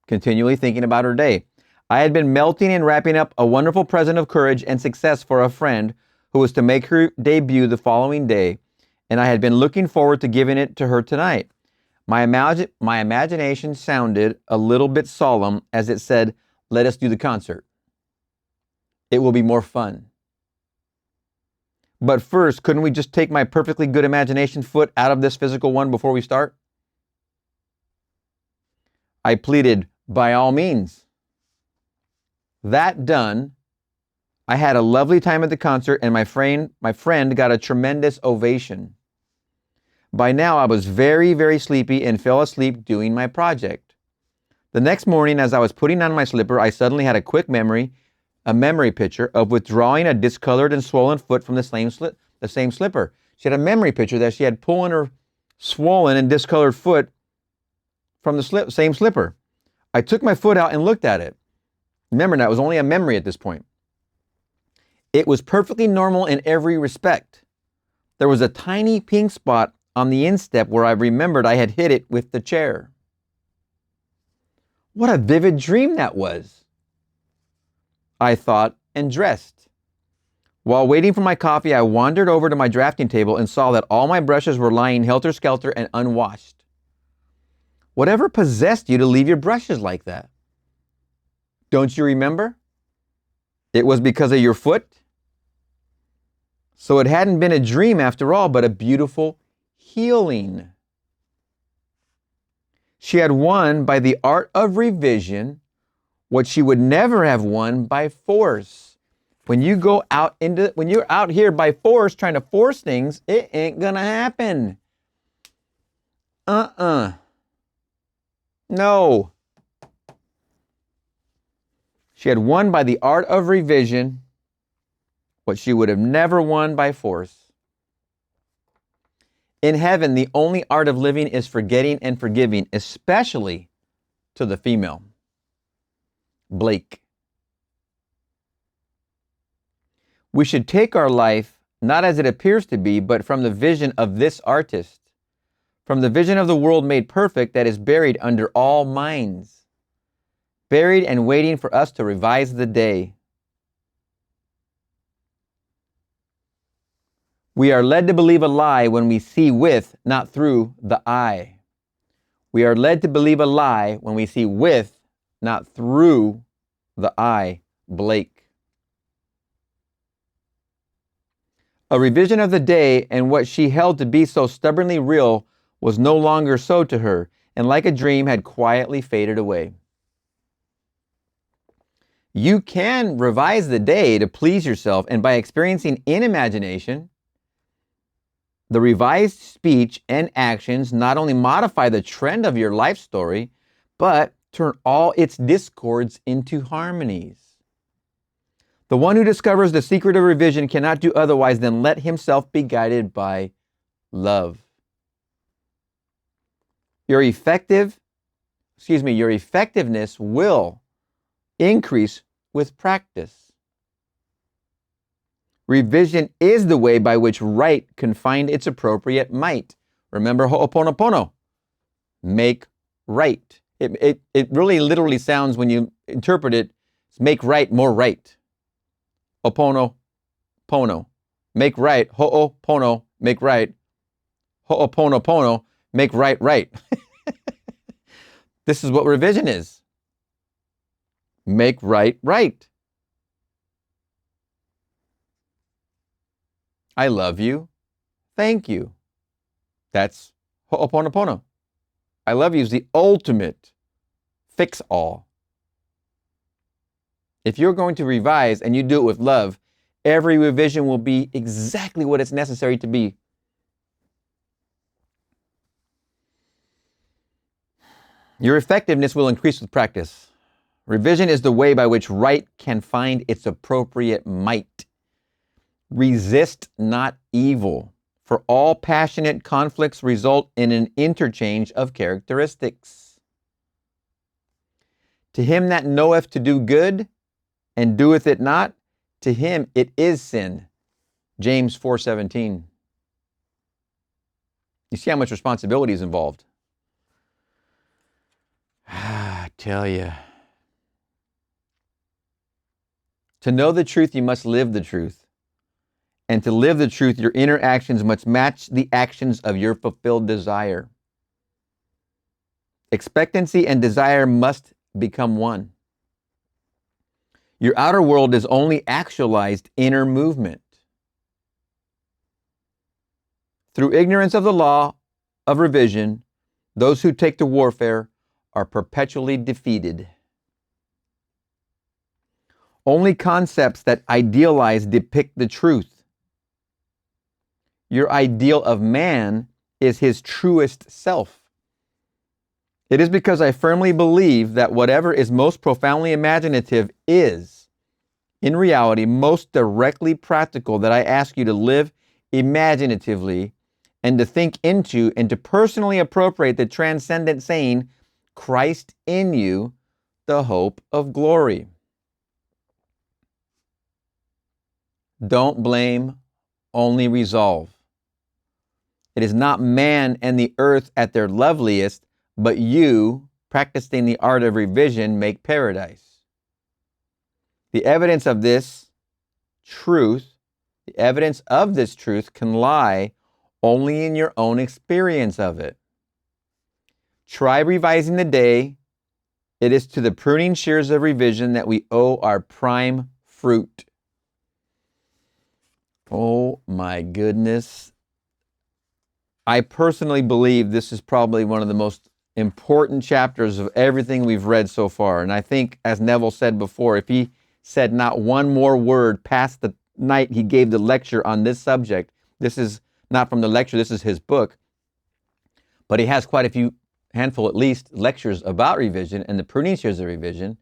continually thinking about her day. I had been melting and wrapping up a wonderful present of courage and success for a friend who was to make her debut the following day, and I had been looking forward to giving it to her tonight. My imagination sounded a little bit solemn as it said, let us do the concert. It will be more fun. But first, couldn't we just take my perfectly good imagination foot out of this physical one before we start? I pleaded, by all means. That done, I had a lovely time at the concert, and my friend got a tremendous ovation. By now, I was very, very sleepy and fell asleep doing my project. The next morning, as I was putting on my slipper, I suddenly had a memory picture of withdrawing a discolored and swollen foot from the same slipper. She had a memory picture that she had pulling her swollen and discolored foot from the same slipper. I took my foot out and looked at it. Remember now, it was only a memory at this point. It was perfectly normal in every respect. There was a tiny pink spot on the instep where I remembered I had hit it with the chair. What a vivid dream that was, I thought, and dressed. While waiting for my coffee, I wandered over to my drafting table and saw that all my brushes were lying helter-skelter and unwashed. Whatever possessed you to leave your brushes like that? Don't you remember? It was because of your foot? So it hadn't been a dream after all, but a beautiful, healing. She had won by the art of revision what she would never have won by force. When you're out here by force, trying to force things, it ain't gonna happen. No. She had won by the art of revision what she would have never won by force. In heaven, the only art of living is forgetting and forgiving, especially to the female. Blake. We should take our life not as it appears to be, but from the vision of this artist, from the vision of the world made perfect that is buried under all minds, buried and waiting for us to revise the day. We are led to believe a lie when we see with, not through, the eye. We are led to believe a lie when we see with, not through, the eye. Blake. A revision of the day and what she held to be so stubbornly real was no longer so to her, and like a dream had quietly faded away. You can revise the day to please yourself, and by experiencing in imagination, the revised speech and actions not only modify the trend of your life story, but turn all its discords into harmonies. The one who discovers the secret of revision cannot do otherwise than let himself be guided by love. Your effectiveness will increase with practice. Revision is the way by which right can find its appropriate might. Remember Ho'oponopono. Make right. It really literally sounds, when you interpret it, make right more right. Oponopono. Make right. Ho'opono. Make right. Ho'oponopono. Make right right. This is what revision is. Make right right. I love you. Thank you. That's Ho'oponopono. I love you is the ultimate fix-all. If you're going to revise and you do it with love, every revision will be exactly what it's necessary to be. Your effectiveness will increase with practice. Revision is the way by which right can find its appropriate might. Resist not evil, for all passionate conflicts result in an interchange of characteristics. To him that knoweth to do good and doeth it not, to him it is sin. James 4:17. You see how much responsibility is involved. I tell you. To know the truth, you must live the truth. And to live the truth, your inner actions must match the actions of your fulfilled desire. Expectancy and desire must become one. Your outer world is only actualized inner movement. Through ignorance of the law of revision, those who take to warfare are perpetually defeated. Only concepts that idealize depict the truth. Your ideal of man is his truest self. It is because I firmly believe that whatever is most profoundly imaginative is, in reality, most directly practical that I ask you to live imaginatively and to think into and to personally appropriate the transcendent saying, Christ in you, the hope of glory. Don't blame, only resolve. It is not man and the earth at their loveliest, but you, practicing the art of revision, make paradise. The evidence of this truth can lie only in your own experience of it. Try revising the day. It is to the pruning shears of revision that we owe our prime fruit. Oh my goodness. I personally believe this is probably one of the most important chapters of everything we've read so far. And I think, as Neville said before, if he said not one more word past the night he gave the lecture on this subject, this is not from the lecture, this is his book, but he has quite a few, handful at least, lectures about revision and the pruning shears of revision.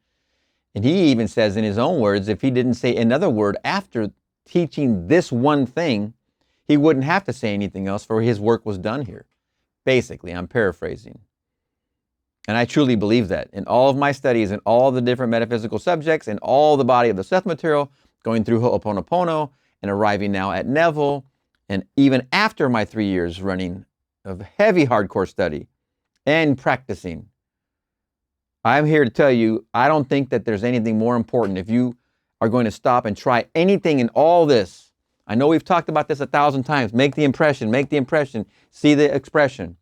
And he even says in his own words, if he didn't say another word after teaching this one thing, he wouldn't have to say anything else, for his work was done here. Basically, I'm paraphrasing. And I truly believe that. In all of my studies, in all the different metaphysical subjects, in all the body of the Seth material, going through Ho'oponopono and arriving now at Neville, and even after my 3 years running of heavy hardcore study and practicing, I'm here to tell you, I don't think that there's anything more important. If you are going to stop and try anything in all this, I know we've talked about this 1,000 times. Make the impression, see the expression.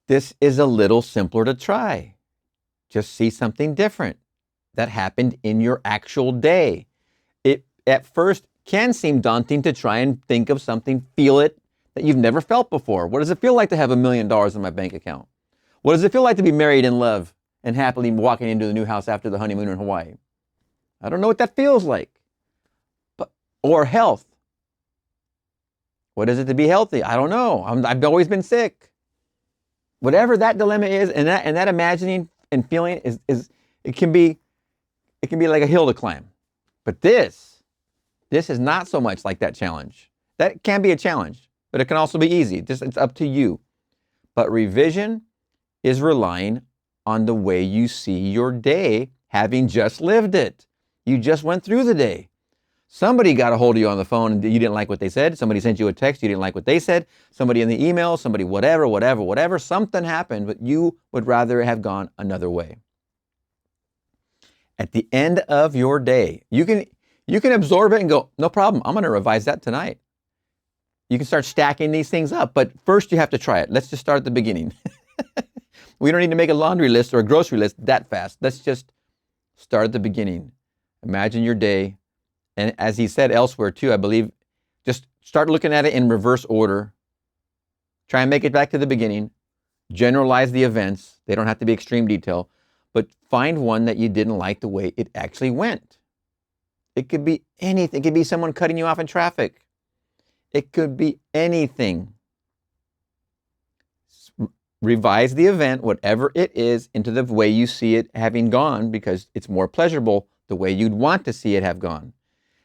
This is a little simpler to try. Just see something different that happened in your actual day. It at first can seem daunting to try and think of something, feel it, that you've never felt before. What does it feel like to have $1 million in my bank account? What does it feel like to be married in love and happily walking into the new house after the honeymoon in Hawaii? I don't know what that feels like. Or health. What is it to be healthy? I don't know. I've always been sick. Whatever that dilemma is, and that imagining and feeling is it can be like a hill to climb. But this is not so much like that challenge. That can be a challenge, but it can also be easy. It's up to you. But revision is relying on the way you see your day, having just lived it. You just went through the day. Somebody got a hold of you on the phone and you didn't like what they said. Somebody sent you a text, you didn't like what they said. Somebody in the email, somebody whatever. Something happened, but you would rather have gone another way. At the end of your day, you can absorb it and go, no problem, I'm going to revise that tonight. You can start stacking these things up, but first you have to try it. Let's just start at the beginning. We don't need to make a laundry list or a grocery list that fast. Let's just start at the beginning. Imagine your day. And as he said elsewhere too, I believe, just start looking at it in reverse order. Try and make it back to the beginning. Generalize the events. They don't have to be extreme detail, but find one that you didn't like the way it actually went. It could be anything. It could be someone cutting you off in traffic. It could be anything. Revise the event, whatever it is, into the way you see it having gone, because it's more pleasurable the way you'd want to see it have gone.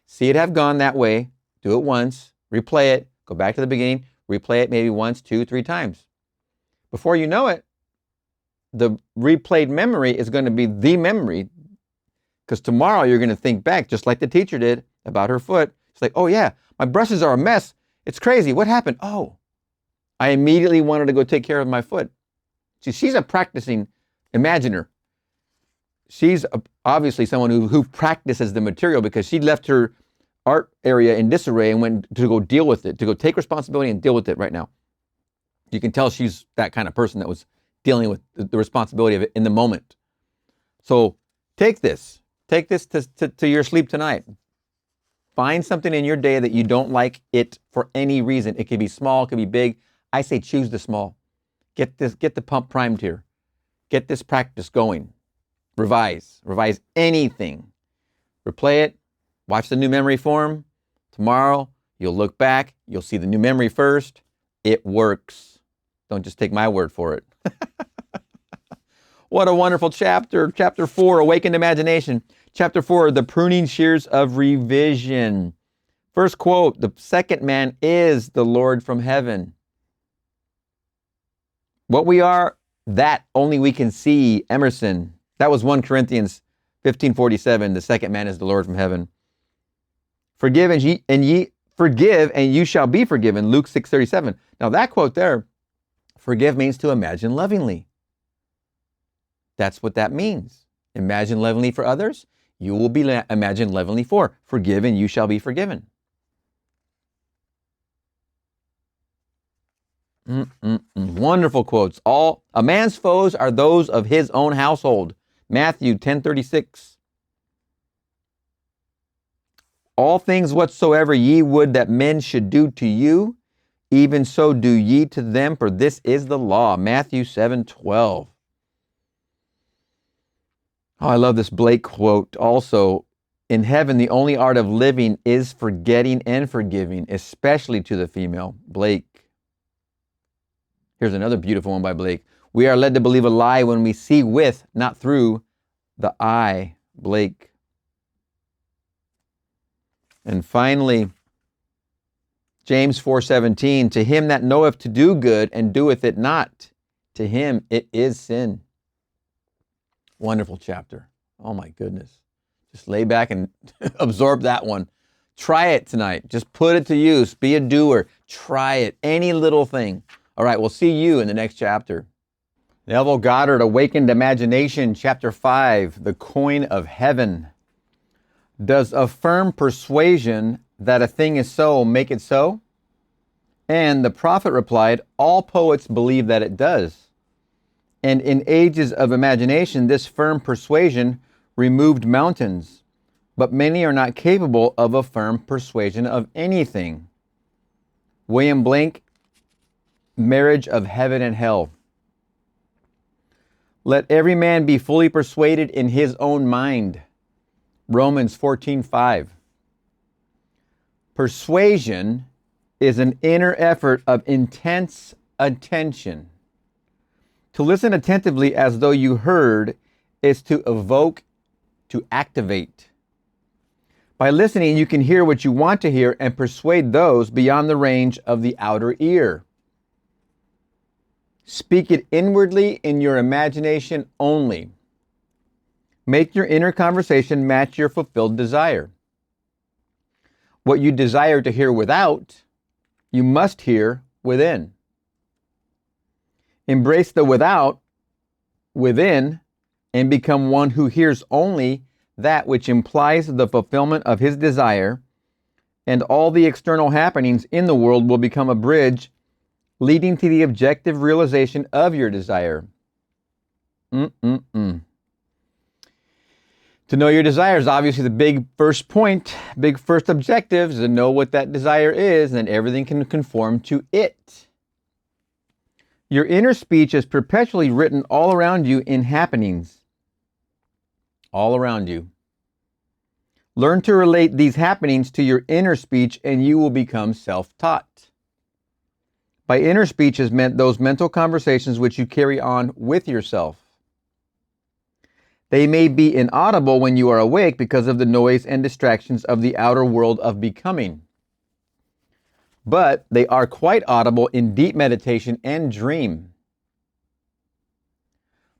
See it have gone that way, do it once, replay it, go back to the beginning, replay it maybe once, 2, 3 times. Before you know it, the replayed memory is going to be the memory, because tomorrow you're going to think back, just like the teacher did about her foot. It's like, oh yeah, my brushes are a mess. It's crazy. What happened? Oh, I immediately wanted to go take care of my foot. See, she's a practicing imaginer. She's obviously someone who practices the material, because she left her art area in disarray and went to go deal with it, to go take responsibility and deal with it right now. You can tell she's that kind of person that was dealing with the responsibility of it in the moment. So take this to your sleep tonight. Find something in your day that you don't like it for any reason. It could be small, it could be big. I say choose the small. Get the pump primed here. Get this practice going. Revise anything. Replay it. Watch the new memory form. Tomorrow, you'll look back. You'll see the new memory first. It works. Don't just take my word for it. What a wonderful chapter. Chapter 4, Awakened Imagination. Chapter 4, The Pruning Shears of Revision. First quote, the second man is the Lord from heaven. What we are, that only we can see. Emerson. That was 1 Corinthians 15:47. The second man is the Lord from heaven. Forgive and you shall be forgiven. Luke 6:37. Now that quote there, forgive means to imagine lovingly. That's what that means. Imagine lovingly for others. You will be imagined lovingly for. Forgive and you shall be forgiven. Wonderful quotes. A man's foes are those of his own household. Matthew 10:36. All things whatsoever ye would that men should do to you, even so do ye to them, for this is the law. Matthew 7:12. Oh, I love this Blake quote also. In heaven, the only art of living is forgetting and forgiving, especially to the female. Blake. Here's another beautiful one by Blake. We are led to believe a lie when we see with, not through, the eye. Blake. And finally, James 4:17, to him that knoweth to do good and doeth it not, to him it is sin. Wonderful chapter. Oh my goodness. Just lay back and absorb that one. Try it tonight. Just put it to use. Be a doer. Try it. Any little thing. All right, we'll see you in the next chapter. Neville Goddard, Awakened Imagination, Chapter 5, The Coin of Heaven. Does a firm persuasion that a thing is so make it so? And the prophet replied, all poets believe that it does. And in ages of imagination, this firm persuasion removed mountains, but many are not capable of a firm persuasion of anything. William Blake, Marriage of Heaven and Hell. Let every man be fully persuaded in his own mind. Romans 14:5. Persuasion is an inner effort of intense attention. To listen attentively as though you heard is to evoke, to activate. By listening, you can hear what you want to hear and persuade those beyond the range of the outer ear. Speak it inwardly in your imagination only. Make your inner conversation match your fulfilled desire. What you desire to hear without, you must hear within. Embrace the without within and become one who hears only that which implies the fulfillment of his desire, and all the external happenings in the world will become a bridge leading to the objective realization of your desire. To know your desire is obviously the big first point, big first objective is to know what that desire is, and then everything can conform to it. Your inner speech is perpetually written all around you in happenings. All around you. Learn to relate these happenings to your inner speech and you will become self-taught. By inner speech is meant those mental conversations which you carry on with yourself. They may be inaudible when you are awake because of the noise and distractions of the outer world of becoming. But they are quite audible in deep meditation and dream.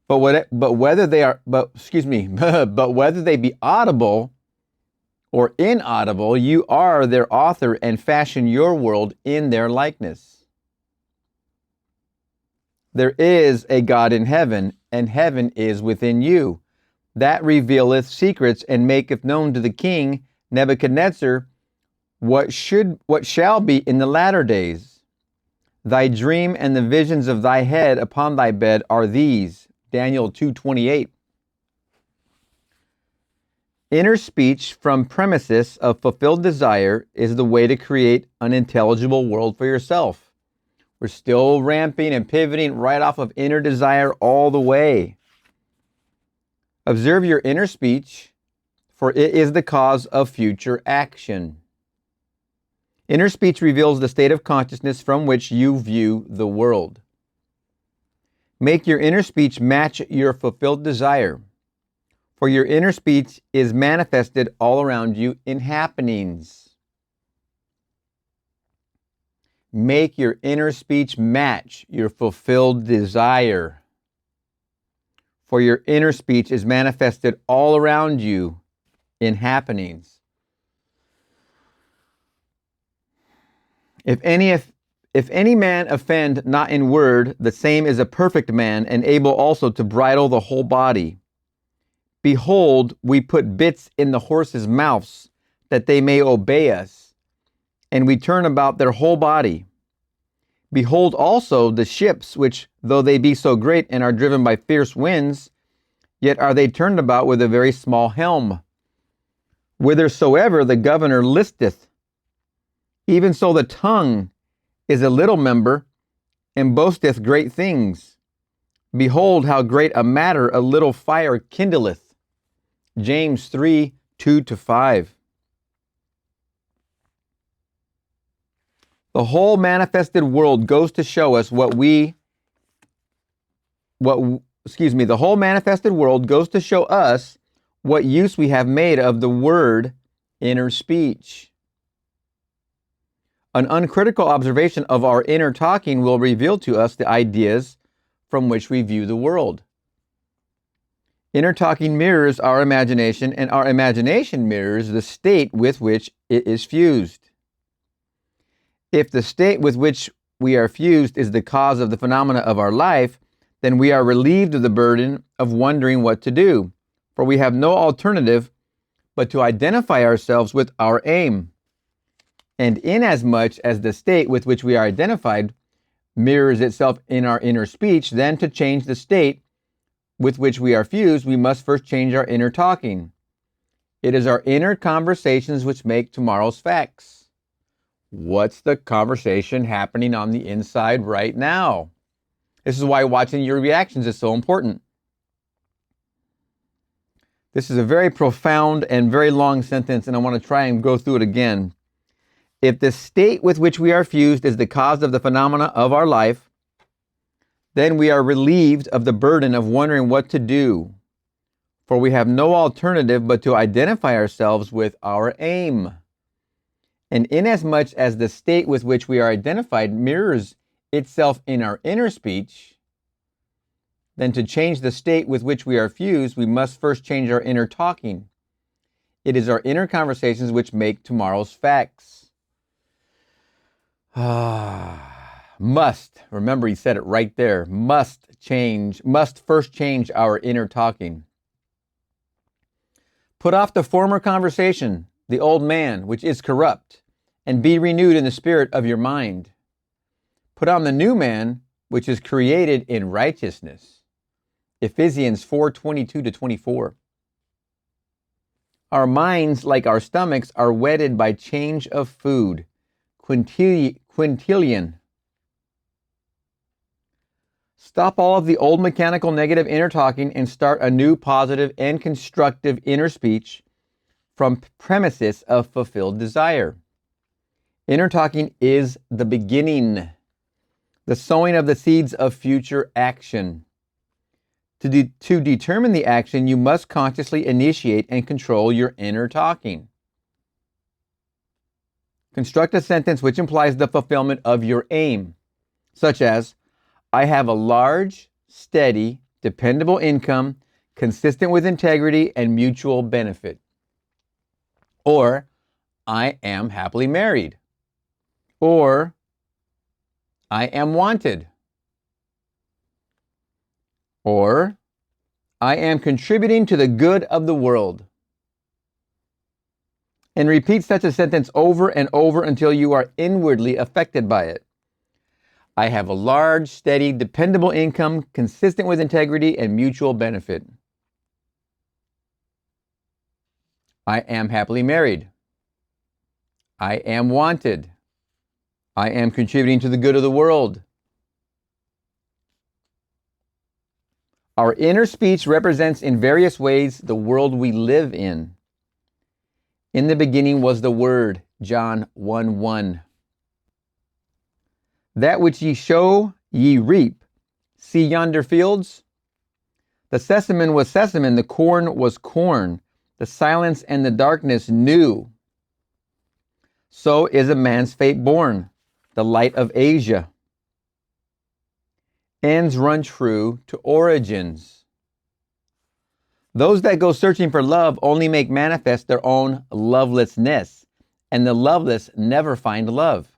But whether they be audible or inaudible, you are their author and fashion your world in their likeness. There is a God in heaven, and heaven is within you. That revealeth secrets and maketh known to the king Nebuchadnezzar what shall be in the latter days. Thy dream and the visions of thy head upon thy bed are these. Daniel 2:28. Inner speech from premises of fulfilled desire is the way to create an intelligible world for yourself. We're still ramping and pivoting right off of inner desire all the way. Observe your inner speech, for it is the cause of future action. Inner speech reveals the state of consciousness from which you view the world. Make your inner speech match your fulfilled desire, for your inner speech is manifested all around you in happenings. Make your inner speech match your fulfilled desire, for your inner speech is manifested all around you in happenings. If any man offend not in word, the same is a perfect man, and able also to bridle the whole body. Behold, we put bits in the horses' mouths, that they may obey us, and we turn about their whole body. Behold also the ships, which, though they be so great and are driven by fierce winds, yet are they turned about with a very small helm, whithersoever the governor listeth. Even so the tongue is a little member, and boasteth great things. Behold, how great a matter a little fire kindleth. James 3:2-5. The whole manifested world goes to show us the whole manifested world goes to show us what use we have made of the word inner speech. An uncritical observation of our inner talking will reveal to us the ideas from which we view the world. Inner talking mirrors our imagination, and our imagination mirrors the state with which it is fused. If the state with which we are fused is the cause of the phenomena of our life, then we are relieved of the burden of wondering what to do, for we have no alternative but to identify ourselves with our aim. And inasmuch as the state with which we are identified mirrors itself in our inner speech, then to change the state with which we are fused, we must first change our inner talking. It is our inner conversations which make tomorrow's facts. What's the conversation happening on the inside right now? This is why watching your reactions is so important. This is a very profound and very long sentence, and I want to try and go through it again. If the state with which we are fused is the cause of the phenomena of our life, then we are relieved of the burden of wondering what to do, for we have no alternative but to identify ourselves with our aim. And inasmuch as the state with which we are identified mirrors itself in our inner speech, then to change the state with which we are fused, we must first change our inner talking. It is our inner conversations which make tomorrow's facts. Must, remember he said it right there, must first change our inner talking. Put off the former conversation, the old man, which is corrupt, and be renewed in the spirit of your mind. Put on the new man, which is created in righteousness. Ephesians 4:22-24. Our minds, like our stomachs, are whetted by change of food. Quintilian. Stop all of the old mechanical negative inner talking and start a new positive and constructive inner speech from premises of fulfilled desire. Inner talking is the beginning, the sowing of the seeds of future action. To determine the action, you must consciously initiate and control your inner talking. Construct a sentence which implies the fulfillment of your aim, such as, I have a large, steady, dependable income, consistent with integrity and mutual benefit. Or, I am happily married. Or, I am wanted. Or, I am contributing to the good of the world. And repeat such a sentence over and over until you are inwardly affected by it. I have a large, steady, dependable income, consistent with integrity and mutual benefit. I am happily married. I am wanted. I am contributing to the good of the world. Our inner speech represents in various ways the world we live in. In the beginning was the Word, John 1:1. That which ye sow, ye reap. See yonder fields? The sesamum was sesamum, the corn was corn. The silence and the darkness knew. So is a man's fate born, the light of Asia. Ends run true to origins. Those that go searching for love only make manifest their own lovelessness, and the loveless never find love.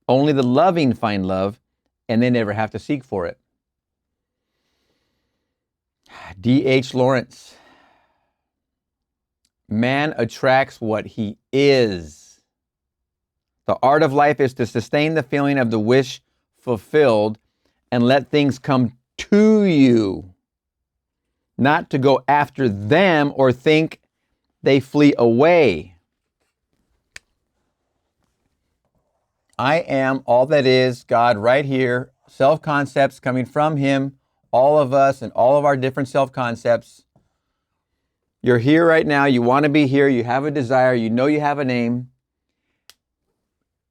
Only the loving find love, and they never have to seek for it. D.H. Lawrence. Man attracts what he is. The art of life is to sustain the feeling of the wish fulfilled and let things come to you, not to go after them or think they flee away. I am all that is, God right here, self-concepts coming from Him, all of us and all of our different self-concepts. You're here right now, you want to be here, you have a desire, you know you have a name.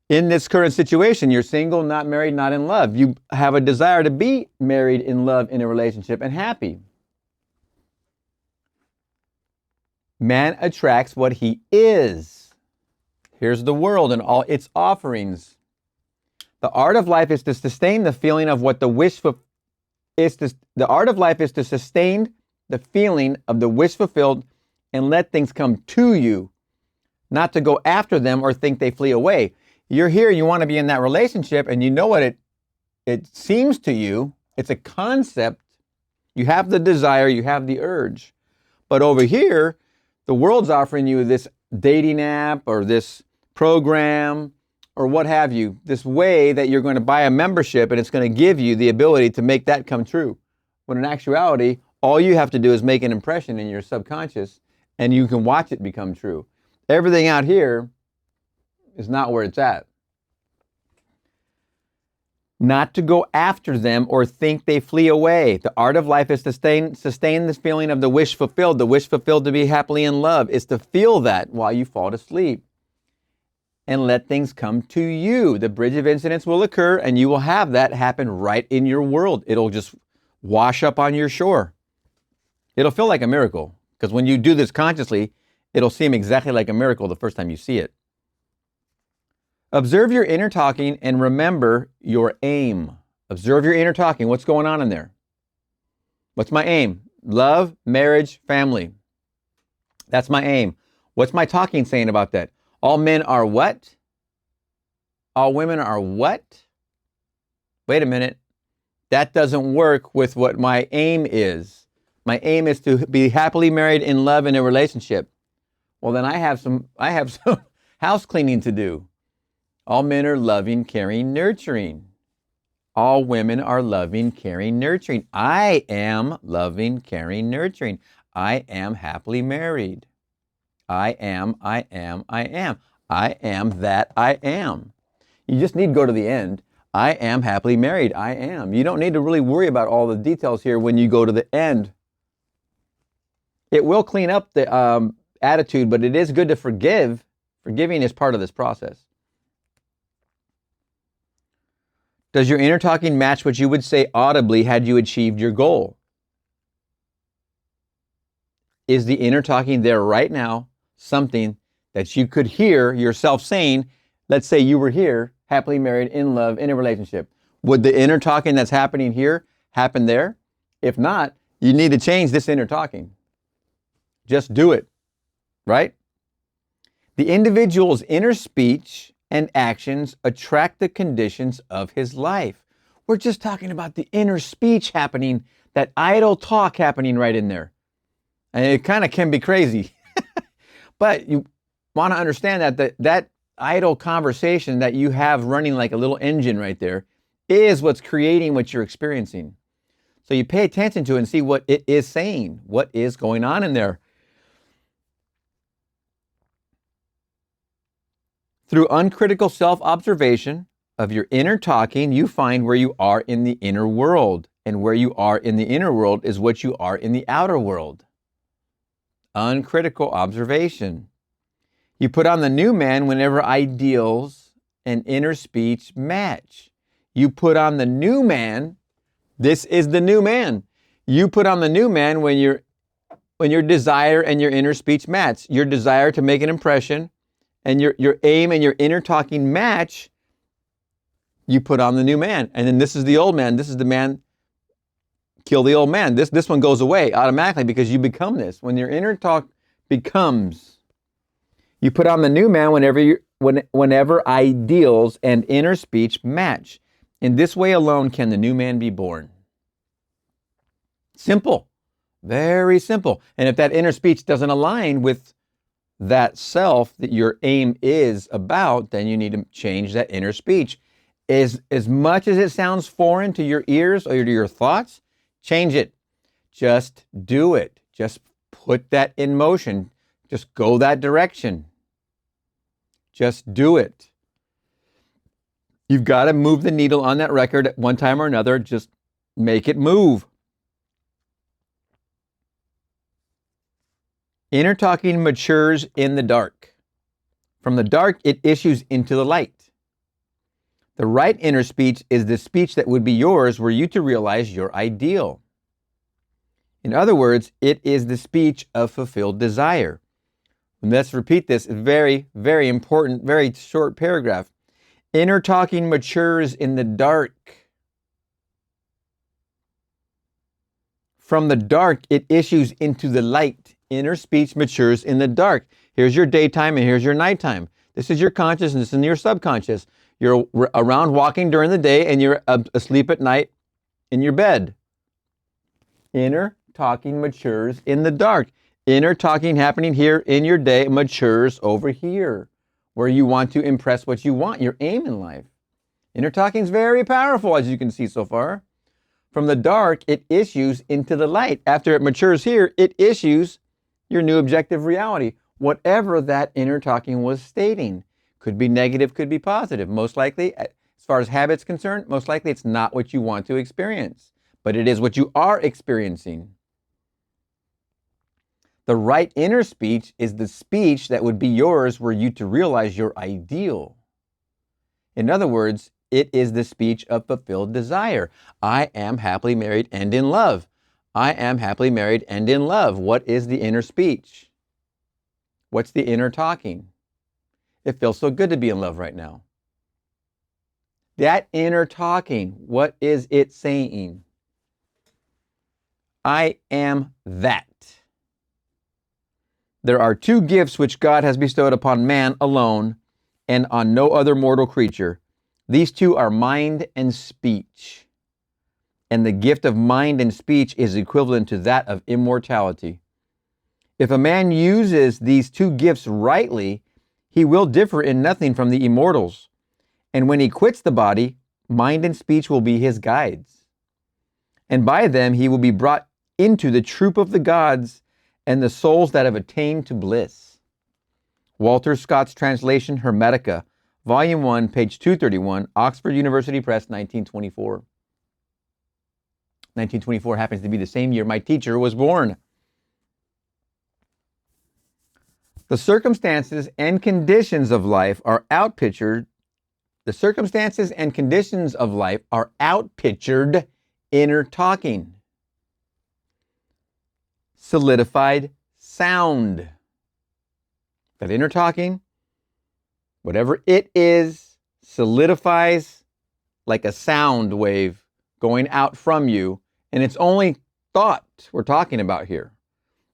In this current situation, you're single, not married, not in love. You have a desire to be married, in love, in a relationship, and happy. Man attracts what he is. Here's the world and all its offerings. The art of life is to sustain the feeling of what the wish for the art of life is to sustain the feeling of the wish fulfilled and let things come to you, not to go after them or think they flee away. You're here, you want to be in that relationship, and you know what it seems to you. It's a concept. You have the desire, you have the urge. But over here, the world's offering you this dating app or this program or what have you, this way that you're going to buy a membership and it's going to give you the ability to make that come true. When in actuality, all you have to do is make an impression in your subconscious and you can watch it become true. Everything out here is not where it's at. Not to go after them or think they flee away. The art of life is to sustain this feeling of the wish fulfilled. The wish fulfilled to be happily in love is to feel that while you fall to sleep. And let things come to you. The bridge of incidents will occur and you will have that happen right in your world. It'll just wash up on your shore. It'll feel like a miracle because when you do this consciously, it'll seem exactly like a miracle the first time you see it. Observe your inner talking and remember your aim. Observe your inner talking. What's going on in there? What's my aim? Love, marriage, family. That's my aim. What's my talking saying about that? All men are what? All women are what? Wait a minute. That doesn't work with what my aim is. My aim is to be happily married, in love, in a relationship. Well, then I have some house cleaning to do. All men are loving, caring, nurturing. All women are loving, caring, nurturing. I am loving, caring, nurturing. I am happily married. I am that I am. You just need to go to the end. I am happily married. I am. You don't need to really worry about all the details here when you go to the end. It will clean up the attitude, but it is good to forgive. Forgiving is part of this process. Does your inner talking match what you would say audibly had you achieved your goal? Is the inner talking there right now something that you could hear yourself saying? Let's say you were here, happily married, in love, in a relationship. Would the inner talking that's happening here happen there? If not, you need to change this inner talking. Just do it, right? The individual's inner speech and actions attract the conditions of his life. We're just talking about the inner speech happening, that idle talk happening right in there. And it kind of can be crazy. But you want to understand that idle conversation that you have running like a little engine right there is what's creating what you're experiencing. So you pay attention to it and see what it is saying, what is going on in there. Through uncritical self-observation of your inner talking, you find where you are in the inner world. And where you are in the inner world is what you are in the outer world. Uncritical observation. You put on the new man whenever ideals and inner speech match. You put on the new man. This is the new man. You put on the new man when your desire and your inner speech match. Your desire to make an impression and your aim and your inner talking match, you put on the new man. And then this is the old man. This is the man. Kill the old man. This one goes away automatically because you become this. When your inner talk becomes, you put on the new man whenever ideals and inner speech match. In this way alone can the new man be born. Simple. Very simple. And if that inner speech doesn't align with that self that your aim is about, then you need to change that inner speech. As much as it sounds foreign to your ears or to your thoughts, change it. Just do it. Just put that in motion. Just go that direction. Just do it. You've got to move the needle on that record at one time or another. Just make it move. Inner talking matures in the dark. From the dark, it issues into the light. The right inner speech is the speech that would be yours were you to realize your ideal. In other words, it is the speech of fulfilled desire. And let's repeat this very, very important, very short paragraph. Inner talking matures in the dark. From the dark, it issues into the light. Inner speech matures in the dark. Here's your daytime and here's your nighttime. This is your consciousness and your subconscious. You're around walking during the day and you're asleep at night in your bed. Inner talking matures in the dark. Inner talking happening here in your day matures over here, where you want to impress what you want, your aim in life. Inner talking is very powerful, as you can see so far. From the dark, it issues into the light. After it matures here, it issues your new objective reality, whatever that inner talking was stating. Could be negative, could be positive. Most likely, as far as habits concerned, most likely it's not what you want to experience, but it is what you are experiencing. The right inner speech is the speech that would be yours were you to realize your ideal. In other words, it is the speech of fulfilled desire. I am happily married and in love. I am happily married and in love. What is the inner speech? What's the inner talking? It feels so good to be in love right now. That inner talking, what is it saying? I am that. There are two gifts which God has bestowed upon man alone and on no other mortal creature. These two are mind and speech. And the gift of mind and speech is equivalent to that of immortality. If a man uses these two gifts rightly, he will differ in nothing from the immortals. And when he quits the body, mind and speech will be his guides. And by them he will be brought into the troop of the gods and the souls that have attained to bliss. Walter Scott's translation, Hermetica, Volume 1, page 231, Oxford University Press, 1924. 1924 happens to be the same year my teacher was born. The circumstances and conditions of life are outpictured. The circumstances and conditions of life are outpictured inner talking. Solidified sound. That inner talking, whatever it is, solidifies like a sound wave going out from you, and it's only thought we're talking about here.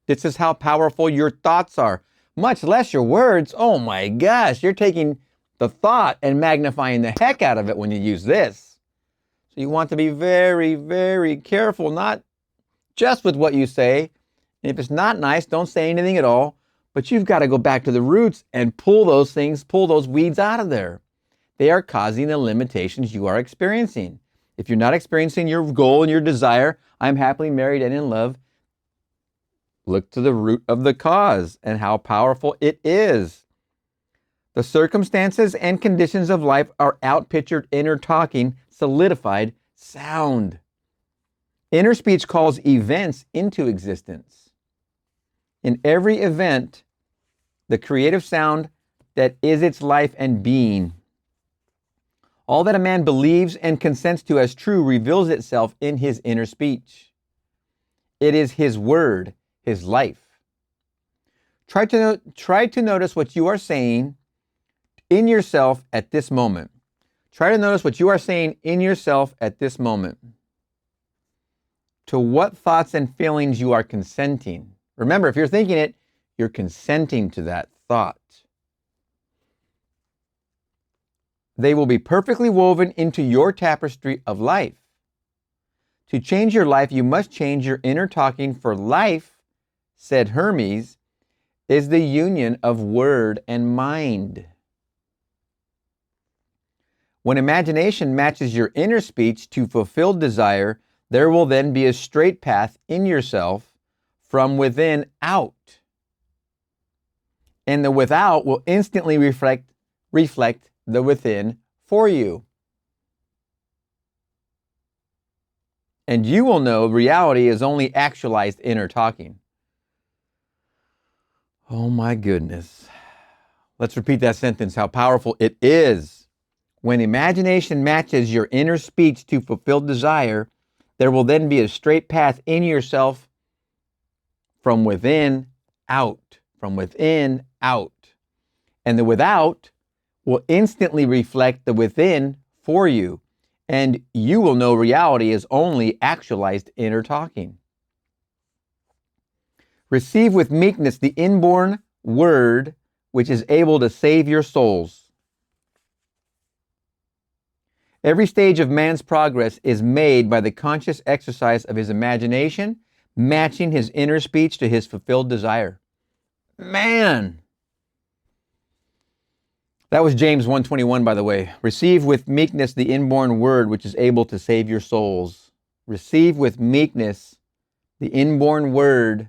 This is how powerful your thoughts are, much less your words. Oh my gosh, you're taking the thought and magnifying the heck out of it when you use this. So you want to be very, very careful, not just with what you say. And if it's not nice, don't say anything at all. But you've got to go back to the roots and pull those things, pull those weeds out of there. They are causing the limitations you are experiencing. If you're not experiencing your goal and your desire, I'm happily married and in love, look to the root of the cause and how powerful it is. The circumstances and conditions of life are outpictured inner talking, solidified sound. Inner speech calls events into existence. In every event, the creative sound that is its life and being. All that a man believes and consents to as true reveals itself in his inner speech. It is his word, his life. Try to notice what you are saying in yourself at this moment. Try to notice what you are saying in yourself at this moment. To what thoughts and feelings you are consenting. Remember, if you're thinking it, you're consenting to that thought. They will be perfectly woven into your tapestry of life. To change your life, you must change your inner talking, for life, said Hermes, is the union of word and mind. When imagination matches your inner speech to fulfilled desire, there will then be a straight path in yourself from within out. And the without will instantly reflect the within for you. and you will know reality is only actualized inner talking. Oh my goodness. Let's repeat that sentence, how powerful it is. When imagination matches your inner speech to fulfilled desire, there will then be a straight path in yourself from within out, from within out. And the without will instantly reflect the within for you, and you will know reality is only actualized inner talking. Receive with meekness the inborn word which is able to save your souls. Every stage of man's progress is made by the conscious exercise of his imagination, matching his inner speech to his fulfilled desire. Man! That was James 1:21, by the way. Receive with meekness the inborn word which is able to save your souls. Receive with meekness the inborn word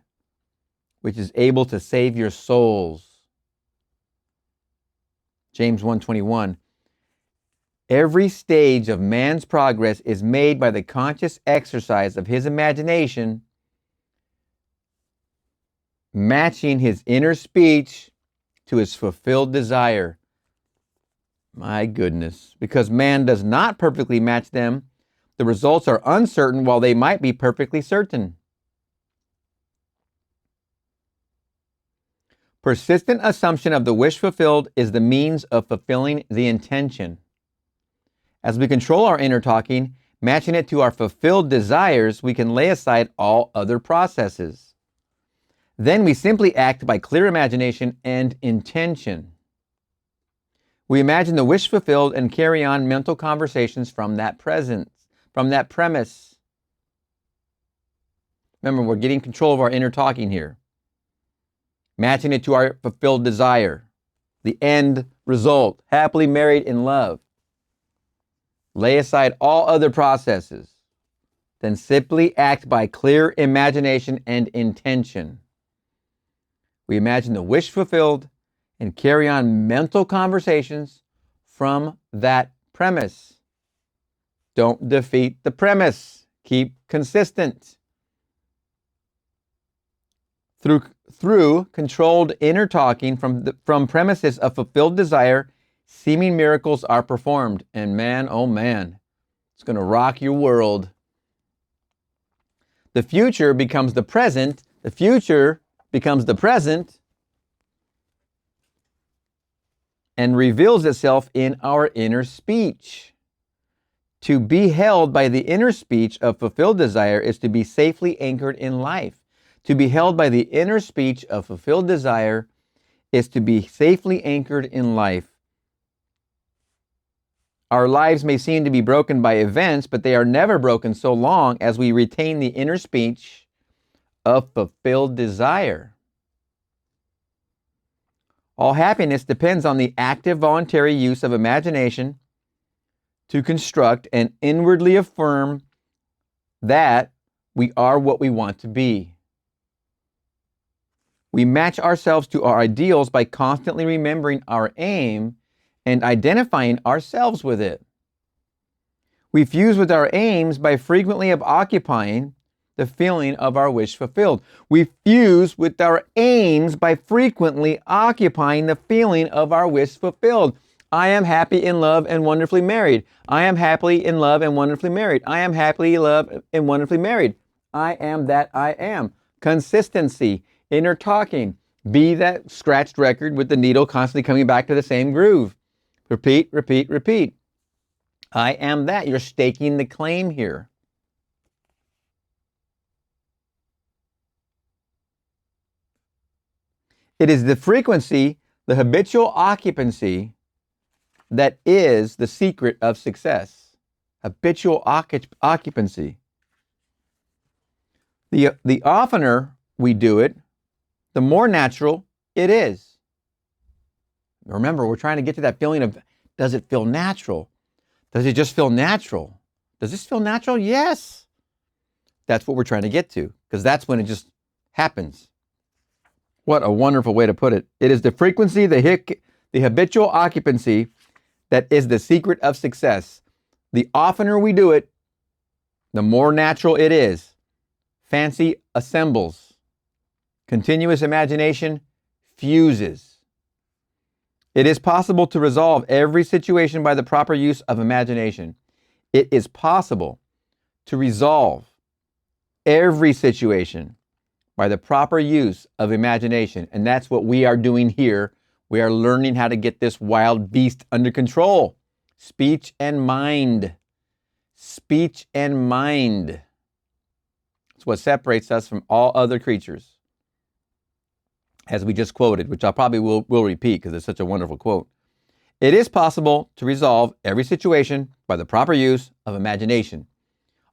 which is able to save your souls. James 1:21. Every stage of man's progress is made by the conscious exercise of his imagination, matching his inner speech to his fulfilled desire. My goodness. Because man does not perfectly match them, the results are uncertain while they might be perfectly certain. Persistent assumption of the wish fulfilled is the means of fulfilling the intention. As we control our inner talking, matching it to our fulfilled desires, we can lay aside all other processes. Then we simply act by clear imagination and intention. We imagine the wish fulfilled and carry on mental conversations from that premise. Remember, we're getting control of our inner talking here. Matching it to our fulfilled desire. The end result, happily married in love. Lay aside all other processes. Then simply act by clear imagination and intention. We imagine the wish fulfilled and carry on mental conversations from that premise. Don't defeat the premise. Keep consistent. Through controlled inner talking from premises of fulfilled desire, seeming miracles are performed. And man, oh man, it's going to rock your world. The future becomes the present. The future becomes the present and reveals itself in our inner speech. To be held by the inner speech of fulfilled desire is to be safely anchored in life. To be held by the inner speech of fulfilled desire is to be safely anchored in life. Our lives may seem to be broken by events, but they are never broken so long as we retain the inner speech of fulfilled desire. All happiness depends on the active voluntary use of imagination to construct and inwardly affirm that we are what we want to be. We match ourselves to our ideals by constantly remembering our aim and identifying ourselves with it. We fuse with our aims by frequently occupying the feeling of our wish fulfilled. We fuse with our aims by frequently occupying the feeling of our wish fulfilled. I am happy in love and wonderfully married. I am happily in love and wonderfully married. I am happily in love and wonderfully married. I am that I am. Consistency, inner talking. Be that scratched record with the needle constantly coming back to the same groove. Repeat, repeat, repeat. I am that. You're staking the claim here. It is the frequency, the habitual occupancy, that is the secret of success. Habitual occupancy. The oftener we do it, the more natural it is. Remember, we're trying to get to that feeling of, does it feel natural? Does it just feel natural? Does this feel natural? Yes. That's what we're trying to get to, because that's when it just happens. What a wonderful way to put it. It is the frequency, the habitual occupancy that is the secret of success. The oftener we do it, The more natural it is, fancy assembles. Continuous imagination fuses. It is possible to resolve every situation by the proper use of imagination. It is possible to resolve every situation by the proper use of imagination. And that's what we are doing here. We are learning how to get this wild beast under control. Speech and mind. Speech and mind. It's what separates us from all other creatures. As we just quoted, which I probably will repeat because it's such a wonderful quote. It is possible to resolve every situation by the proper use of imagination.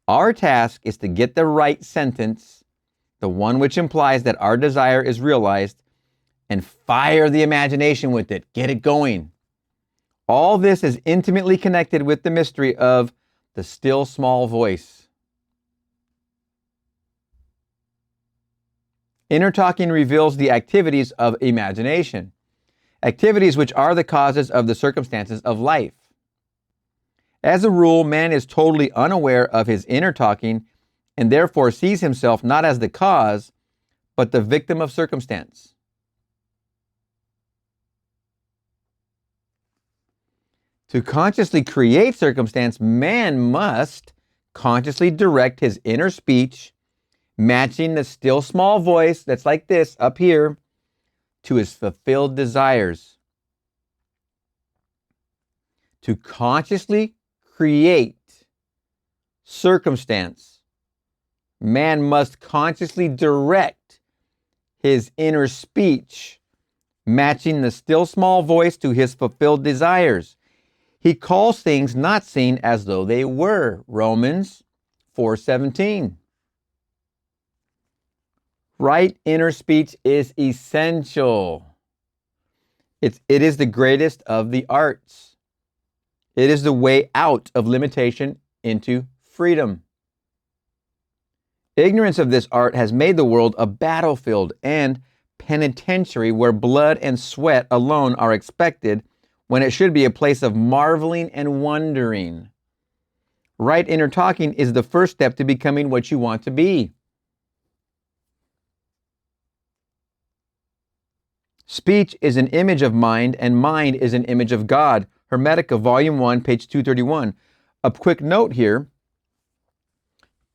Our task is to get the right sentence, the one which implies that our desire is realized, and fire the imagination with it. Get it going. All this is intimately connected with the mystery of the still small voice. Inner talking reveals the activities of imagination, activities which are the causes of the circumstances of life. As a rule, man is totally unaware of his inner talking and therefore sees himself not as the cause, but the victim of circumstance. To consciously create circumstance, man must consciously direct his inner speech, matching the still small voice that's like this up here, to his fulfilled desires. To consciously create circumstance, man must consciously direct his inner speech, matching the still small voice to his fulfilled desires. He calls things not seen as though they were. Romans 4:17. Right inner speech is essential. It is the greatest of the arts. It is the way out of limitation into freedom. Ignorance of this art has made the world a battlefield and penitentiary where blood and sweat alone are expected, when it should be a place of marveling and wondering. Right inner talking is the first step to becoming what you want to be. Speech is an image of mind, and mind is an image of God. Hermetica, Volume 1, page 231. A quick note here.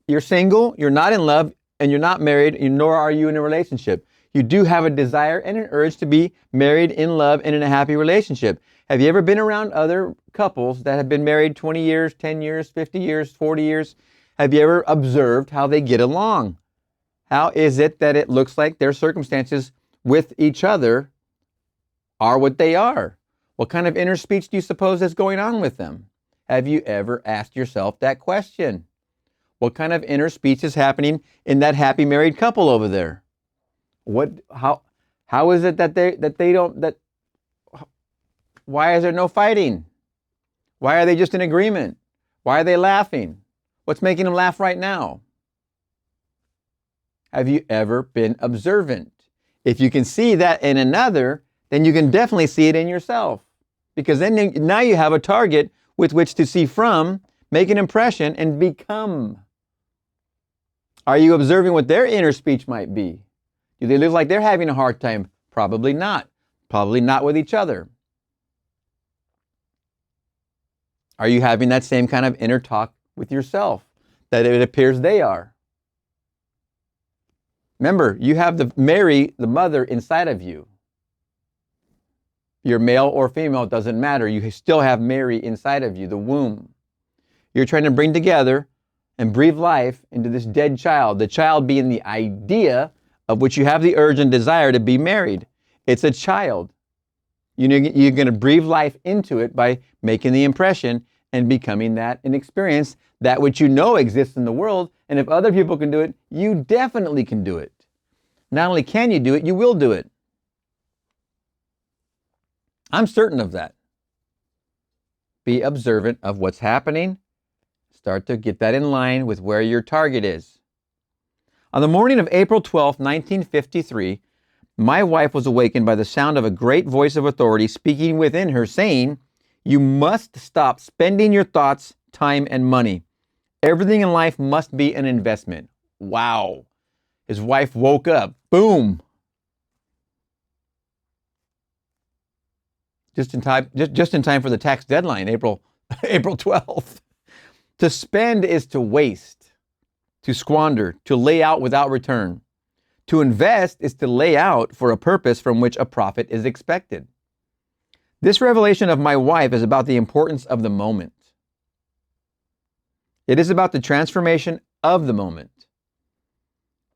You're single, you're not in love, and you're not married, nor are you in a relationship. You do have a desire and an urge to be married, in love, and in a happy relationship. Have you ever been around other couples that have been married 20 years, 10 years, 50 years, 40 years? Have you ever observed how they get along? How is it that it looks like their circumstances with each other are what they are? What kind of inner speech do you suppose is going on with them? Have you ever asked yourself that question? What kind of inner speech is happening in that happy married couple over there? How is it why is there no fighting? Why are they just in agreement? Why are they laughing? What's making them laugh right now? Have you ever been observant? If you can see that in another, then you can definitely see it in yourself. Because then now you have a target with which to see from, make an impression, and become. Are you observing what their inner speech might be? Do they look like they're having a hard time? Probably not. Probably not with each other. Are you having that same kind of inner talk with yourself that it appears they are? Remember, you have Mary, the mother, inside of you. You're male or female, it doesn't matter. You still have Mary inside of you, the womb. You're trying to bring together and breathe life into this dead child, the child being the idea of which you have the urge and desire to be married. It's a child. You're going to breathe life into it by making the impression and becoming that and experience that which you know exists in the world. And if other people can do it, you definitely can do it. Not only can you do it, you will do it. I'm certain of that. Be observant of what's happening. Start to get that in line with where your target is. On the morning of April 12, 1953, my wife was awakened by the sound of a great voice of authority speaking within her, saying, "You must stop spending your thoughts, time, and money. Everything in life must be an investment. Wow. His wife woke up. Boom. Just in time for the tax deadline, April 12th. To spend is to waste, to squander, to lay out without return. To invest is to lay out for a purpose from which a profit is expected. This revelation of my wife is about the importance of the moment. It is about the transformation of the moment.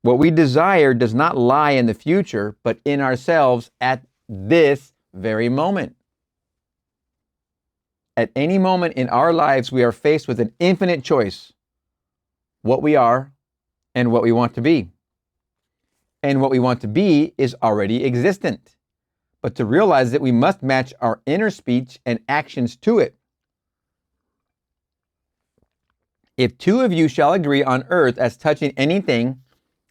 What we desire does not lie in the future, but in ourselves at this very moment. At any moment in our lives, we are faced with an infinite choice: what we are and what we want to be. And what we want to be is already existent. But to realize that we must match our inner speech and actions to it. If two of you shall agree on earth as touching anything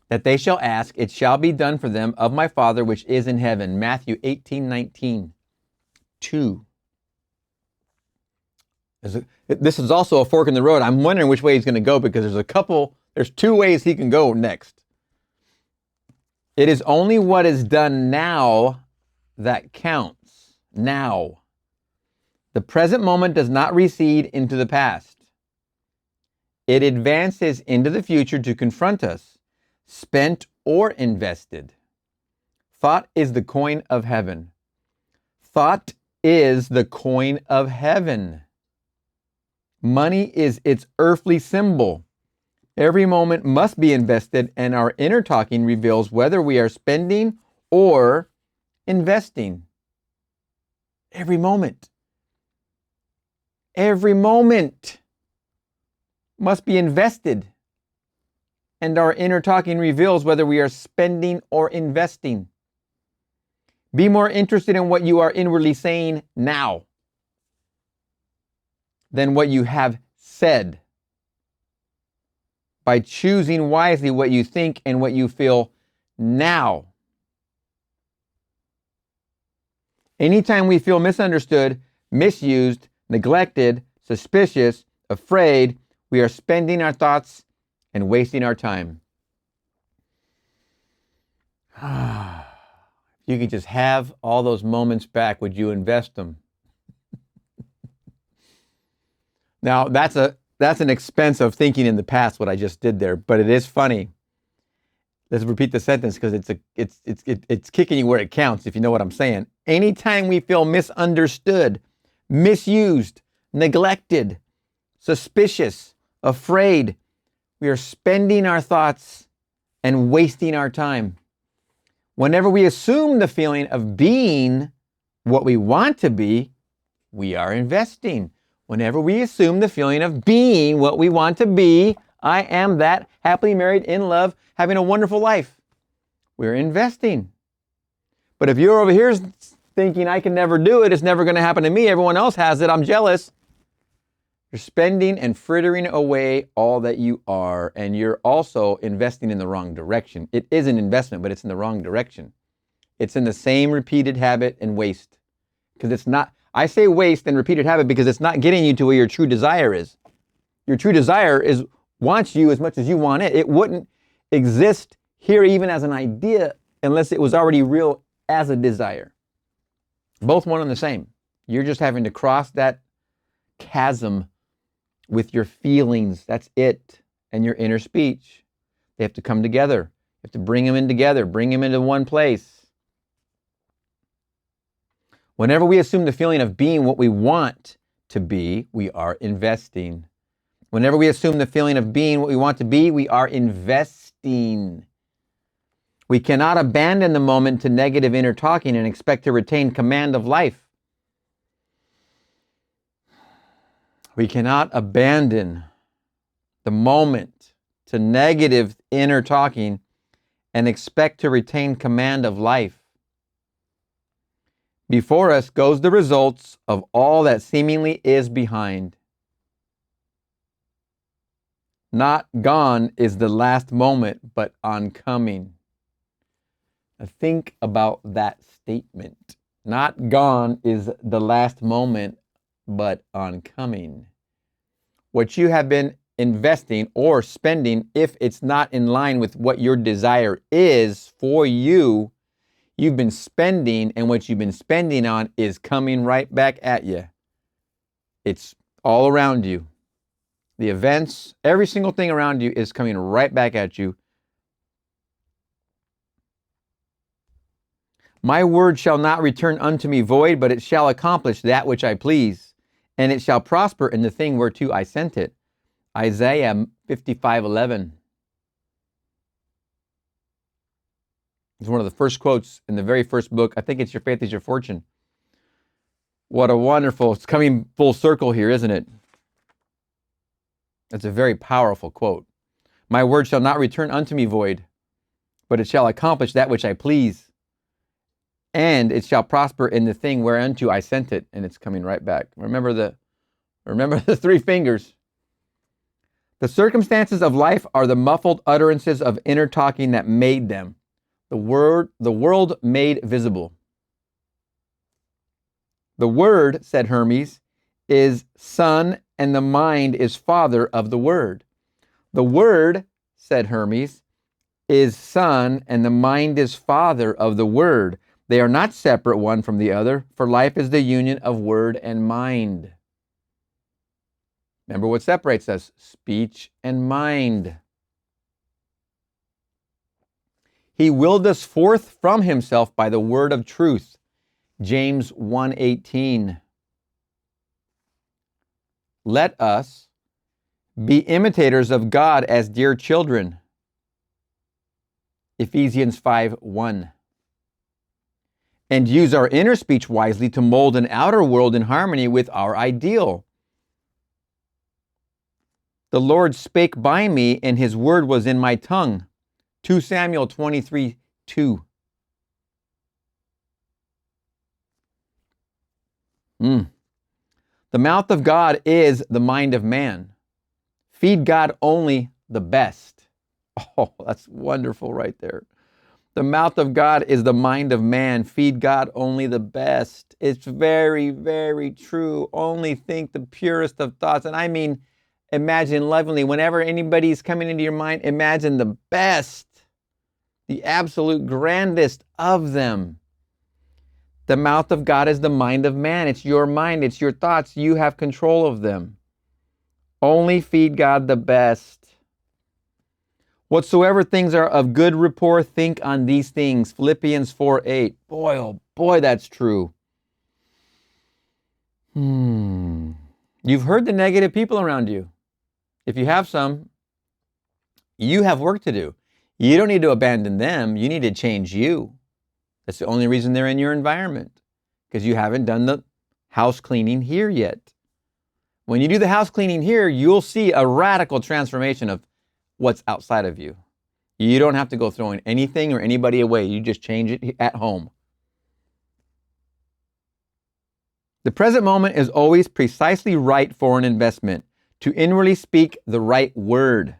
that they shall ask, it shall be done for them of my Father which is in heaven. Matthew 18:19. 2. This is also a fork in the road. I'm wondering which way he's going to go, because there's two ways he can go next. It is only what is done now that counts. Now. The present moment does not recede into the past. It advances into the future to confront us, spent or invested. Thought is the coin of heaven. Thought is the coin of heaven. Money is its earthly symbol. Every moment must be invested, and our inner talking reveals whether we are spending or investing. Every moment. Every moment must be invested, and our inner talking reveals whether we are spending or investing. Be more interested in what you are inwardly saying now than what you have said. By choosing wisely what you think and what you feel now. Anytime we feel misunderstood, misused, neglected, suspicious, afraid, we are spending our thoughts and wasting our time. If you could just have all those moments back, would you invest them? Now, that's an expense of thinking in the past, what I just did there, but it is funny. Let's repeat the sentence, because it's kicking you where it counts, if you know what I'm saying. Anytime we feel misunderstood, misused, neglected, suspicious, afraid, we are spending our thoughts and wasting our time. Whenever we assume the feeling of being what we want to be, we are investing. Whenever we assume the feeling of being what we want to be, I am that, happily married, in love, having a wonderful life, we're investing. But if you're over here thinking, I can never do it, it's never going to happen to me, everyone else has it, I'm jealous, you're spending and frittering away all that you are, and you're also investing in the wrong direction. It is an investment, but it's in the wrong direction. It's in the same repeated habit and waste. Because it's not, I say waste and repeated habit because it's not getting you to where your true desire is. Your true desire wants you as much as you want it. It wouldn't exist here even as an idea unless it was already real as a desire. Both one and the same. You're just having to cross that chasm with your feelings. That's it. And your inner speech. They have to come together. You have to bring them in together. Bring them into one place. Whenever we assume the feeling of being what we want to be, we are investing. Whenever we assume the feeling of being what we want to be, we are investing. We cannot abandon the moment to negative inner talking and expect to retain command of life. We cannot abandon the moment to negative inner talking and expect to retain command of life. Before us goes the results of all that seemingly is behind. Not gone is the last moment, but oncoming. Now think about that statement. Not gone is the last moment, but oncoming. What you have been investing or spending, if it's not in line with what your desire is for you, you've been spending, and what you've been spending on is coming right back at you. It's all around you. The events, every single thing around you is coming right back at you. My word shall not return unto me void, but it shall accomplish that which I please, and it shall prosper in the thing whereto I sent it. Isaiah 55:11. It's one of the first quotes in the very first book. I think it's Your Faith is Your Fortune. What a wonderful, it's coming full circle here, isn't it? It's a very powerful quote. My word shall not return unto me void, but it shall accomplish that which I please, and it shall prosper in the thing whereunto I sent it. And it's coming right back. Remember the three fingers. The circumstances of life are the muffled utterances of inner talking that made them. The world made visible. The word, said Hermes, is son, and the mind is father of the word. The word, said Hermes, is son, and the mind is father of the word. They are not separate one from the other, for life is the union of word and mind. Remember what separates us? Speech and mind. He willed us forth from himself by the word of truth. James 1:18. Let us be imitators of God as dear children. Ephesians 5:1. And use our inner speech wisely to mold an outer world in harmony with our ideal. The Lord spake by me, and his word was in my tongue. 2 Samuel 23:2. The mouth of God is the mind of man. Feed God only the best. Oh, that's wonderful right there. The mouth of God is the mind of man. Feed God only the best. It's very, very true. Only think the purest of thoughts. And I mean, imagine lovingly. Whenever anybody's coming into your mind, imagine the best, the absolute grandest of them. The mouth of God is the mind of man. It's your mind. It's your thoughts. You have control of them. Only feed God the best. Whatsoever things are of good rapport, think on these things. Philippians 4:8. Boy, oh boy, that's true. You've heard the negative people around you. If you have some, you have work to do. You don't need to abandon them. You need to change you. That's the only reason they're in your environment, because you haven't done the house cleaning here yet. When you do the house cleaning here, you'll see a radical transformation of what's outside of you. You don't have to go throwing anything or anybody away. You just change it at home. The present moment is always precisely right for an investment, to inwardly speak the right word.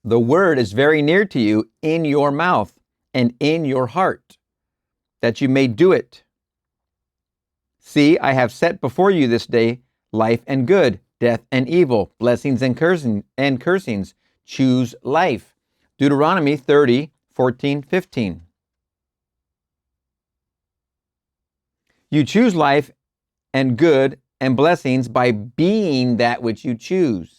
The word is very near to you, in your mouth and in your heart, that you may do it. See, I have set before you this day life and good, death and evil, blessings and cursings. Choose life. Deuteronomy 30:14-15. You choose life and good and blessings by being that which you choose.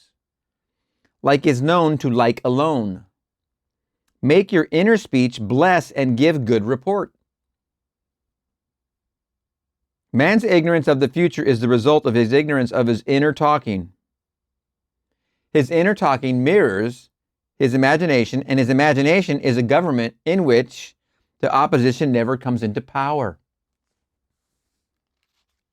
Like is known to like alone. Make your inner speech bless and give good report. Man's ignorance of the future is the result of his ignorance of his inner talking. His inner talking mirrors his imagination, and his imagination is a government in which the opposition never comes into power.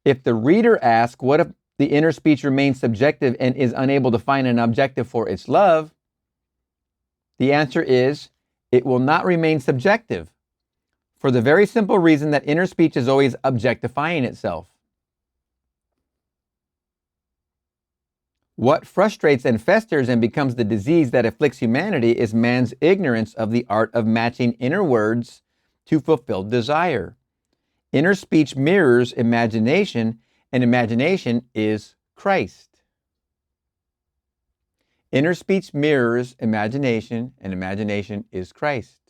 If the reader asks, what if the inner speech remains subjective and is unable to find an objective for its love? The answer is, it will not remain subjective, for the very simple reason that inner speech is always objectifying itself. What frustrates and festers and becomes the disease that afflicts humanity is man's ignorance of the art of matching inner words to fulfilled desire. Inner speech mirrors imagination, and imagination is Christ. Inner speech mirrors imagination, and imagination is Christ.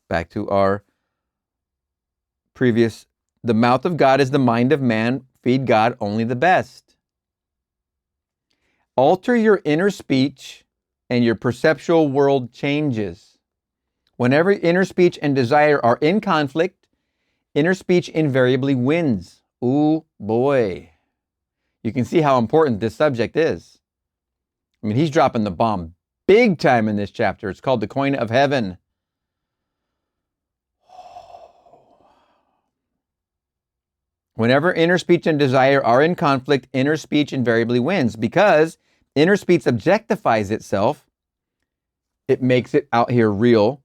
Back to our previous, the mouth of God is the mind of man, feed God only the best. Alter your inner speech and your perceptual world changes. Whenever inner speech and desire are in conflict, inner speech invariably wins. Ooh, boy. You can see how important this subject is. I mean, he's dropping the bomb big time in this chapter. It's called The Coin of Heaven. Whenever inner speech and desire are in conflict, inner speech invariably wins because inner speech objectifies itself. It makes it out here real.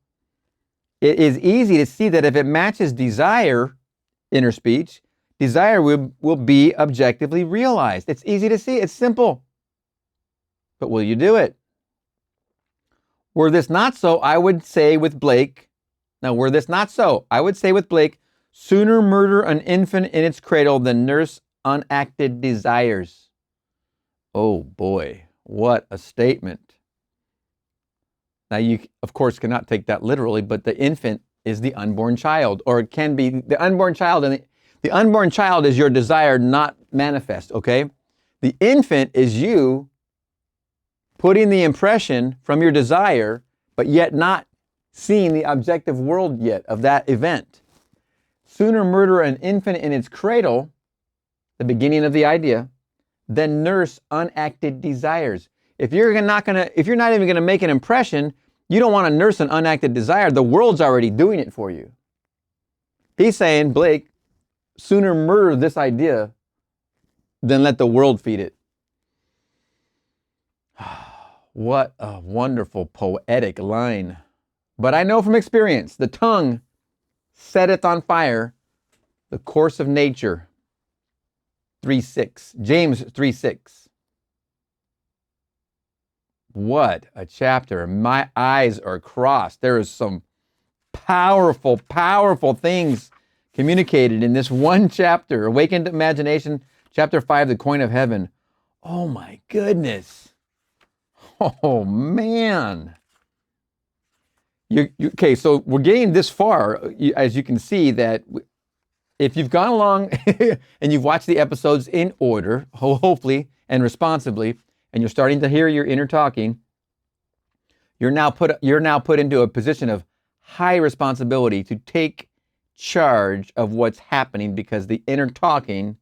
It is easy to see that if it matches desire, inner speech, desire will be objectively realized. It's easy to see. It's simple. But will you do it? Were this not so, I would say with Blake, were this not so, I would say with Blake, sooner murder an infant in its cradle than nurse unacted desires. Oh boy, what a statement. Now you, of course, cannot take that literally, but the infant is the unborn child, or it can be the unborn child, and the unborn child is your desire not manifest, okay? The infant is you putting the impression from your desire, but yet not seeing the objective world yet of that event. Sooner murder an infant in its cradle, the beginning of the idea, than nurse unacted desires. If you're not even gonna make an impression, you don't want to nurse an unacted desire. The world's already doing it for you. He's saying, Blake, sooner murder this idea than let the world feed it. What a wonderful poetic line. But I know from experience, the tongue setteth on fire the course of nature. 3:6. James 3:6. What a chapter. My eyes are crossed. There is some powerful, powerful things communicated in this one chapter. Awakened Imagination, chapter 5, The Coin of Heaven. Oh my goodness. Oh man. Okay, so we're getting this far, as you can see, that if you've gone along and you've watched the episodes in order, hopefully and responsibly, and you're starting to hear your inner talking, you're now put into a position of high responsibility to take charge of what's happening, because the inner talking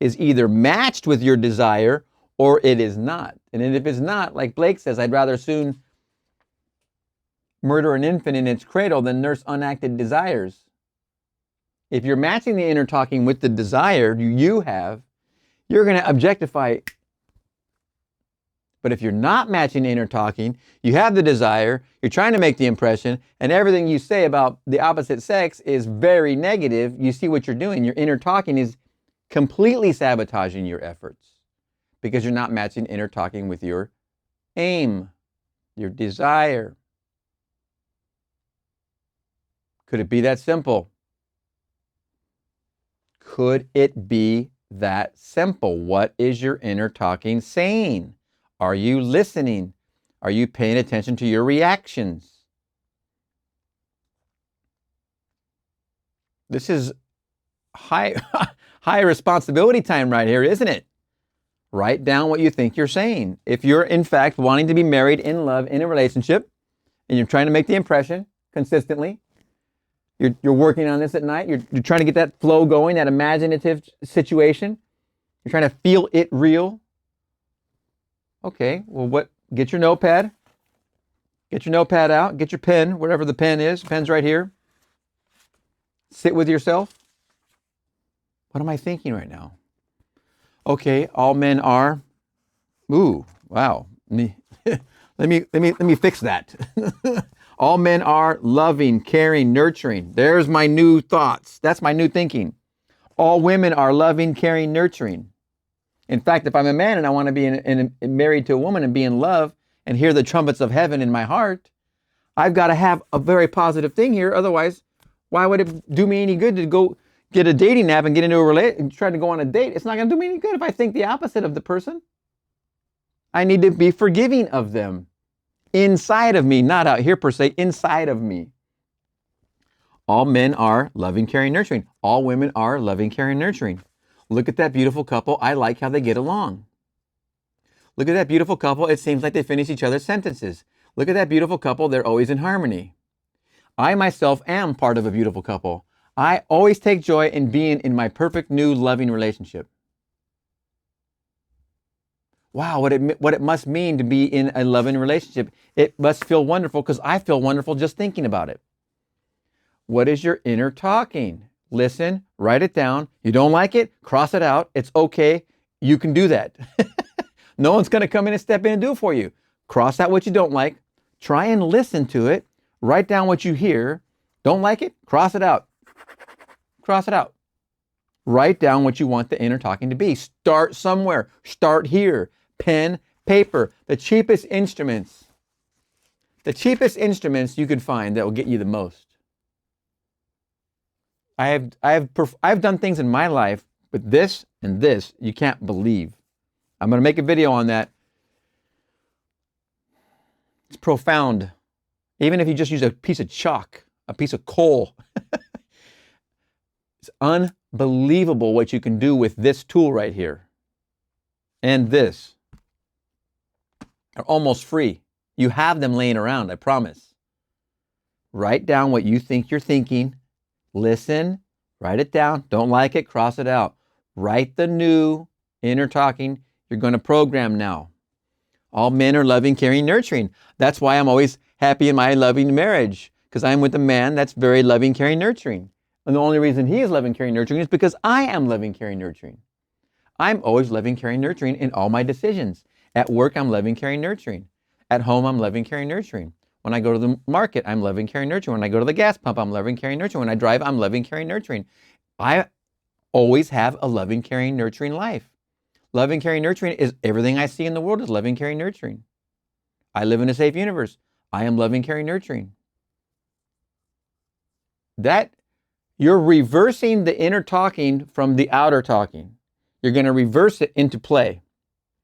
is either matched with your desire or it is not. And if it's not, like Blake says, I'd rather soon murder an infant in its cradle than nurse unacted desires. If you're matching the inner talking with the desire you have, you're going to objectify. But if you're not matching inner talking, you have the desire, you're trying to make the impression, and everything you say about the opposite sex is very negative, you see what you're doing. Your inner talking is completely sabotaging your efforts because you're not matching inner talking with your aim, your desire. Could it be that simple? Could it be that simple? What is your inner talking saying? Are you listening? Are you paying attention to your reactions? This is high responsibility time right here, isn't it? Write down what you think you're saying. If you're, in fact, wanting to be married, in love, in a relationship, and you're trying to make the impression consistently, you're working on this at night, you're trying to get that flow going, that imaginative situation, you're trying to feel it real. Okay, well, get your notepad. Get your notepad out. Get your pen, wherever the pen is. Pen's right here. Sit with yourself. What am I thinking right now? Okay, all men are. Ooh, wow. Let me fix that. All men are loving, caring, nurturing. There's my new thoughts. That's my new thinking. All women are loving, caring, nurturing. In fact, if I'm a man and I want to be married to a woman and be in love and hear the trumpets of heaven in my heart, I've got to have a very positive thing here. Otherwise, why would it do me any good to go get a dating app and get into a relationship and try to go on a date, it's not going to do me any good if I think the opposite of the person. I need to be forgiving of them inside of me, not out here per se, inside of me. All men are loving, caring, nurturing. All women are loving, caring, nurturing. Look at that beautiful couple. I like how they get along. Look at that beautiful couple. It seems like they finish each other's sentences. Look at that beautiful couple. They're always in harmony. I myself am part of a beautiful couple. I always take joy in being in my perfect new loving relationship. Wow, what it must mean to be in a loving relationship. It must feel wonderful because I feel wonderful just thinking about it. What is your inner talking? Listen, write it down. You don't like it? Cross it out. It's okay. You can do that. No one's going to come in and step in and do it for you. Cross out what you don't like. Try and listen to it. Write down what you hear. Don't like it? Cross it out. Cross it out. Write down what you want the inner talking to be. Start somewhere. Start here. Pen, paper, the cheapest instruments. The cheapest instruments you can find that will get you the most. I've done things in my life with this and this you can't believe. I'm going to make a video on that. It's profound. Even if you just use a piece of chalk, a piece of coal. It's unbelievable what you can do with this tool right here. And this. They're almost free. You have them laying around, I promise. Write down what you think you're thinking. Listen, write it down. Don't like it, cross it out. Write the new inner talking you're going to program now. All men are loving, caring, nurturing. That's why I'm always happy in my loving marriage, because I'm with a man that's very loving, caring, nurturing. And the only reason he is loving, caring, nurturing is because I am loving, caring, nurturing. I'm always loving, caring, nurturing in all my decisions. At work, I'm loving, caring, nurturing. At home, I'm loving, caring, nurturing. When I go to the market, I'm loving, caring, nurturing. When I go to the gas pump, I'm loving, caring, nurturing. When I drive, I'm loving, caring, nurturing. I always have a loving, caring, nurturing life. Loving, caring, nurturing is everything I see in the world is loving, caring, nurturing. I live in a safe universe. I am loving, caring, nurturing. That, you're reversing the inner talking from the outer talking. You're going to reverse it into play.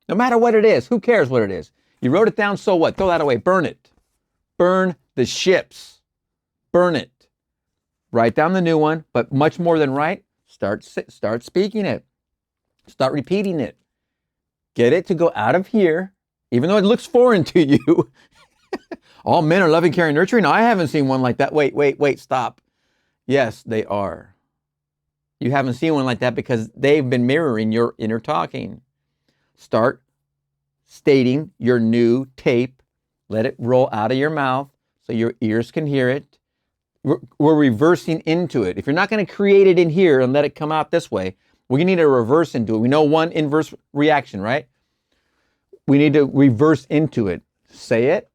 No matter what it is, who cares what it is? You wrote it down, so what? Throw that away, burn it. Burn the ships. Burn it. Write down the new one, but much more than write, start speaking it. Start repeating it. Get it to go out of here, even though it looks foreign to you. All men are loving, caring, nurturing. I haven't seen one like that. Wait, stop. Yes, they are. You haven't seen one like that because they've been mirroring your inner talking. Start stating your new tape. Let it roll out of your mouth so your ears can hear it. We're reversing into it. If you're not going to create it in here and let it come out this way, we need to reverse into it. We know one inverse reaction, right? We need to reverse into it. Say it,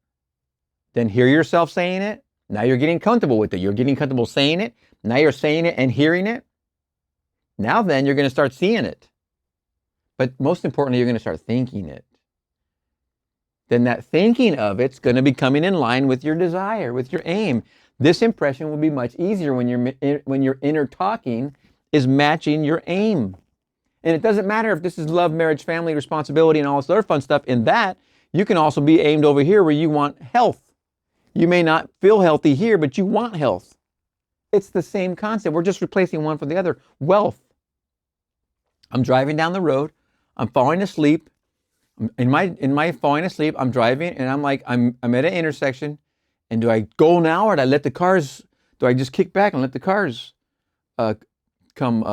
then hear yourself saying it. Now you're getting comfortable with it. You're getting comfortable saying it. Now you're saying it and hearing it. Now then, you're going to start seeing it. But most importantly, you're going to start thinking it. Then that thinking of it's going to be coming in line with your desire, with your aim. This impression will be much easier when your inner talking is matching your aim. And it doesn't matter if this is love, marriage, family, responsibility, and all this other fun stuff. In that, you can also be aimed over here where you want health. You may not feel healthy here, but you want health. It's the same concept. We're just replacing one for the other. Wealth. I'm driving down the road. I'm falling asleep. In my falling asleep, I'm driving and I'm like, I'm at an intersection. And do I go now or do I let the cars, do I just kick back and let the cars come,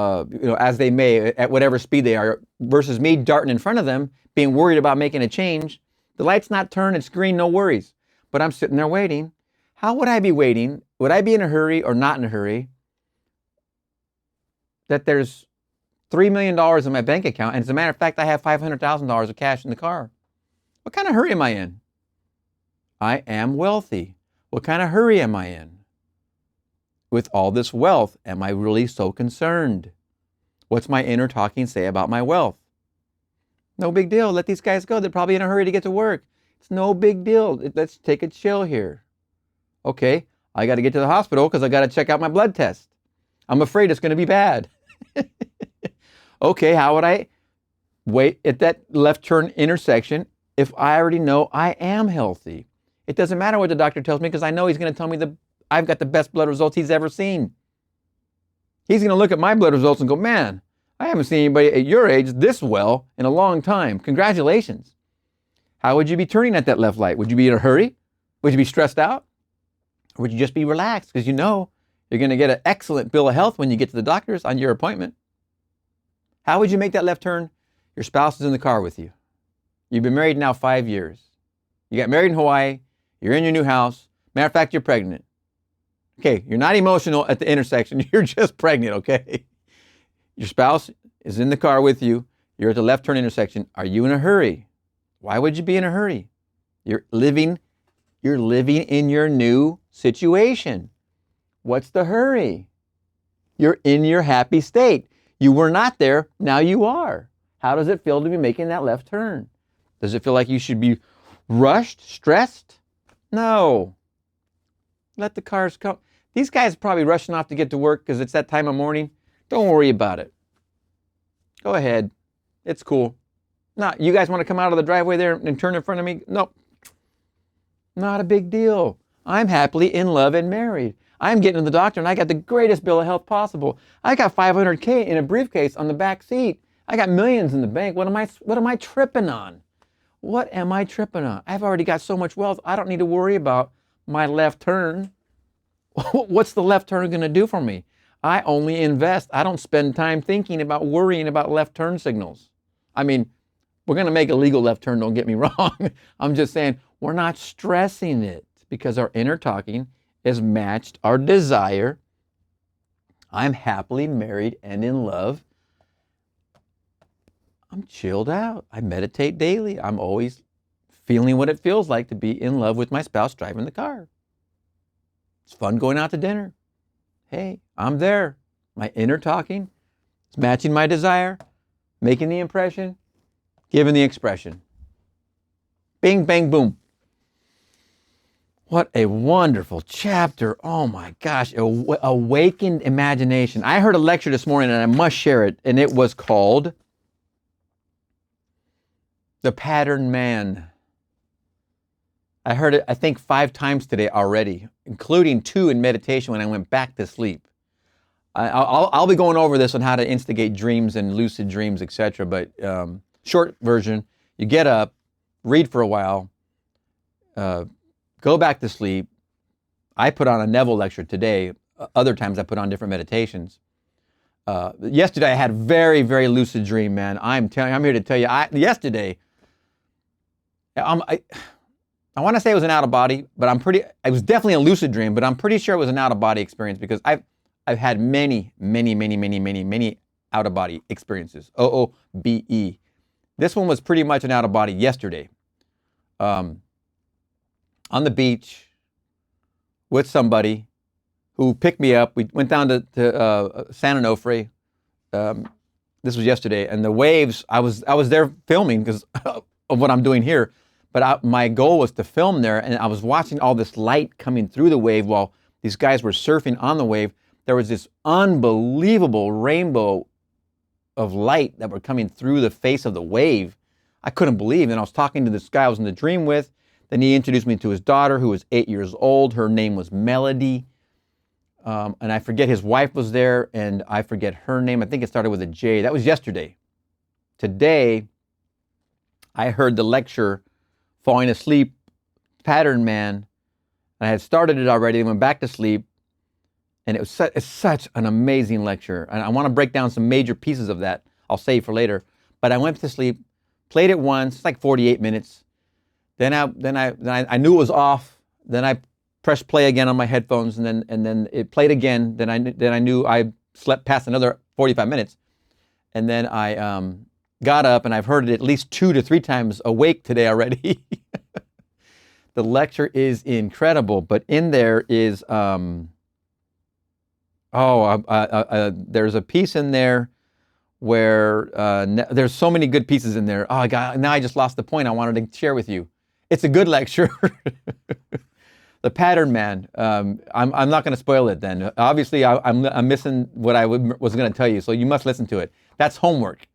as they may, at whatever speed they are, versus me darting in front of them, being worried about making a change. The light's not turned, it's green, no worries. But I'm sitting there waiting. How would I be waiting? Would I be in a hurry or not in a hurry? That there's $3 million in my bank account, and as a matter of fact, I have $500,000 of cash in the car. What kind of hurry am I in? I am wealthy. What kind of hurry am I in? With all this wealth, am I really so concerned? What's my inner talking say about my wealth? No big deal. Let these guys go. They're probably in a hurry to get to work. It's no big deal. Let's take a chill here. Okay, I got to get to the hospital because I got to check out my blood test. I'm afraid it's going to be bad. Okay, how would I wait at that left turn intersection if I already know I am healthy? It doesn't matter what the doctor tells me because I know he's going to tell me I've got the best blood results he's ever seen. He's going to look at my blood results and go, man, I haven't seen anybody at your age this well in a long time. Congratulations. How would you be turning at that left light? Would you be in a hurry? Would you be stressed out? Or would you just be relaxed because you know you're going to get an excellent bill of health when you get to the doctor's on your appointment? How would you make that left turn? Your spouse is in the car with you. You've been married now 5 years. You got married in Hawaii. You're in your new house. Matter of fact, you're pregnant. Okay, you're not emotional at the intersection. You're just pregnant, okay? Your spouse is in the car with you. You're at the left turn intersection. Are you in a hurry? Why would you be in a hurry? You're living in your new situation. What's the hurry? You're in your happy state. You were not there, now you are. How does it feel to be making that left turn? Does it feel like you should be rushed, stressed? No. Let the cars come. These guys are probably rushing off to get to work because it's that time of morning. Don't worry about it. Go ahead. It's cool. No, you guys want to come out of the driveway there and turn in front of me? Nope. Not a big deal. I'm happily in love and married. I'm getting to the doctor and I got the greatest bill of health possible. I got $500K in a briefcase on the back seat. I got millions in the bank. What am I tripping on? What am I tripping on? I've already got so much wealth. I don't need to worry about my left turn. What's the left turn going to do for me? I only invest. I don't spend time thinking about worrying about left turn signals. I mean, we're going to make a legal left turn, don't get me wrong. I'm just saying we're not stressing it because our inner talking has matched our desire. I'm happily married and in love. I'm chilled out. I meditate daily. I'm always feeling what it feels like to be in love with my spouse driving the car. It's fun going out to dinner. Hey, I'm there. My inner talking is matching my desire, making the impression, giving the expression. Bing, bang, boom. What a wonderful chapter. Oh my gosh, awakened imagination. I heard a lecture this morning and I must share it, and it was called The Pattern Man. I heard it, I think, 5 times today already, including 2 in meditation when I went back to sleep. I'll be going over this on how to instigate dreams and lucid dreams, etc. But short version, you get up, read for a while, go back to sleep. I put on a Neville lecture today. Other times I put on different meditations. Yesterday I had a very, very lucid dream, man. I'm here to tell you, yesterday, I want to say it was an out of body, but it was definitely a lucid dream, but I'm pretty sure it was an out of body experience because I've had many out of body experiences. OOBE. This one was pretty much an out of body yesterday. On the beach with somebody who picked me up. We went down to San Onofre. This was yesterday, and the waves, I was there filming because of what I'm doing here. But my goal was to film there, and I was watching all this light coming through the wave while these guys were surfing on the wave. There was this unbelievable rainbow of light that were coming through the face of the wave. I couldn't believe it. And I was talking to this guy I was in the dream with. Then he introduced me to his daughter, who was 8 years old. Her name was Melody. And I forget his wife was there, and I forget her name. I think it started with a J. That was yesterday. Today, I heard the lecture, Falling Asleep, Pattern Man. And I had started it already and went back to sleep. And it's such an amazing lecture. And I want to break down some major pieces of that. I'll save for later. But I went to sleep, played it once, it's like 48 minutes. Then I knew it was off. Then I pressed play again on my headphones, and then it played again. Then I knew I slept past another 45 minutes. And then I got up, and I've heard it at least 2 to 3 times awake today already. The lecture is incredible, but in there is there's a piece in there where there's so many good pieces in there. Oh God, now I just lost the point I wanted to share with you. It's a good lecture. The Pattern Man. I'm not going to spoil it then. Obviously, I'm missing what was going to tell you, so you must listen to it. That's homework.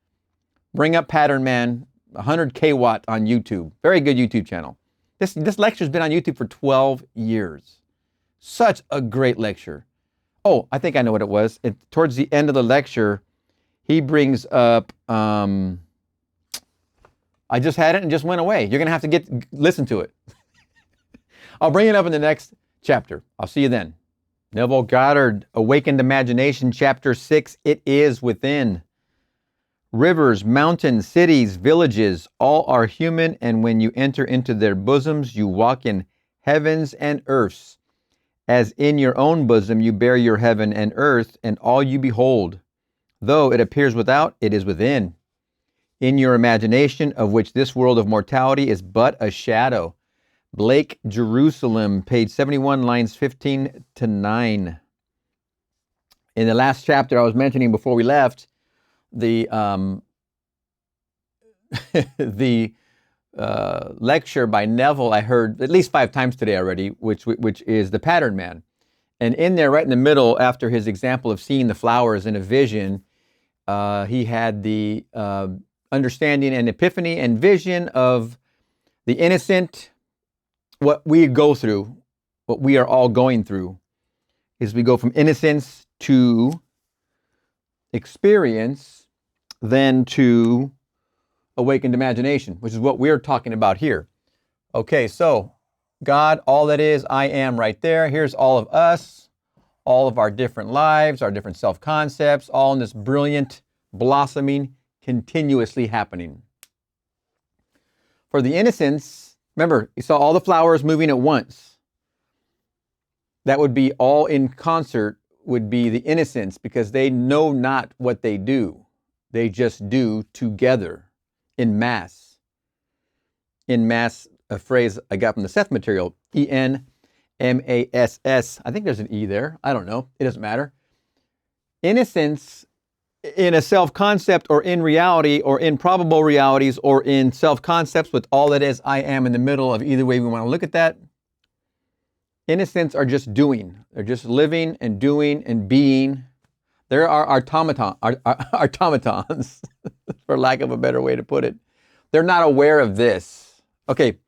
Bring up Pattern Man, 100K watt on YouTube. Very good YouTube channel. This lecture's been on YouTube for 12 years. Such a great lecture. Oh, I think I know what it was. Towards the end of the lecture, he brings up, I just had it and just went away. You're going to have to listen to it. I'll bring it up in the next chapter. I'll see you then. Neville Goddard, Awakened Imagination, Chapter 6, It Is Within. Rivers, mountains, cities, villages, all are human, and when you enter into their bosoms, you walk in heavens and earths. As in your own bosom you bear your heaven and earth, and all you behold. Though it appears without, it is within. In your imagination, of which this world of mortality is but a shadow. Blake, Jerusalem, page 71, lines 15 to 9. In the last chapter I was mentioning before we left, the lecture by Neville I heard at least 5 times today already, which is The Pattern Man. And in there, right in the middle, after his example of seeing the flowers in a vision, he had the understanding and epiphany and vision of the innocent. What we go through, what we are all going through, is we go from innocence to experience, then to awakened imagination, which is what we're talking about here. Okay, so God, all that is, I am right there. Here's all of us, all of our different lives, our different self-concepts, all in this brilliant, blossoming, continuously happening. For the innocence, remember, you saw all the flowers moving at once. That would be all in concert, would be the innocence, because they know not what they do. They just do together in mass. In mass, a phrase I got from the Seth material, ENMASS. I think there's an E there. I don't know. It doesn't matter. Innocence in a self-concept or in reality or in probable realities or in self-concepts with all that is I am in the middle of either way we want to look at that. Innocents are just doing. They're just living and doing and being. There are automatons, for lack of a better way to put it. They're not aware of this. Okay.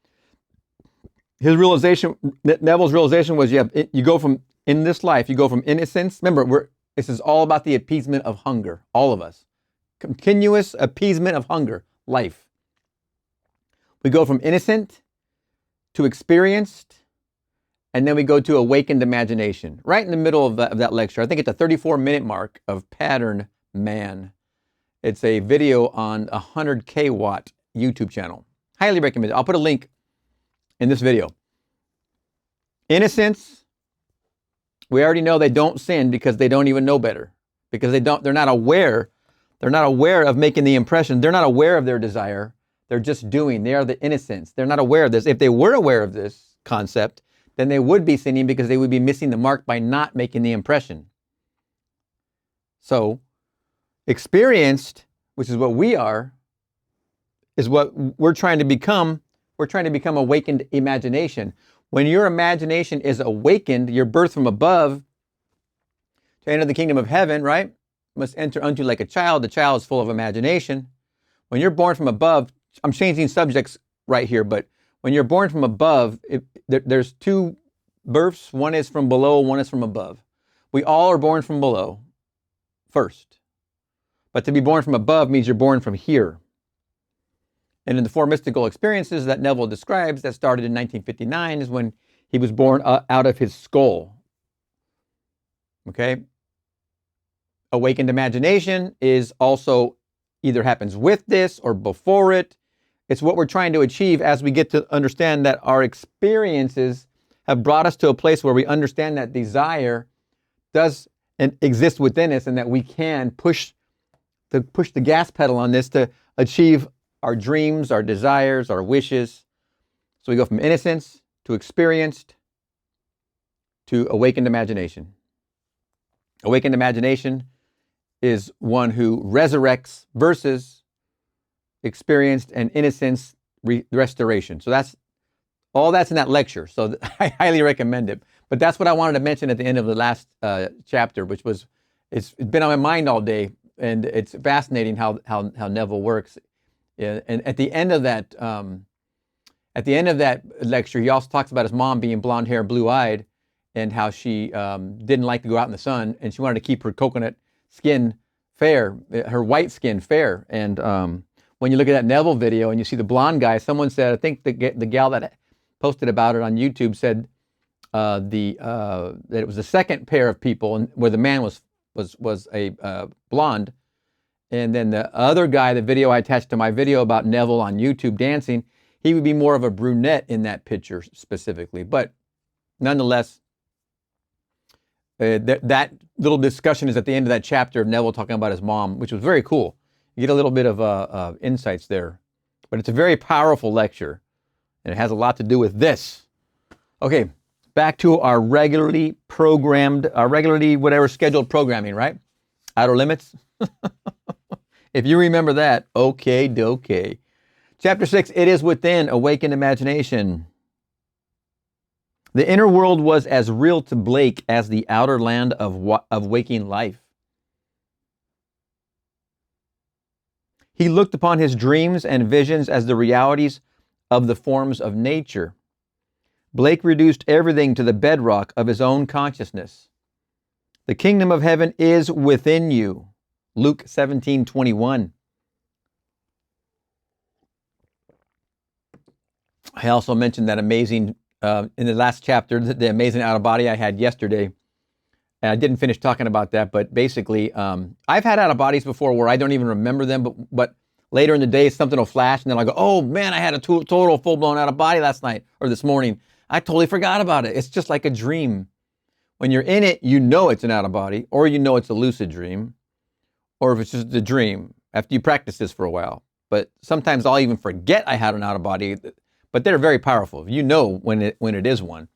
His realization, Neville's realization was you go from, in this life, you go from innocence. Remember, this is all about the appeasement of hunger, all of us. Continuous appeasement of hunger, life. We go from innocent to experienced, and then we go to awakened imagination. Right in the middle of that lecture, I think it's a 34-minute mark of Pattern Man. It's a video on a 100K watt YouTube channel. Highly recommend it. I'll put a link in this video. Innocence, we already know they don't sin because they don't even know better. Because they're not aware. They're not aware of making the impression. They're not aware of their desire. They're just doing. They are the innocents. They're not aware of this. If they were aware of this concept, then they would be sinning because they would be missing the mark by not making the impression. So, experienced, which is what we are, is what we're trying to become. We're trying to become awakened imagination. When your imagination is awakened, your birth from above, to enter the kingdom of heaven, right? Must enter unto like a child. The child is full of imagination. When you're born from above, I'm changing subjects right here, but when you're born from above, there's 2 births. One is from below, one is from above. We all are born from below first. But to be born from above means you're born from here. And in the 4 mystical experiences that Neville describes that started in 1959 is when he was born out of his skull. Okay? Awakened imagination is also either happens with this or before it. It's what we're trying to achieve as we get to understand that our experiences have brought us to a place where we understand that desire does exist within us and that we can push the gas pedal on this to achieve our dreams, our desires, our wishes. So we go from innocence to experienced to awakened imagination. Awakened imagination is one who resurrects versus experienced and innocence restoration. So that's All that's in that lecture, so I highly recommend it. But that's what I wanted to mention at the end of the last chapter, which was, it's been on my mind all day, and it's fascinating how Neville works. And at the end of that lecture, he also talks about his mom being blonde hair, blue eyed, and how she didn't like to go out in the sun, and she wanted to keep her coconut skin fair, her white skin fair. And when you look at that Neville video and you see the blonde guy, someone said, I think the gal that posted about it on YouTube said that it was the second pair of people, and where the man was a blonde, and then the other guy, the video I attached to my video about Neville on YouTube dancing, he would be more of a brunette in that picture specifically. But nonetheless, that little discussion is at the end of that chapter of Neville talking about his mom, which was very cool. You get a little bit of insights there. But it's a very powerful lecture, and it has a lot to do with this. Okay, back to our regularly whatever scheduled programming, right? Outer Limits. If you remember that, okay, dokay. Chapter 6, It Is Within, Awakened Imagination. The inner world was as real to Blake as the outer land of waking life. He looked upon his dreams and visions as the realities of the forms of nature. Blake reduced everything to the bedrock of his own consciousness. The kingdom of heaven is within you. Luke 17:21. I also mentioned that amazing, in the last chapter, the amazing out-of-body I had yesterday. And I didn't finish talking about that, but basically, I've had out-of-bodies before where I don't even remember them, but later in the day, something will flash, and then I'll go, oh man, I had a total full-blown out-of-body last night, or this morning. I totally forgot about it. It's just like a dream. When you're in it, you know it's an out-of-body, or you know it's a lucid dream, or if it's just a dream, after you practice this for a while. But sometimes I'll even forget I had an out-of-body, but they're very powerful. You know when it is one.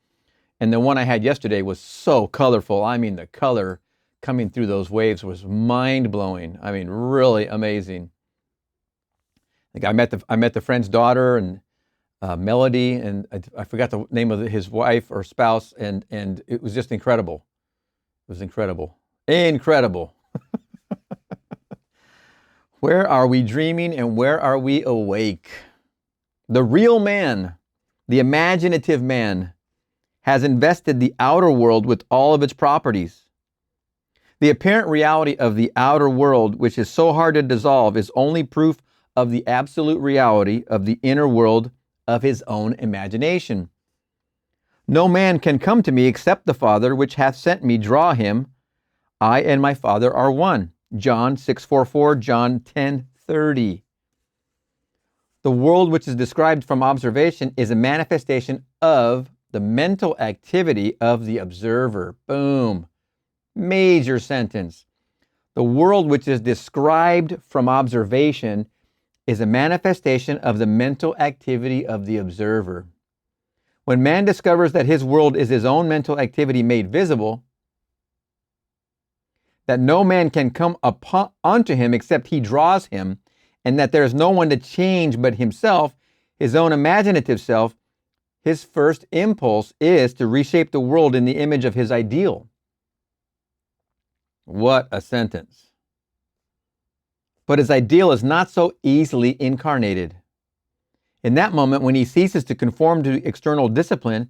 And the one I had yesterday was so colorful. I mean, the color coming through those waves was mind-blowing. I mean, really amazing. Like I met the friend's daughter, and Melody, and I forgot the name of his wife or spouse, and it was just incredible. It was incredible. Incredible. Where are we dreaming and where are we awake? The real man, the imaginative man, has invested the outer world with all of its properties. The apparent reality of the outer world, which is so hard to dissolve, is only proof of the absolute reality of the inner world of his own imagination. No man can come to me except the Father which hath sent me draw him. I and my Father are one. John 6:44, John 10:30. The world which is described from observation is a manifestation of the mental activity of the observer. Boom. Major sentence. The world which is described from observation is a manifestation of the mental activity of the observer. When man discovers that his world is his own mental activity made visible, that no man can come unto him except he draws him, and that there is no one to change but himself, his own imaginative self, his first impulse is to reshape the world in the image of his ideal. What a sentence. But his ideal is not so easily incarnated. In that moment, when he ceases to conform to external discipline,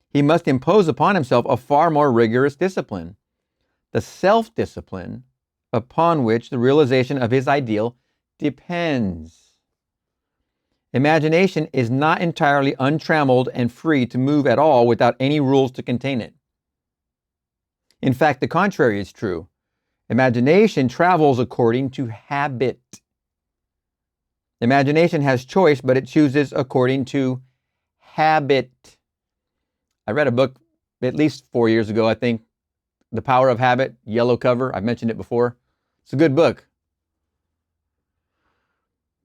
he must impose upon himself a far more rigorous discipline, the self-discipline upon which the realization of his ideal depends. Imagination is not entirely untrammeled and free to move at all without any rules to contain it. In fact, the contrary is true. Imagination travels according to habit. Imagination has choice, but it chooses according to habit. I read a book at least 4 years ago, I think, The Power of Habit, yellow cover. I've mentioned it before. It's a good book.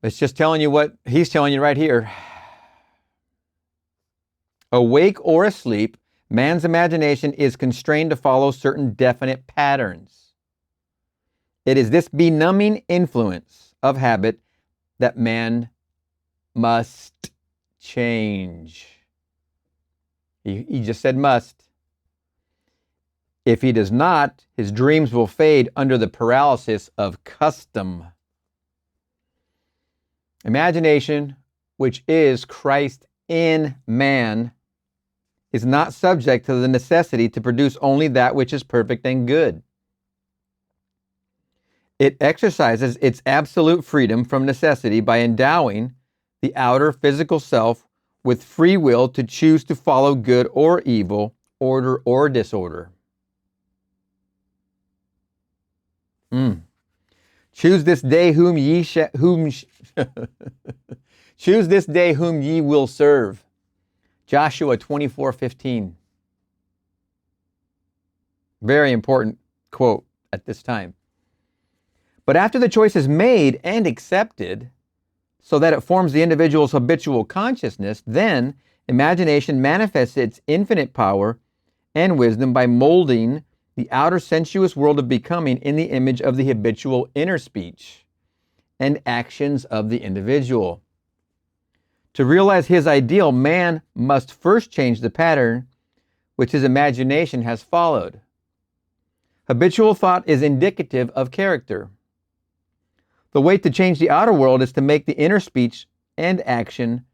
It's just telling you what he's telling you right here. Awake or asleep, man's imagination is constrained to follow certain definite patterns. It is this benumbing influence of habit that man must change. He just said must. If he does not, his dreams will fade under the paralysis of custom. Imagination, which is Christ in man, is not subject to the necessity to produce only that which is perfect and good. It exercises its absolute freedom from necessity by endowing the outer physical self with free will to choose to follow good or evil, order or disorder. Choose this day whom ye choose this day whom ye will serve. Joshua 24:15. Very important quote at this time. But after the choice is made and accepted, so that it forms the individual's habitual consciousness, then imagination manifests its infinite power and wisdom by molding the outer sensuous world of becoming in the image of the habitual inner speech and actions of the individual. To realize his ideal, man must first change the pattern which his imagination has followed. Habitual thought is indicative of character. The way to change the outer world is to make the inner speech and action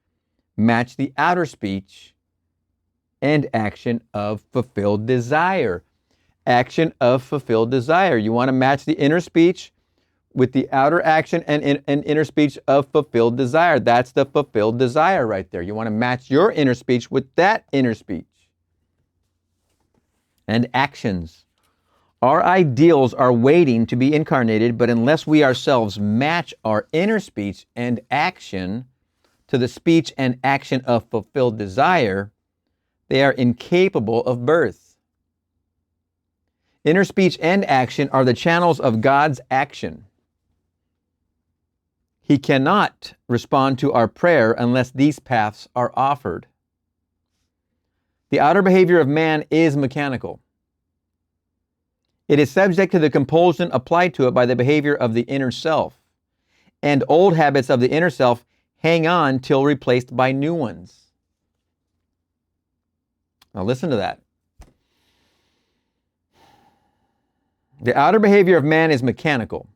match the outer speech and action of fulfilled desire. Action of fulfilled desire. You want to match the inner speech with the outer action and inner speech of fulfilled desire. That's the fulfilled desire right there. You want to match your inner speech with that inner speech. And actions. Our ideals are waiting to be incarnated, but unless we ourselves match our inner speech and action to the speech and action of fulfilled desire, they are incapable of birth. Inner speech and action are the channels of God's action. He cannot respond to our prayer unless these paths are offered. The outer behavior of man is mechanical. It is subject to the compulsion applied to it by the behavior of the inner self, and old habits of the inner self hang on till replaced by new ones. Now listen to that. The outer behavior of man is mechanical.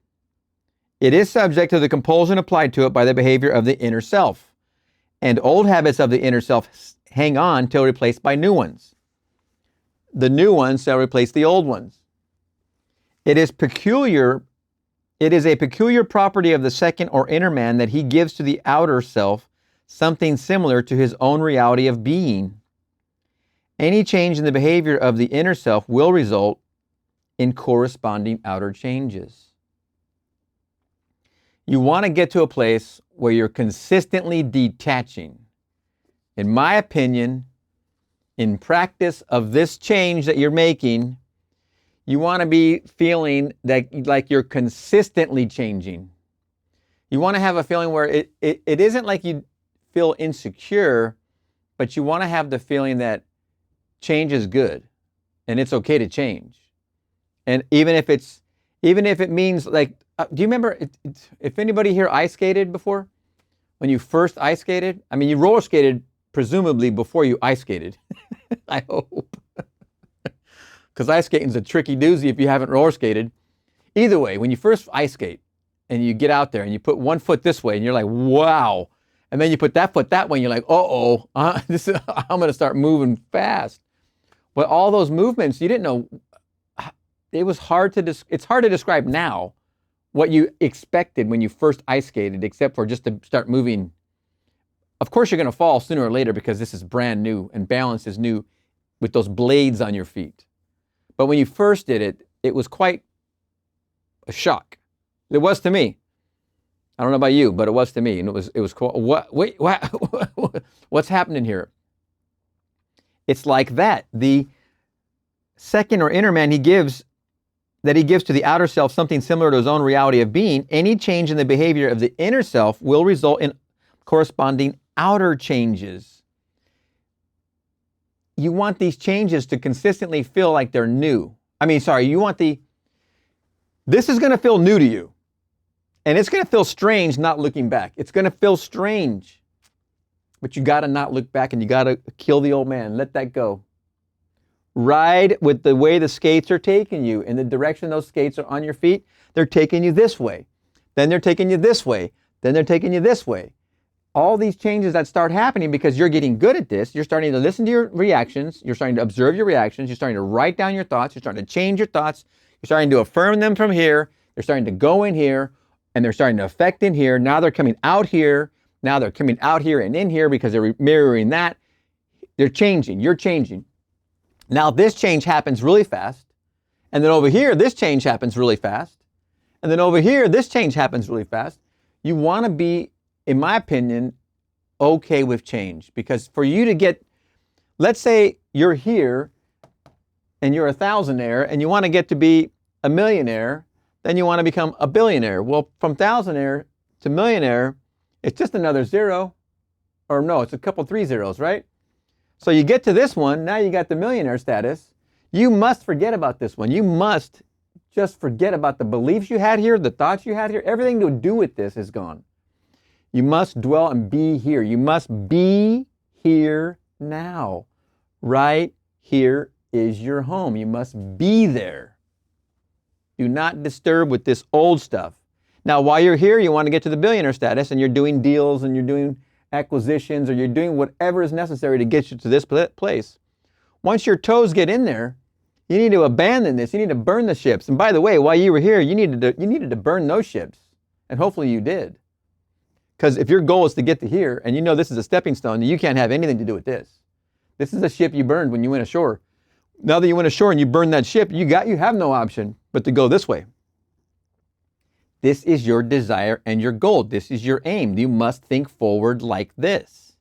It is subject to the compulsion applied to it by the behavior of the inner self, and old habits of the inner self hang on till replaced by new ones. The new ones shall replace the old ones. It is a peculiar property of the second or inner man that he gives to the outer self something similar to his own reality of being. Any change in the behavior of the inner self will result in corresponding outer changes. You want to get to a place where you're consistently detaching. In my opinion, in practice of this change that you're making, you want to be feeling that like you're consistently changing. You want to have a feeling where it isn't like you feel insecure, but you want to have the feeling that change is good and it's okay to change. And even if it means like, do you remember if anybody here ice skated before? When you first ice skated? I mean, you roller skated presumably before you ice skated. I hope. Because ice skating is a tricky doozy if you haven't roller skated. Either way, when you first ice skate and you get out there and you put one foot this way and you're like, wow. And then you put that foot that way and you're like, I'm going to start moving fast. But all those movements, you didn't know. It was hard to it's hard to describe now what you expected when you first ice skated, except for just to start moving. Of course, you're going to fall sooner or later because this is brand new and balance is new with those blades on your feet. But when you first did it, it was quite a shock. It was to me. I don't know about you, but it was to me. And it was cool. What's happening here? It's like that. The second or inner man he gives to the outer self something similar to his own reality of being. Any change in the behavior of the inner self will result in corresponding outer changes. You want these changes to consistently feel like they're new. This is going to feel new to you. And it's going to feel strange not looking back. It's going to feel strange. But you got to not look back, and you got to kill the old man. Let that go. Ride with the way the skates are taking you. In the direction those skates are on your feet, they're taking you this way. Then they're taking you this way. Then they're taking you this way. All these changes that start happening because you're getting good at this, you're starting to listen to your reactions, you're starting to observe your reactions, you're starting to write down your thoughts, you're starting to change your thoughts, you're starting to affirm them from here, they're starting to go in here, and they're starting to affect in here. Now they're coming out here, now they're coming out here and in here because they're mirroring that. They're changing, you're changing. Now this change happens really fast, and then over here, this change happens really fast, and then over here, this change happens really fast. You want to be, in my opinion, okay with change, because for you to get, let's say you're here and you're a thousandaire and you want to get to be a millionaire, then you want to become a billionaire. Well, from thousandaire to millionaire, it's just another zero, or no, it's a couple 3 zeros, right? So you get to this one, now you got the millionaire status. You must forget about this one. You must just forget about the beliefs you had here, the thoughts you had here. Everything to do with this is gone. You must dwell and be here. You must be here now. Right here is your home. You must be there. Do not disturb with this old stuff. Now, while you're here, you want to get to the billionaire status, and you're doing deals, and you're doing acquisitions, or you're doing whatever is necessary to get you to this place. Once your toes get in there, you need to abandon this. You need to burn the ships. And by the way, while you were here, you needed to burn those ships. And hopefully you did. Because if your goal is to get to here, and you know this is a stepping stone, you can't have anything to do with this. This is a ship you burned when you went ashore. Now that you went ashore and you burned that ship, you have no option but to go this way. This is your desire and your goal. This is your aim. You must think forward like this.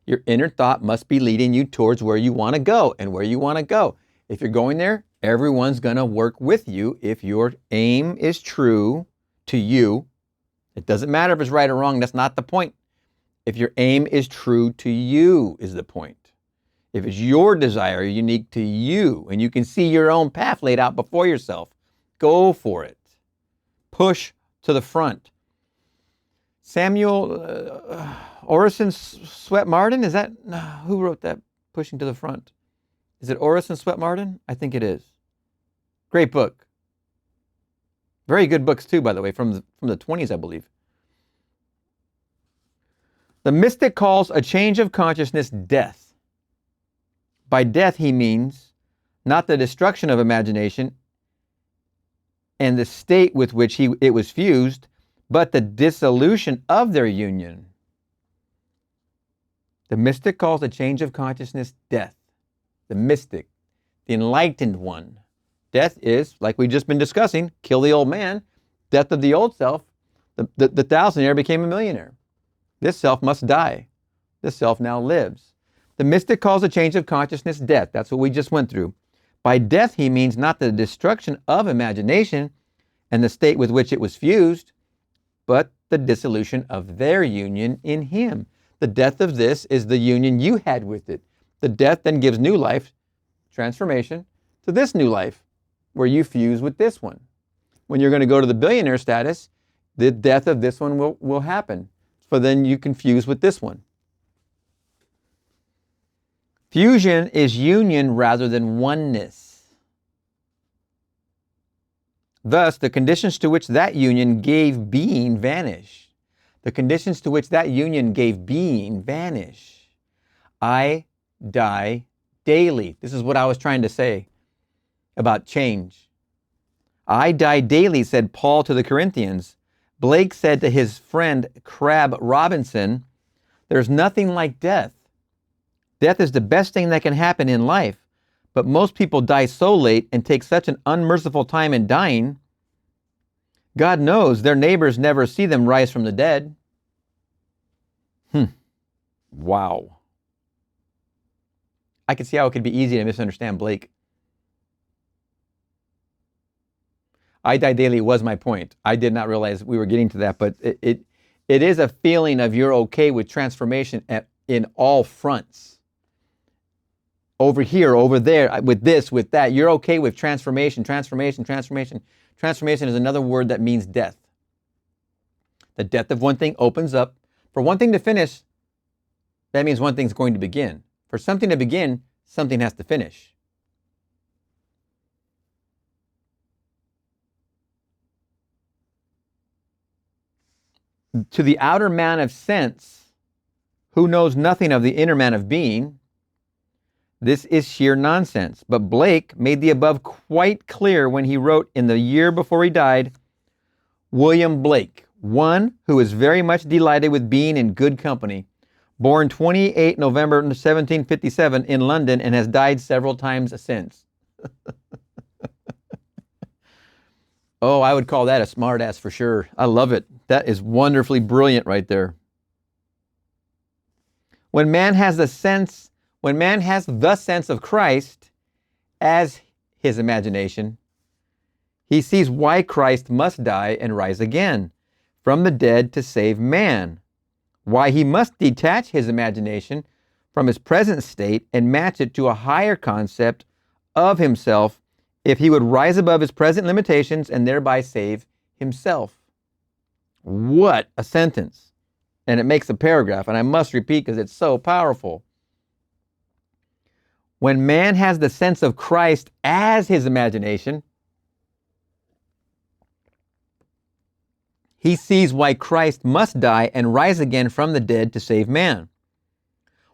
Your inner thought must be leading you towards where you want to go and where you want to go. If you're going there, everyone's going to work with you. If your aim is true to you, it doesn't matter if it's right or wrong. That's not the point. If your aim is true to you is the point. If it's your desire unique to you and you can see your own path laid out before yourself, go for it. Push to the front. Samuel Orison Swett Marden, is that, who wrote that, Pushing to the Front? Is it Orison Swett Marden? I think it is. Great book. Very good books too, by the way, from the 20s, I believe. The mystic calls a change of consciousness death. By death, he means not the destruction of imagination and the state with which it was fused, but the dissolution of their union. The mystic calls a change of consciousness death. The mystic, the enlightened one. Death is, like we've just been discussing, kill the old man. Death of the old self. The thousandaire became a millionaire. This self must die. This self now lives. The mystic calls a change of consciousness death. That's what we just went through. By death, he means not the destruction of imagination and the state with which it was fused, but the dissolution of their union in him. The death of this is the union you had with it. The death then gives new life, transformation, to this new life, where you fuse with this one. When you're going to go to the billionaire status, the death of this one will happen. So then you can fuse with this one. Fusion is union rather than oneness. Thus, the conditions to which that union gave being vanish. The conditions to which that union gave being vanish. I die daily. This is what I was trying to say about change. I die daily, said Paul to the Corinthians. Blake said to his friend Crabb Robinson, there's nothing like death. Death is the best thing that can happen in life, but most people die so late and take such an unmerciful time in dying. God knows their neighbors never see them rise from the dead. Wow. I can see how it could be easy to misunderstand Blake. I die daily was my point. I did not realize we were getting to that, but it is a feeling of you're okay with transformation in all fronts. Over here, over there, with this, with that. You're okay with transformation, transformation, transformation. Transformation is another word that means death. The death of one thing opens up. For one thing to finish, That means one thing's going to begin. For something to begin, something has to finish. To the outer man of sense, who knows nothing of the inner man of being, this is sheer nonsense. But Blake made the above quite clear when he wrote in the year before he died, William Blake, one who is very much delighted with being in good company, born 28 November 1757 in London and has died several times since. Oh, I would call that a smart ass for sure. I love it. That is wonderfully brilliant right there. When man has the sense of Christ as his imagination, he sees why Christ must die and rise again from the dead to save man, why he must detach his imagination from his present state and match it to a higher concept of himself if he would rise above his present limitations and thereby save himself. What a sentence. And it makes a paragraph, and I must repeat because it's so powerful. When man has the sense of Christ as his imagination, he sees why Christ must die and rise again from the dead to save man,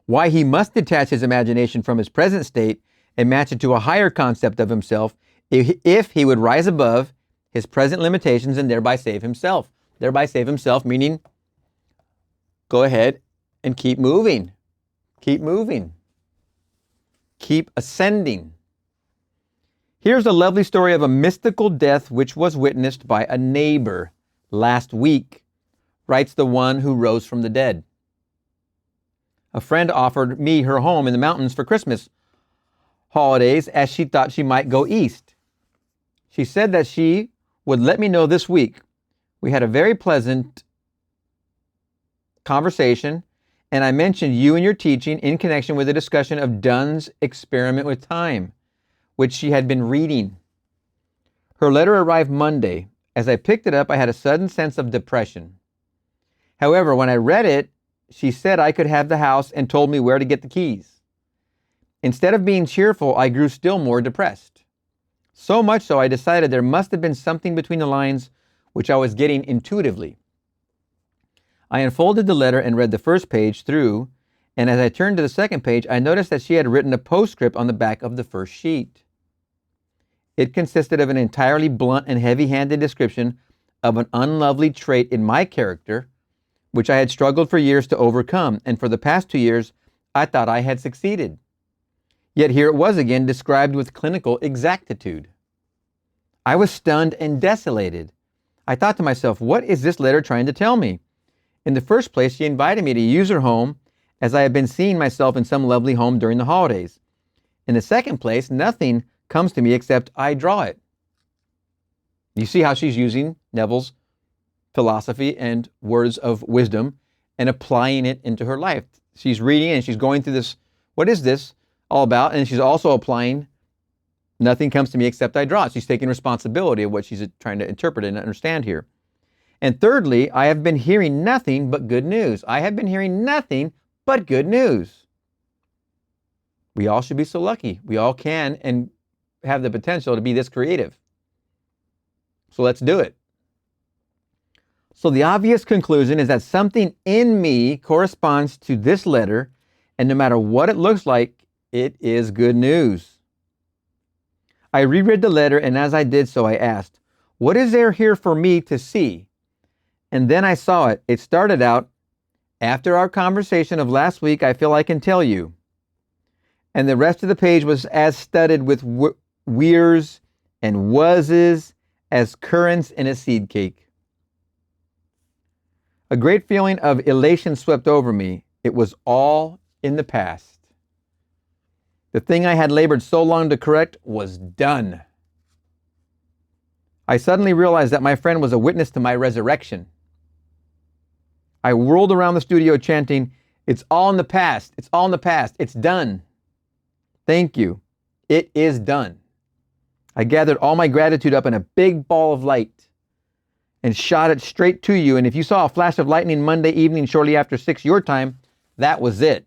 why he must detach his imagination from his present state and match it to a higher concept of himself if he would rise above his present limitations and thereby save himself. Thereby save himself, meaning go ahead and keep moving. Keep moving. Keep ascending. Here's a lovely story of a mystical death which was witnessed by a neighbor last week, writes the one who rose from the dead. A friend offered me her home in the mountains for Christmas holidays as she thought she might go east. She said that she would let me know this week. We had a very pleasant conversation, and I mentioned you and your teaching in connection with a discussion of Dunn's experiment with time, which she had been reading. Her letter arrived Monday. As I picked it up, I had a sudden sense of depression. However, when I read it, she said I could have the house and told me where to get the keys. Instead of being cheerful, I grew still more depressed. So much so, I decided there must have been something between the lines which I was getting intuitively. I unfolded the letter and read the first page through, and as I turned to the second page, I noticed that she had written a postscript on the back of the first sheet. It consisted of an entirely blunt and heavy-handed description of an unlovely trait in my character, which I had struggled for years to overcome, and for the past 2 years, I thought I had succeeded. Yet here it was again, described with clinical exactitude. I was stunned and desolated. I thought to myself, what is this letter trying to tell me? In the first place, she invited me to use her home as I have been seeing myself in some lovely home during the holidays. In the second place, nothing comes to me except I draw it. You see how she's using Neville's philosophy and words of wisdom and applying it into her life. She's reading and she's going through this, what is this all about? And she's also applying, nothing comes to me except I draw it. She's taking responsibility of what she's trying to interpret and understand here. And thirdly, I have been hearing nothing but good news. I have been hearing nothing but good news. We all should be so lucky. We all can and have the potential to be this creative. So let's do it. So the obvious conclusion is that something in me corresponds to this letter, and no matter what it looks like, it is good news. I reread the letter, and as I did so, I asked, what is there here for me to see? And then I saw it. It started out, after our conversation of last week, I feel I can tell you. And the rest of the page was as studded with we'res and wases as currants in a seed cake. A great feeling of elation swept over me. It was all in the past. The thing I had labored so long to correct was done. I suddenly realized that my friend was a witness to my resurrection. I whirled around the studio chanting, "It's all in the past. It's all in the past. It's done. Thank you. It is done." I gathered all my gratitude up in a big ball of light and shot it straight to you. And if you saw a flash of lightning Monday evening shortly after 6 your time, That was it.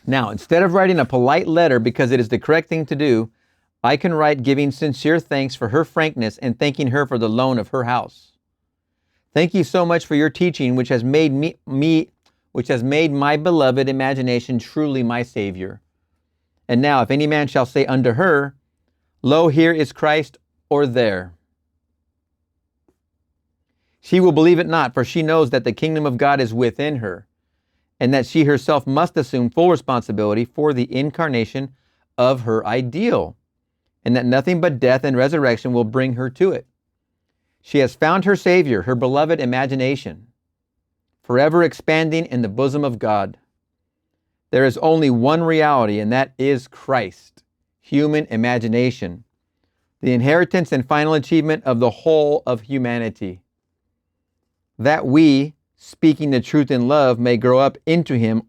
Now, instead of writing a polite letter because it is the correct thing to do, I can write giving sincere thanks for her frankness and thanking her for the loan of her house. Thank you so much for your teaching, which has made which has made my beloved imagination truly my Savior. And now, if any man shall say unto her, Lo, here is Christ, or there, she will believe it not, for she knows that the kingdom of God is within her, and that she herself must assume full responsibility for the incarnation of her ideal, and that nothing but death and resurrection will bring her to it. She has found her Savior, her beloved imagination, forever expanding in the bosom of God. There is only one reality, and that is Christ, human imagination, the inheritance and final achievement of the whole of humanity. That we, speaking the truth in love, may grow up into him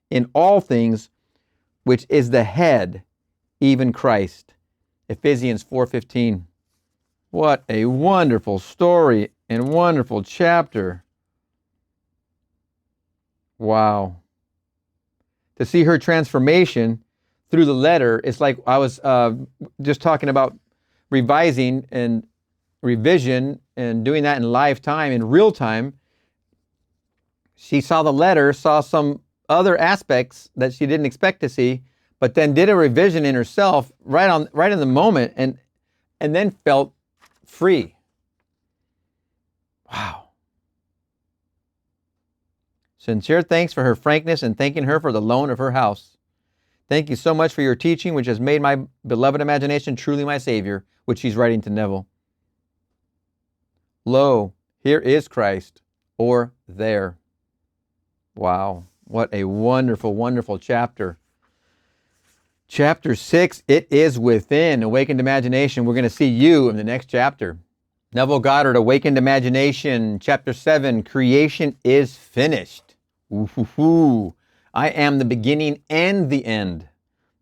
in all things, which is the head, even Christ. Ephesians 4:15. What a wonderful story and wonderful chapter. Wow. To see her transformation through the letter, it's like I was just talking about revising and revision and doing that in live time, in real time. She saw the letter, saw some other aspects that she didn't expect to see, but then did a revision in herself right in the moment, and then felt free. Wow. Sincere thanks for her frankness and thanking her for the loan of her house. Thank you so much for your teaching, which has made my beloved imagination truly my Savior, which she's writing to Neville. Lo, here is Christ, or there. Wow, what a wonderful, wonderful chapter. Chapter 6, It Is Within, Awakened Imagination. We're going to see you in the next chapter. Neville Goddard, Awakened Imagination, Chapter 7, Creation is Finished. Ooh, I am the beginning and the end.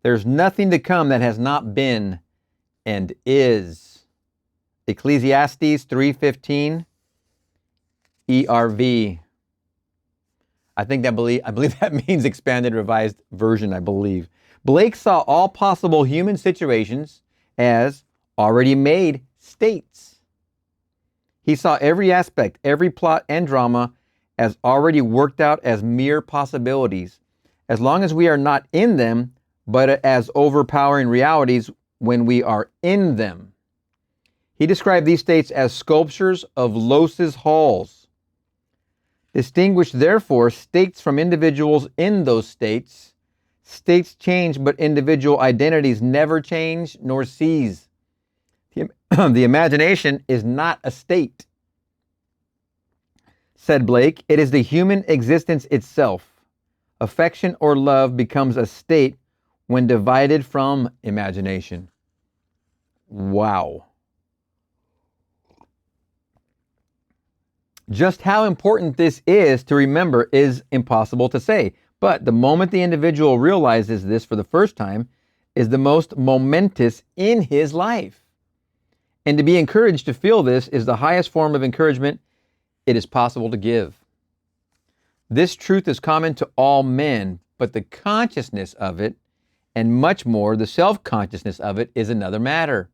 There's nothing to come that has not been and is. Ecclesiastes 3:15, ERV. I believe that means Expanded Revised Version, I believe. Blake saw all possible human situations as already made states. He saw every aspect, every plot and drama as already worked out as mere possibilities, as long as we are not in them, but as overpowering realities when we are in them. He described these states as sculptures of Los's halls. Distinguish, therefore, states from individuals in those states. States change, but individual identities never change nor cease. The imagination is not a state. Said Blake, it is the human existence itself. Affection or love becomes a state when divided from imagination. Wow. Just how important this is to remember is impossible to say, but the moment the individual realizes this for the first time is the most momentous in his life. And to be encouraged to feel this is the highest form of encouragement it is possible to give. This truth is common to all men, but the consciousness of it, and much more, the self-consciousness of it, is another matter.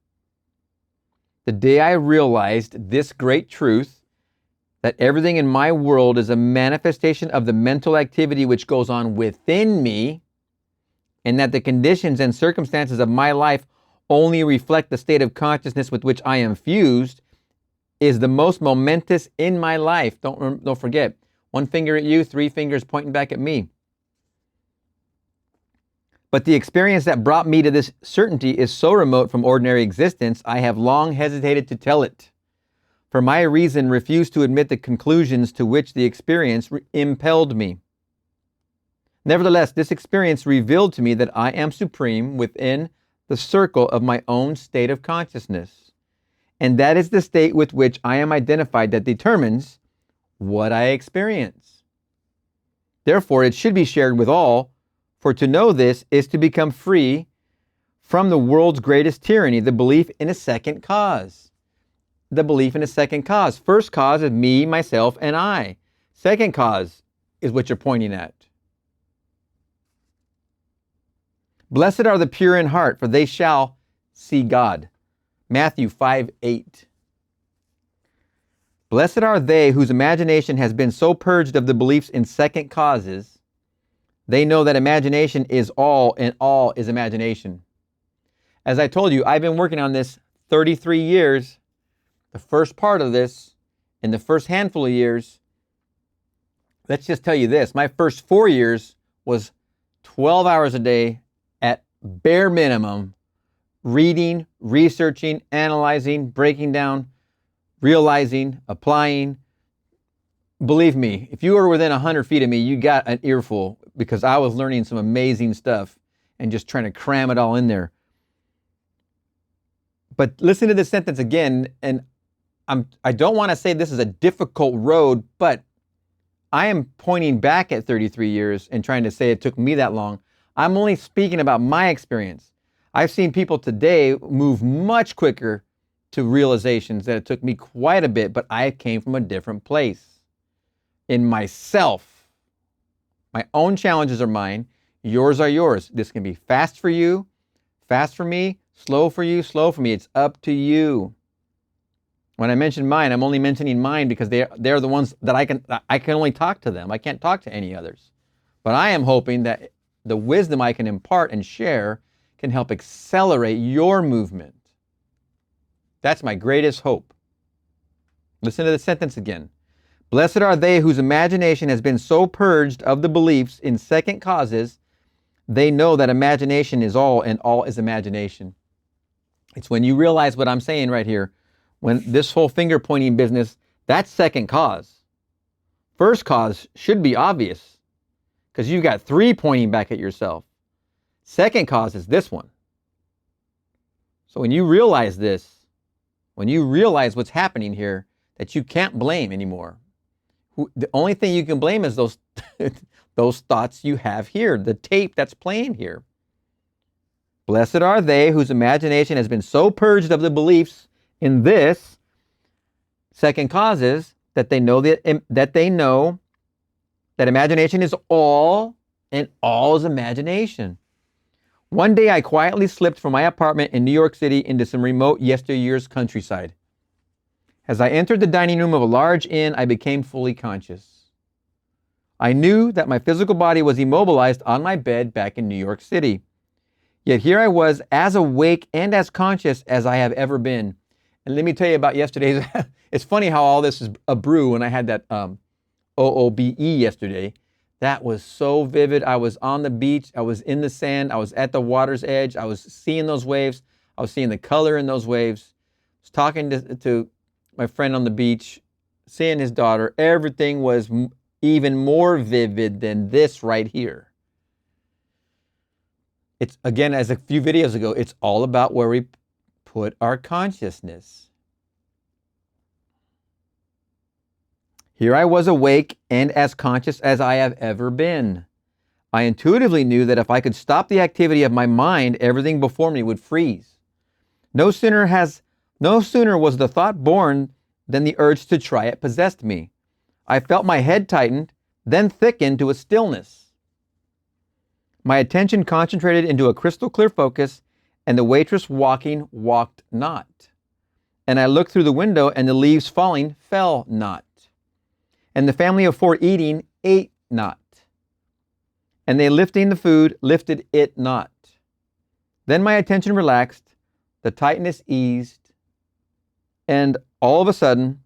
The day I realized this great truth, that everything in my world is a manifestation of the mental activity which goes on within me, and that the conditions and circumstances of my life only reflect the state of consciousness with which I am fused, is the most momentous in my life. Don't forget, one finger at you, three fingers pointing back at me. But the experience that brought me to this certainty is so remote from ordinary existence, I have long hesitated to tell it. For my reason refused to admit the conclusions to which the experience impelled me. Nevertheless, this experience revealed to me that I am supreme within the circle of my own state of consciousness. And that is the state with which I am identified that determines what I experience. Therefore, it should be shared with all, for to know this is to become free from the world's greatest tyranny, the belief in a second cause. The belief in a second cause. First cause is me, myself, and I. Second cause is what you're pointing at. Blessed are the pure in heart, for they shall see God. Matthew 5:8. Blessed are they whose imagination has been so purged of the beliefs in second causes, they know that imagination is all and all is imagination. As I told you, I've been working on this 33 years. The first part of this, in the first handful of years, let's just tell you this, my first 4 years was 12 hours a day at bare minimum, reading, researching, analyzing, breaking down, realizing, applying. Believe me, if you were within 100 feet of me, you got an earful because I was learning some amazing stuff and just trying to cram it all in there. But listen to this sentence again, and I don't want to say this is a difficult road, but I am pointing back at 33 years and trying to say it took me that long. I'm only speaking about my experience. I've seen people today move much quicker to realizations that it took me quite a bit, but I came from a different place in myself. My own challenges are mine. Yours are yours. This can be fast for you, fast for me, slow for you, slow for me. It's up to you. When I mention mine, I'm only mentioning mine because they're the ones that I can only talk to them. I can't talk to any others. But I am hoping that the wisdom I can impart and share can help accelerate your movement. That's my greatest hope. Listen to the sentence again. Blessed are they whose imagination has been so purged of the beliefs in second causes, they know that imagination is all and all is imagination. It's when you realize what I'm saying right here, when this whole finger pointing business, that's second cause. First cause should be obvious because you've got 3 pointing back at yourself. Second cause is this one. So when you realize this, when you realize what's happening here, that you can't blame anymore. The only thing you can blame is those, those thoughts you have here, the tape that's playing here. Blessed are they whose imagination has been so purged of the beliefs in this second causes that they know that imagination is all and all is imagination. One day I quietly slipped from my apartment in New York City into some remote yesteryear's countryside. As I entered the dining room of a large inn, I became fully conscious. I knew that my physical body was immobilized on my bed back in New York City. Yet here I was as awake and as conscious as I have ever been. And let me tell you about yesterday's, it's funny how all this is a brew when I had that OOBE yesterday. That was so vivid. I was on the beach. I was in the sand. I was at the water's edge. I was seeing those waves. I was seeing the color in those waves. I was talking to my friend on the beach, seeing his daughter. Everything was even more vivid than this right here. It's, again, as a few videos ago, it's all about where we put our consciousness. Here I was awake and as conscious as I have ever been. I intuitively knew that if I could stop the activity of my mind, everything before me would freeze. No sooner was the thought born than the urge to try it possessed me. I felt my head tightened, then thicken to a stillness. My attention concentrated into a crystal clear focus, and the waitress walking walked not. And I looked through the window, and the leaves falling fell not. And the family of 4 eating ate not. And they lifting the food lifted it not. Then my attention relaxed, the tightness eased, and all of a sudden,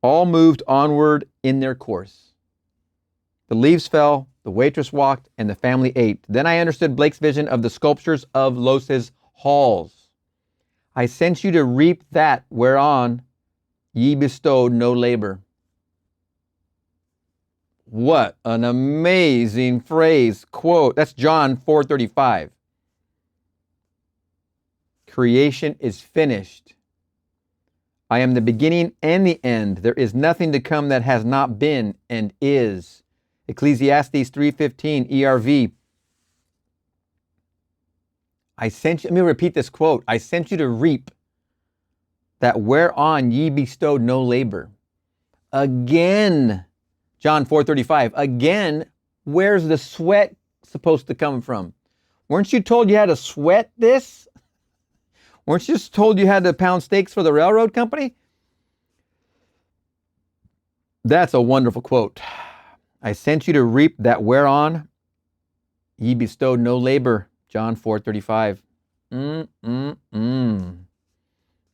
all moved onward in their course. The leaves fell, the waitress walked, and the family ate. Then I understood Blake's vision of the sculptures of Los's halls. I sent you to reap that whereon ye bestowed no labor. What an amazing phrase, quote. That's John 4:35. Creation is finished. I am the beginning and the end. There is nothing to come that has not been and is. Ecclesiastes 3:15 ERV. Let me repeat this quote. I sent you to reap that whereon ye bestowed no labor. Again, John 4:35. Again, where's the sweat supposed to come from? Weren't you told you had to sweat this? Weren't you just told you had to pound steaks for the railroad company? That's a wonderful quote. I sent you to reap that whereon ye bestowed no labor. John 4:35.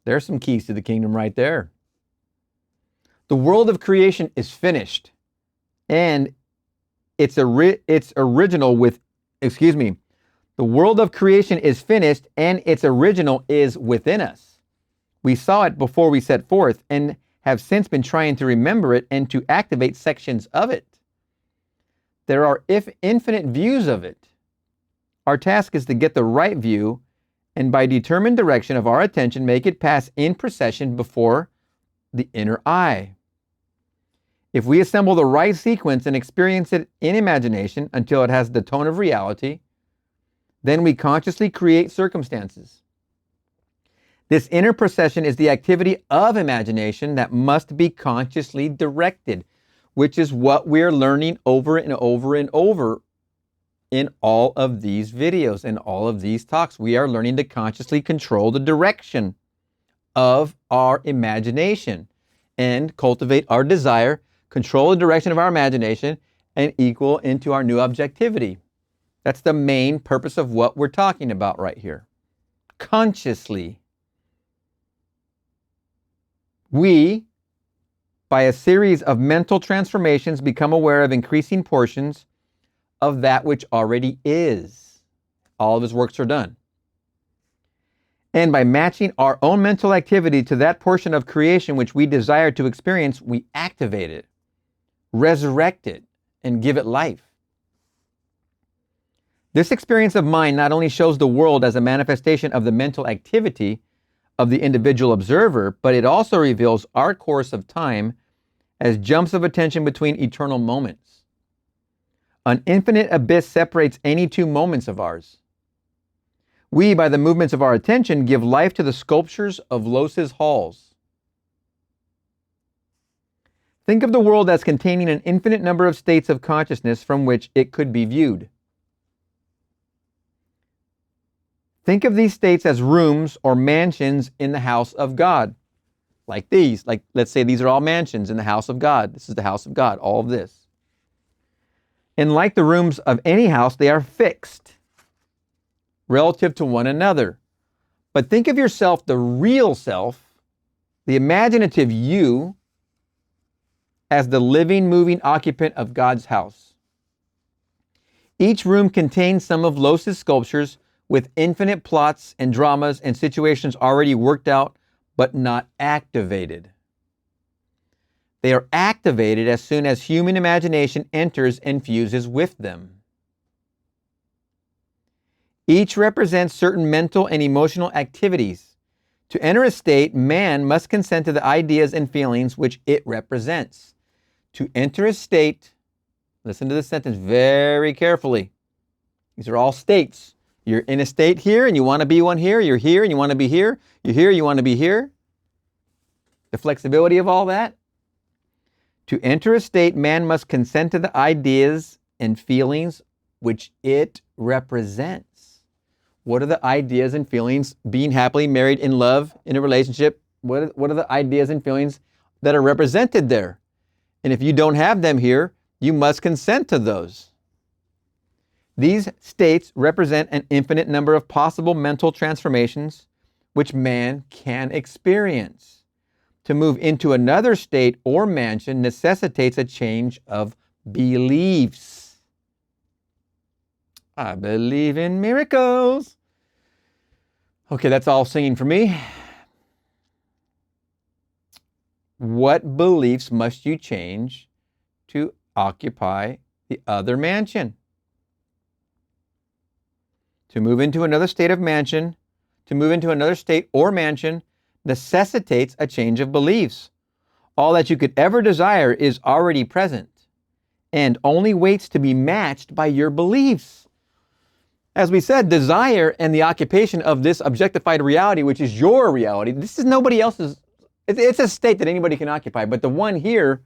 There's some keys to the kingdom right there. The world of creation is finished, and it's original with, the world of creation is finished, and its original is within us. We saw it before we set forth, and have since been trying to remember it and to activate sections of it. There are infinite views of it. Our task is to get the right view, and by determined direction of our attention, make it pass in procession before the inner eye. If we assemble the right sequence and experience it in imagination until it has the tone of reality, then we consciously create circumstances. This inner procession is the activity of imagination that must be consciously directed, which is what we're learning over and over and over in all of these videos and all of these talks. We are learning to consciously control the direction of our imagination and cultivate our desire, control the direction of our imagination, and equal into our new objectivity. That's the main purpose of what we're talking about right here. Consciously. We, by a series of mental transformations, become aware of increasing portions of that which already is. All of his works are done. And by matching our own mental activity to that portion of creation which we desire to experience, we activate it, resurrect it, and give it life. This experience of mind not only shows the world as a manifestation of the mental activity of the individual observer, but it also reveals our course of time as jumps of attention between eternal moments. An infinite abyss separates any two moments of ours. We, by the movements of our attention, give life to the sculptures of Los's halls. Think of the world as containing an infinite number of states of consciousness from which it could be viewed. Think of these states as rooms or mansions in the house of God. Like these, like let's say these are all mansions in the house of God. This is the house of God, all of this. And like the rooms of any house, they are fixed relative to one another. But think of yourself, the real self, the imaginative you, as the living, moving occupant of God's house. Each room contains some of Los's sculptures with infinite plots and dramas and situations already worked out, but not activated. They are activated as soon as human imagination enters and fuses with them. Each represents certain mental and emotional activities. To enter a state, man must consent to the ideas and feelings which it represents. To enter a state, listen to this sentence very carefully. These are all states. You're in a state here and you want to be one here. You're here and you want to be here. You're here, you want to be here. The flexibility of all that. To enter a state, man must consent to the ideas and feelings which it represents. What are the ideas and feelings? Being happily married, in love, in a relationship. What are the ideas and feelings that are represented there? And if you don't have them here, you must consent to those. These states represent an infinite number of possible mental transformations which man can experience. To move into another state or mansion necessitates a change of beliefs. I believe in miracles. Okay, that's all singing for me. What beliefs must you change to occupy the other mansion? To move into another state of mansion, to move into another state or mansion necessitates a change of beliefs. All that you could ever desire is already present and only waits to be matched by your beliefs. As we said, desire and the occupation of this objectified reality, which is your reality, this is nobody else's. It's a state that anybody can occupy, but the one here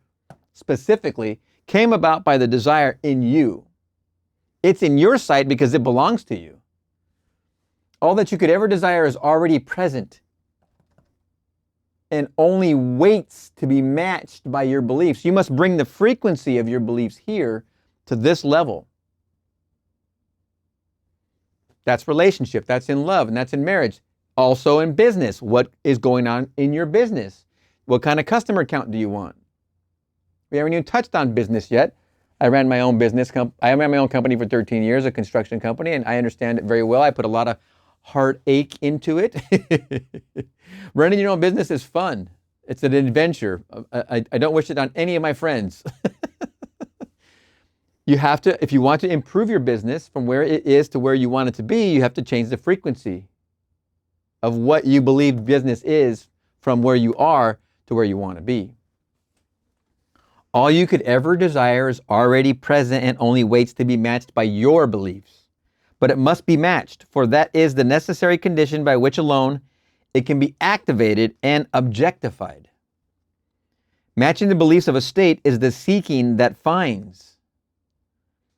specifically came about by the desire in you. It's in your sight because it belongs to you. All that you could ever desire is already present and only waits to be matched by your beliefs. You must bring the frequency of your beliefs here to this level. That's relationship, that's in love, and that's in marriage. Also in business, what is going on in your business? What kind of customer count do you want? We haven't even touched on business yet. I ran my own business. I ran my own company for 13 years, a construction company, and I understand it very well. I put a lot of heartache into it. Running your own business is fun. It's an adventure. I don't wish it on any of my friends. You have to, if you want to improve your business from where it is to where you want it to be, you have to change the frequency of what you believe business is from where you are to where you want to be. All you could ever desire is already present and only waits to be matched by your beliefs. But it must be matched, for that is the necessary condition by which alone it can be activated and objectified. Matching the beliefs of a state is the seeking that finds,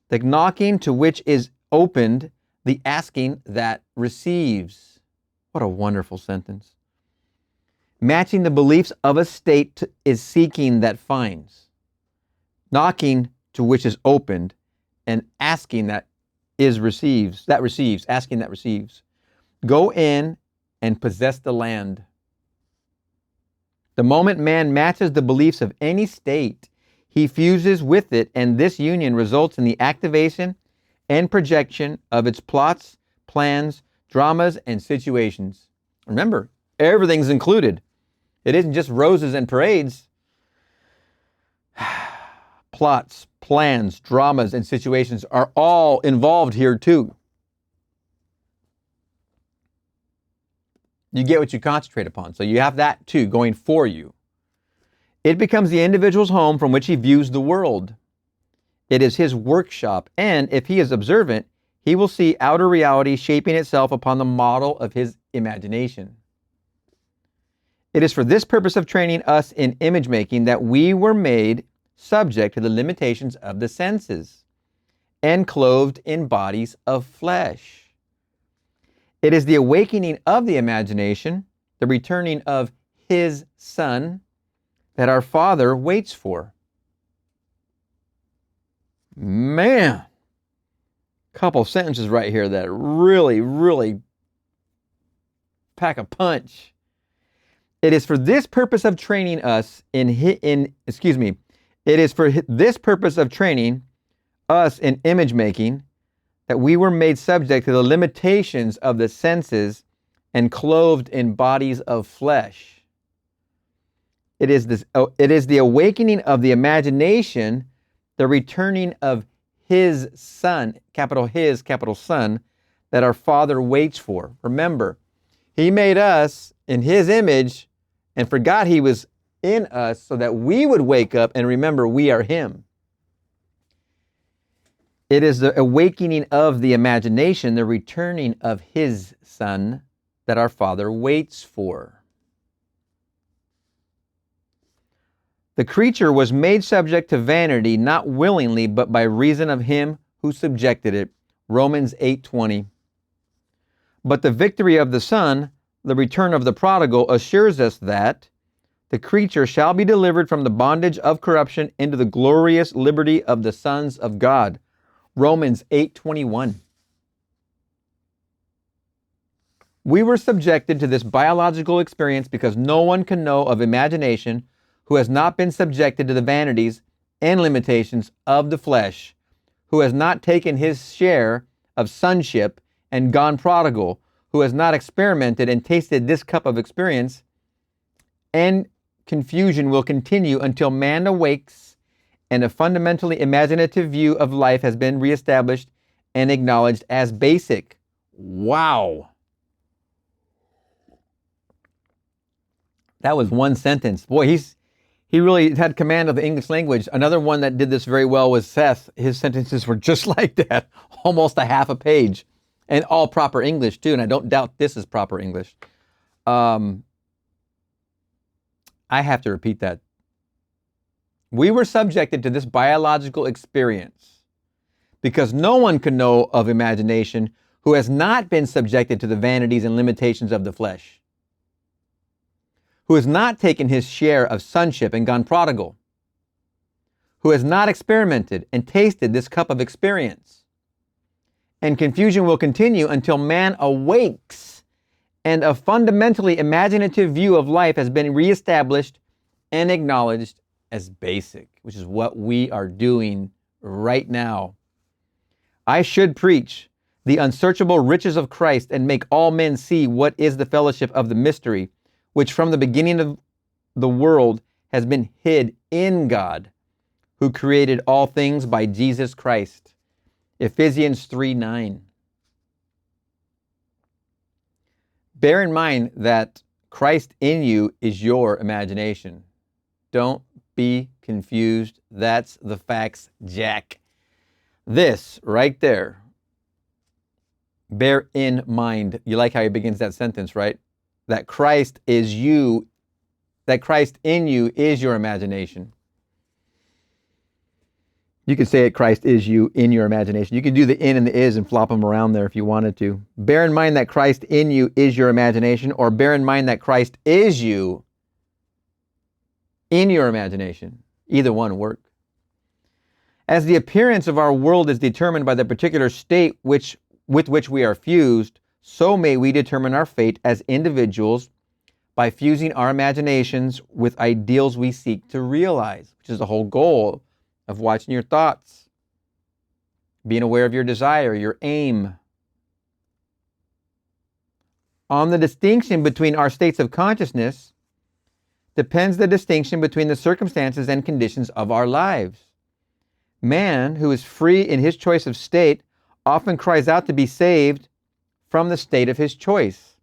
the knocking to which is opened, the asking that receives. What a wonderful sentence. Matching the beliefs of a state is seeking that finds, knocking to which is opened, and asking that receives, asking that receives. Go in and possess the land. The moment man matches the beliefs of any state, he fuses with it, and this union results in the activation and projection of its plots, plans, dramas, and situations. Remember, everything's included. It isn't just roses and parades. Plots, plans, dramas, and situations are all involved here too. You get what you concentrate upon. So you have that too going for you. It becomes the individual's home from which he views the world. It is his workshop, and if he is observant, he will see outer reality shaping itself upon the model of his imagination. It is for this purpose of training us in image making that we were made subject to the limitations of the senses and clothed in bodies of flesh. It is the awakening of the imagination, the returning of his Son, that our Father waits for. Man, couple sentences right here that really pack a punch. It is for this purpose of training us it is for this purpose of training us in image making that we were made subject to the limitations of the senses and clothed in bodies of flesh. It is the awakening of the imagination, the returning of his Son, capital His, capital Son, that our Father waits for. Remember, he made us in his image and forgot he was in us so that we would wake up and remember we are him. It is the awakening of the imagination, the returning of his Son, that our Father waits for. The creature was made subject to vanity, not willingly, but by reason of him who subjected it. Romans 8:20. But the victory of the Son, the return of the prodigal, assures us that the creature shall be delivered from the bondage of corruption into the glorious liberty of the sons of God. Romans 8:21. We were subjected to this biological experience because no one can know of imagination who has not been subjected to the vanities and limitations of the flesh, who has not taken his share of sonship and gone prodigal, who has not experimented and tasted this cup of experience, and confusion will continue until man awakes and a fundamentally imaginative view of life has been reestablished and acknowledged as basic. Wow. That was one sentence. Boy, he really had command of the English language. Another one that did this very well was Seth. His sentences were just like that, almost a half a page, and all proper English too. And I don't doubt this is proper English. I have to repeat that. We were subjected to this biological experience because no one can know of imagination who has not been subjected to the vanities and limitations of the flesh, who has not taken his share of sonship and gone prodigal, who has not experimented and tasted this cup of experience. And confusion will continue until man awakes and a fundamentally imaginative view of life has been reestablished and acknowledged as basic, which is what we are doing right now. I should preach the unsearchable riches of Christ and make all men see what is the fellowship of the mystery, which from the beginning of the world has been hid in God, who created all things by Jesus Christ. Ephesians 3:9. Bear in mind that Christ in you is your imagination. Don't be confused. That's the facts, Jack. This right there. Bear in mind. You like how he begins that sentence, right? That Christ is you, that Christ in you is your imagination. You could say it, Christ is you in your imagination. You could do the in and the is and flop them around there if you wanted to. Bear in mind that Christ in you is your imagination, or bear in mind that Christ is you in your imagination. Either one work. As the appearance of our world is determined by the particular state with which we are fused, so may we determine our fate as individuals by fusing our imaginations with ideals we seek to realize, which is the whole goal of watching your thoughts, being aware of your desire, your aim. On the distinction between our states of consciousness depends the distinction between the circumstances and conditions of our lives. Man, who is free in his choice of state, often cries out to be saved from the state of his choice.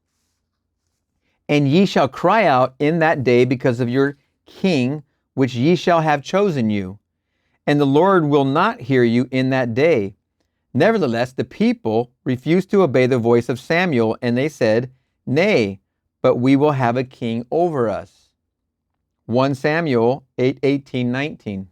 And ye shall cry out in that day because of your king, which ye shall have chosen you. And the Lord will not hear you in that day. Nevertheless, the people refused to obey the voice of Samuel, and they said, Nay, but we will have a king over us. 1 Samuel 8:18-19.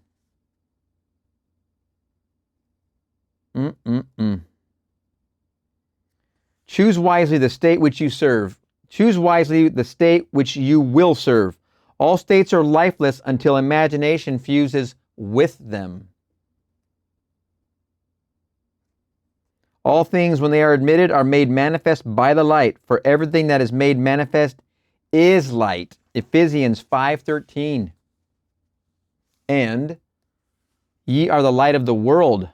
Choose wisely the state which you serve. Choose wisely the state which you will serve. All states are lifeless until imagination fuses with them. All things, when they are admitted, are made manifest by the light, for everything that is made manifest is light. Ephesians 5:13. And ye are the light of the world.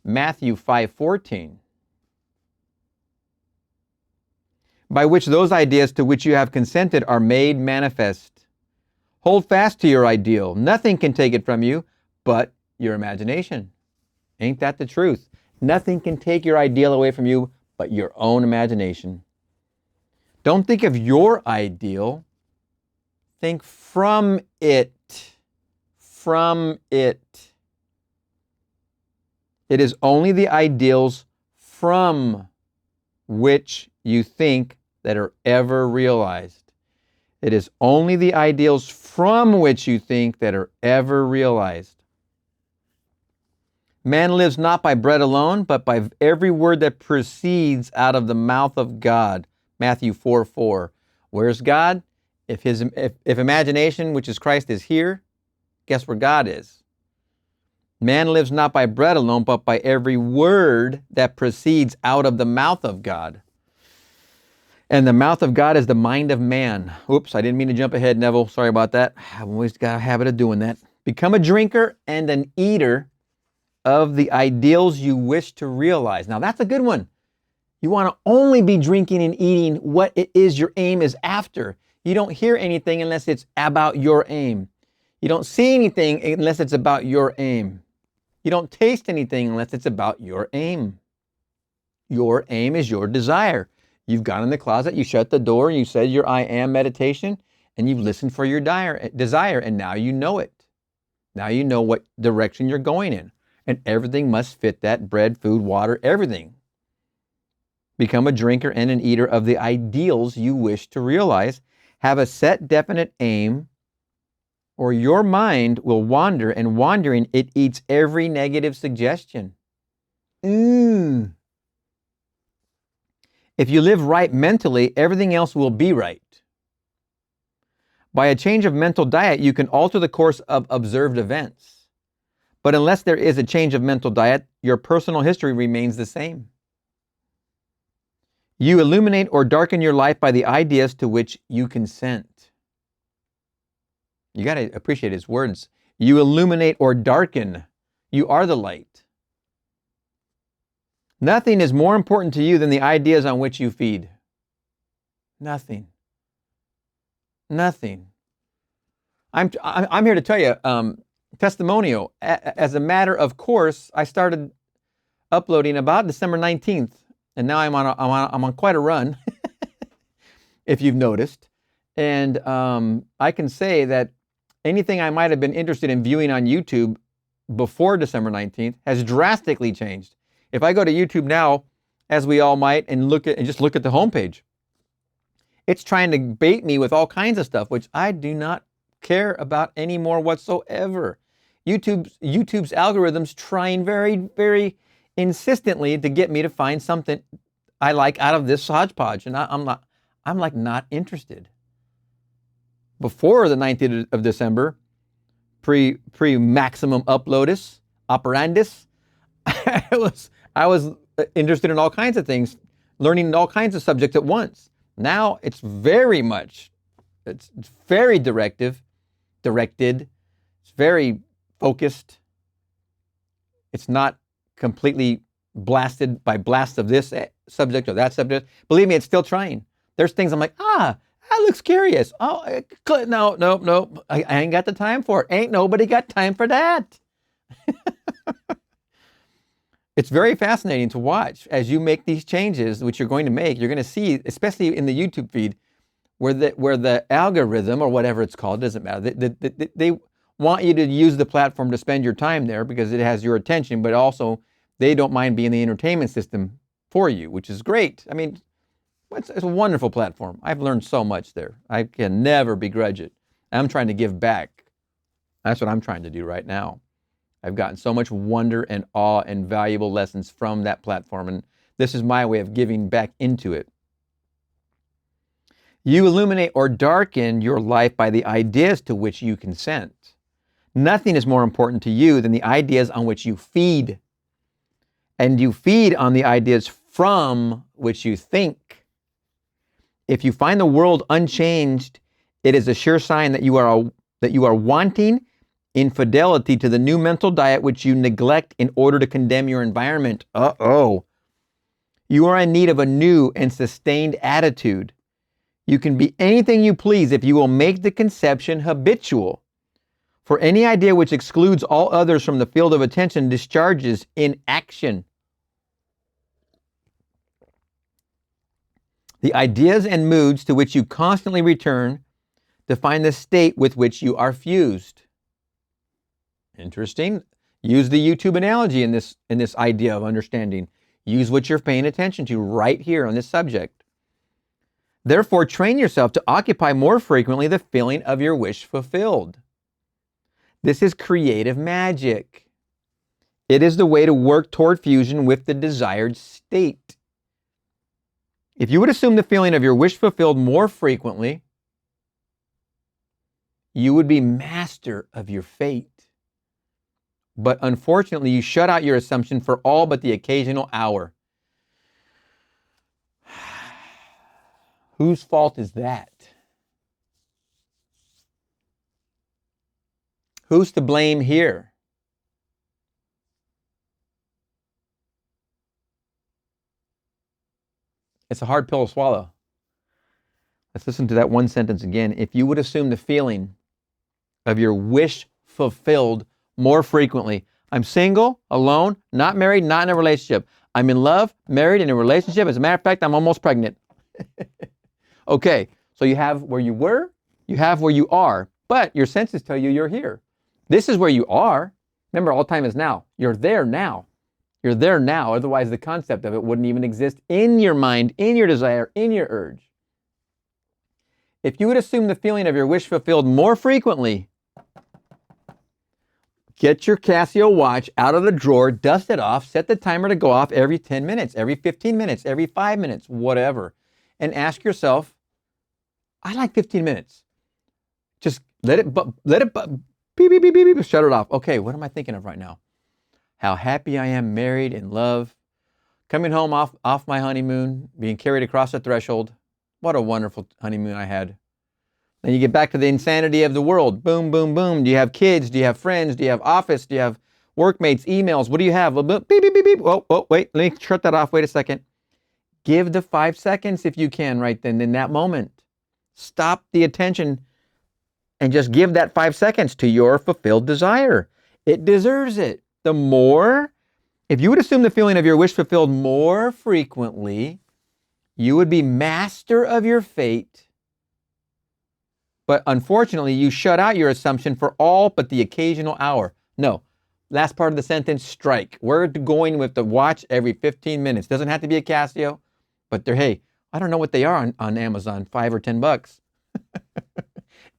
Matthew 5:14. By which those ideas to which you have consented are made manifest. Hold fast to your ideal. Nothing can take it from you but your imagination. Ain't that the truth? Nothing can take your ideal away from you but your own imagination. Don't think of your ideal. Think from it. From it. It is only the ideals from which you think that are ever realized. It is only the ideals from which you think that are ever realized. Man lives not by bread alone, but by every word that proceeds out of the mouth of God. Matthew 4:4. Where's God? If imagination, which is Christ, is here, guess where God is? Man lives not by bread alone, but by every word that proceeds out of the mouth of God. And the mouth of God is the mind of man. Oops, I didn't mean to jump ahead, Neville. Sorry about that. I've always got a habit of doing that. Become a drinker and an eater of the ideals you wish to realize. Now, that's a good one. You want to only be drinking and eating what it is your aim is after. You don't hear anything unless it's about your aim. You don't see anything unless it's about your aim. You don't taste anything unless it's about your aim. Your aim is your desire. You've gone in the closet, you shut the door, you said your I am meditation, and you've listened for your desire, and now you know it. Now you know what direction you're going in. And everything must fit that: bread, food, water, everything. Become a drinker and an eater of the ideals you wish to realize. Have a set, definite aim or your mind will wander, and wandering, it eats every negative suggestion. If you live right mentally, everything else will be right. By a change of mental diet, you can alter the course of observed events. But unless there is a change of mental diet, your personal history remains the same. You illuminate or darken your life by the ideas to which you consent. You got to appreciate his words. You illuminate or darken. You are the light. Nothing is more important to you than the ideas on which you feed. Nothing. Nothing. I'm here to tell you, testimonial. As a matter of course, I started uploading about December 19th, and now I'm on quite a run, if you've noticed. And I can say that anything I might have been interested in viewing on YouTube before December 19th has drastically changed. If I go to YouTube now, as we all might, and just look at the homepage, it's trying to bait me with all kinds of stuff, which I do not care about anymore whatsoever. YouTube's algorithms trying very, very insistently to get me to find something I like out of this hodgepodge, and I'm not interested. Before the 19th of December, pre maximum uploadus operandus, I was interested in all kinds of things, learning all kinds of subjects at once. Now it's very directed, it's very focused. It's not completely blasted by blasts of this subject or that subject. Believe me, it's still trying. There's things I'm like, that looks curious. Oh, no, I ain't got the time for it. Ain't nobody got time for that. It's very fascinating to watch as you make these changes, which you're going to make. You're going to see, especially in the YouTube feed, where the algorithm or whatever it's called, doesn't matter. They want you to use the platform to spend your time there because it has your attention, but also they don't mind being the entertainment system for you, which is great. I mean, it's a wonderful platform. I've learned so much there. I can never begrudge it. I'm trying to give back. That's what I'm trying to do right now. I've gotten so much wonder and awe and valuable lessons from that platform, and this is my way of giving back into it. You illuminate or darken your life by the ideas to which you consent. Nothing is more important to you than the ideas on which you feed. And you feed on the ideas from which you think. If you find the world unchanged, it is a sure sign that you are wanting infidelity to the new mental diet which you neglect in order to condemn your environment. You are in need of a new and sustained attitude. You can be anything you please if you will make the conception habitual. For any idea which excludes all others from the field of attention discharges in action. The ideas and moods to which you constantly return define the state with which you are fused. Interesting. Use the YouTube analogy in this idea of understanding. Use what you're paying attention to right here on this subject. Therefore, train yourself to occupy more frequently the feeling of your wish fulfilled. This is creative magic. It is the way to work toward fusion with the desired state. If you would assume the feeling of your wish fulfilled more frequently, you would be master of your fate. But unfortunately, you shut out your assumption for all but the occasional hour. Whose fault is that? Who's to blame here? It's a hard pill to swallow. Let's listen to that one sentence again. If you would assume the feeling of your wish fulfilled more frequently. I'm single, alone, not married, not in a relationship. I'm in love, married, in a relationship. As a matter of fact, I'm almost pregnant. Okay, so you have where you were, you have where you are, but your senses tell you you're here. This is where you are. Remember, all time is now. You're there now. You're there now. Otherwise, the concept of it wouldn't even exist in your mind, in your desire, in your urge. If you would assume the feeling of your wish fulfilled more frequently, Get your Casio watch out of the drawer, dust it off, set the timer to go off every 10 minutes, every 15 minutes, every 5 minutes, whatever. And ask yourself, I like 15 minutes. Just let it beep, beep, beep, beep, beep, shut it off. Okay, what am I thinking of right now? How happy I am, married, in love, coming home off my honeymoon, being carried across the threshold. What a wonderful honeymoon I had. Then you get back to the insanity of the world. Boom, boom, boom. Do you have kids? Do you have friends? Do you have office? Do you have workmates, emails? What do you have? Beep, beep, beep, beep. Oh, wait, let me shut that off. Wait a second. Give the 5 seconds if you can right then in that moment. Stop the attention and just give that 5 seconds to your fulfilled desire. It deserves it. The more, if you would assume the feeling of your wish fulfilled more frequently, you would be master of your fate. But unfortunately, you shut out your assumption for all but the occasional hour. No, last part of the sentence, strike. We're going with the watch every 15 minutes. Doesn't have to be a Casio, but they're, hey, I don't know what they are on Amazon, $5 or $10.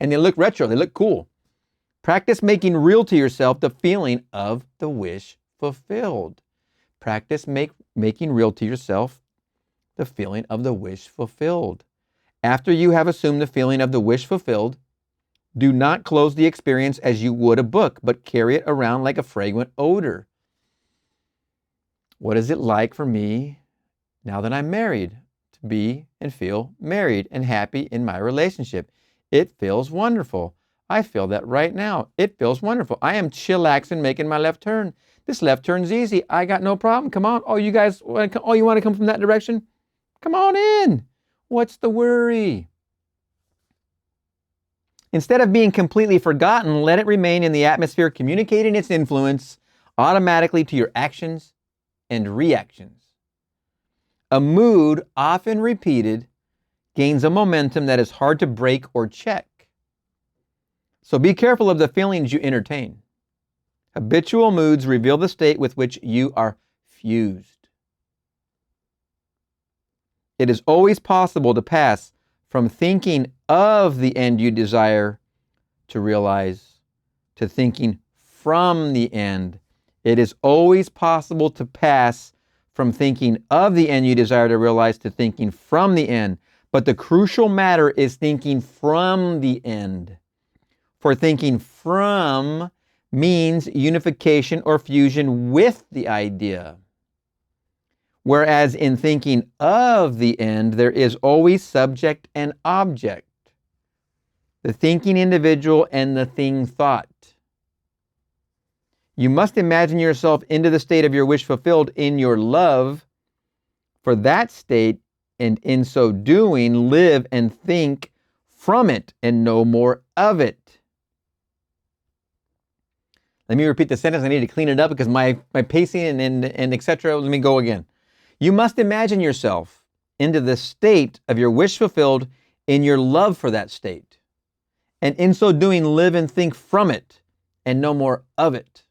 And they look retro, they look cool. Practice making real to yourself the feeling of the wish fulfilled. Practice making real to yourself the feeling of the wish fulfilled. After you have assumed the feeling of the wish fulfilled, do not close the experience as you would a book, but carry it around like a fragrant odor. What is it like for me now that I'm married to be and feel married and happy in my relationship? It feels wonderful. I feel that right now. It feels wonderful. I am chillaxing making my left turn. This left turn's easy. I got no problem. Come on. Oh, you guys, you want to come from that direction? Come on in. What's the worry? Instead of being completely forgotten, let it remain in the atmosphere, communicating its influence automatically to your actions and reactions. A mood, often repeated, gains a momentum that is hard to break or check. So be careful of the feelings you entertain. Habitual moods reveal the state with which you are fused. It is always possible to pass from thinking of the end you desire to realize to thinking from the end. It is always possible to pass from thinking of the end you desire to realize to thinking from the end. But the crucial matter is thinking from the end. For thinking from means unification or fusion with the idea. Whereas in thinking of the end, there is always subject and object. The thinking individual and the thing thought. You must imagine yourself into the state of your wish fulfilled in your love for that state, and in so doing, live and think from it and no more of it. Let me repeat the sentence. I need to clean it up because my pacing and etc. Let me go again. You must imagine yourself into the state of your wish fulfilled in your love for that state. And in so doing, live and think from it and no more of it.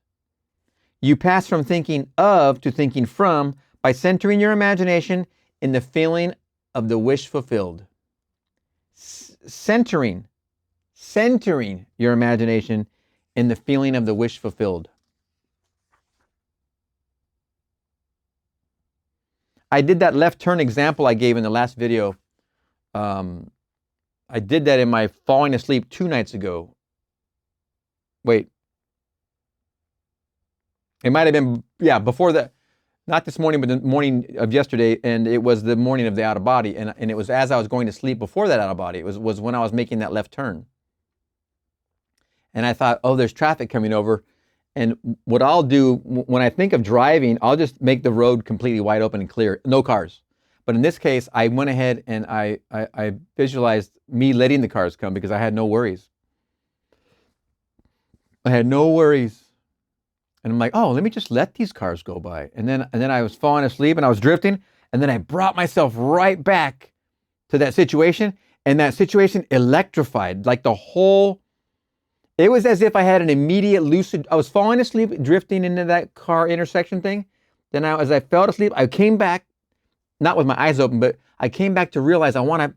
You pass from thinking of to thinking from by centering your imagination in the feeling of the wish fulfilled. Centering your imagination in the feeling of the wish fulfilled. I did that left turn example I gave in the last video. I did that in my falling asleep 2 nights ago. Wait. It might have been, before that. Not this morning, but the morning of yesterday, and it was the morning of the out of body, and it was as I was going to sleep before that out of body. It was when I was making that left turn. And I thought, oh, there's traffic coming over. And what I'll do when I think of driving, I'll just make the road completely wide open and clear, no cars. But in this case, I went ahead and I visualized me letting the cars come because I had no worries. I had no worries. And I'm like, oh, let me just let these cars go by. And then I was falling asleep and I was drifting. And then I brought myself right back to that situation. And that situation electrified, like the whole. It was as if I had an immediate lucid. I was falling asleep, drifting into that car intersection thing. Then as I fell asleep, I came back, not with my eyes open, but I came back to realize I want to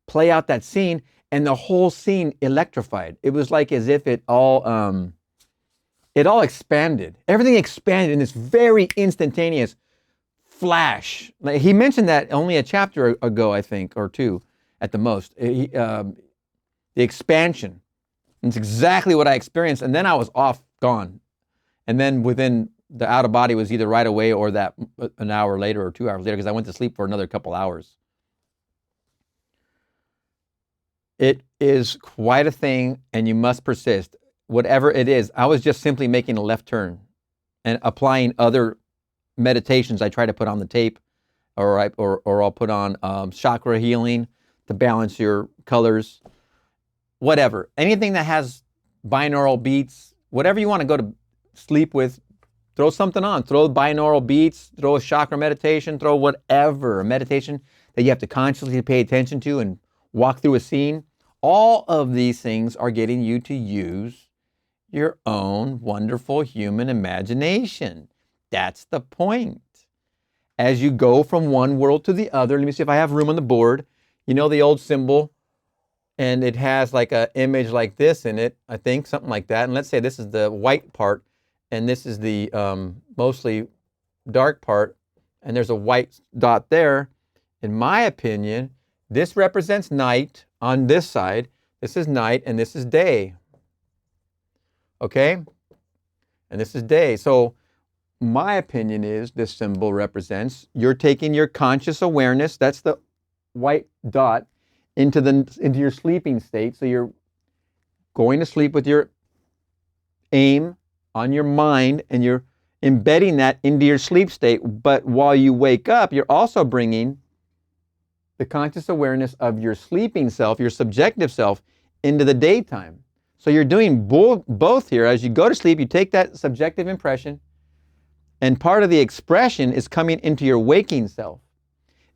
play out that scene, and the whole scene electrified. It was like as if it all, it all expanded. Everything expanded in this very instantaneous flash. Like he mentioned that only a chapter ago, I think, or two at the most. The expansion. It's exactly what I experienced. And then I was off, gone. And then within the out of body was either right away or that an hour later or 2 hours later, because I went to sleep for another couple hours. It is quite a thing, and you must persist. Whatever it is, I was just simply making a left turn and applying other meditations I try to put on the tape, or I'll put on chakra healing to balance your colors, whatever. Anything that has binaural beats, whatever you want to go to sleep with, throw something on. Throw binaural beats, throw a chakra meditation, throw whatever, a meditation that you have to consciously pay attention to and walk through a scene. All of these things are getting you to use your own wonderful human imagination. That's the point. As you go from one world to the other, let me see if I have room on the board. You know the old symbol, and it has like an image like this in it, I think, something like that. And let's say this is the white part, and this is the mostly dark part, and there's a white dot there. In my opinion, this represents night on this side. This is night, and this is day. Okay? And this is day. So my opinion is this symbol represents you're taking your conscious awareness, that's the white dot, into your sleeping state. So you're going to sleep with your aim on your mind, and you're embedding that into your sleep state. But while you wake up, you're also bringing the conscious awareness of your sleeping self, your subjective self, into the daytime. So you're doing both here. As you go to sleep, you take that subjective impression, and part of the expression is coming into your waking self.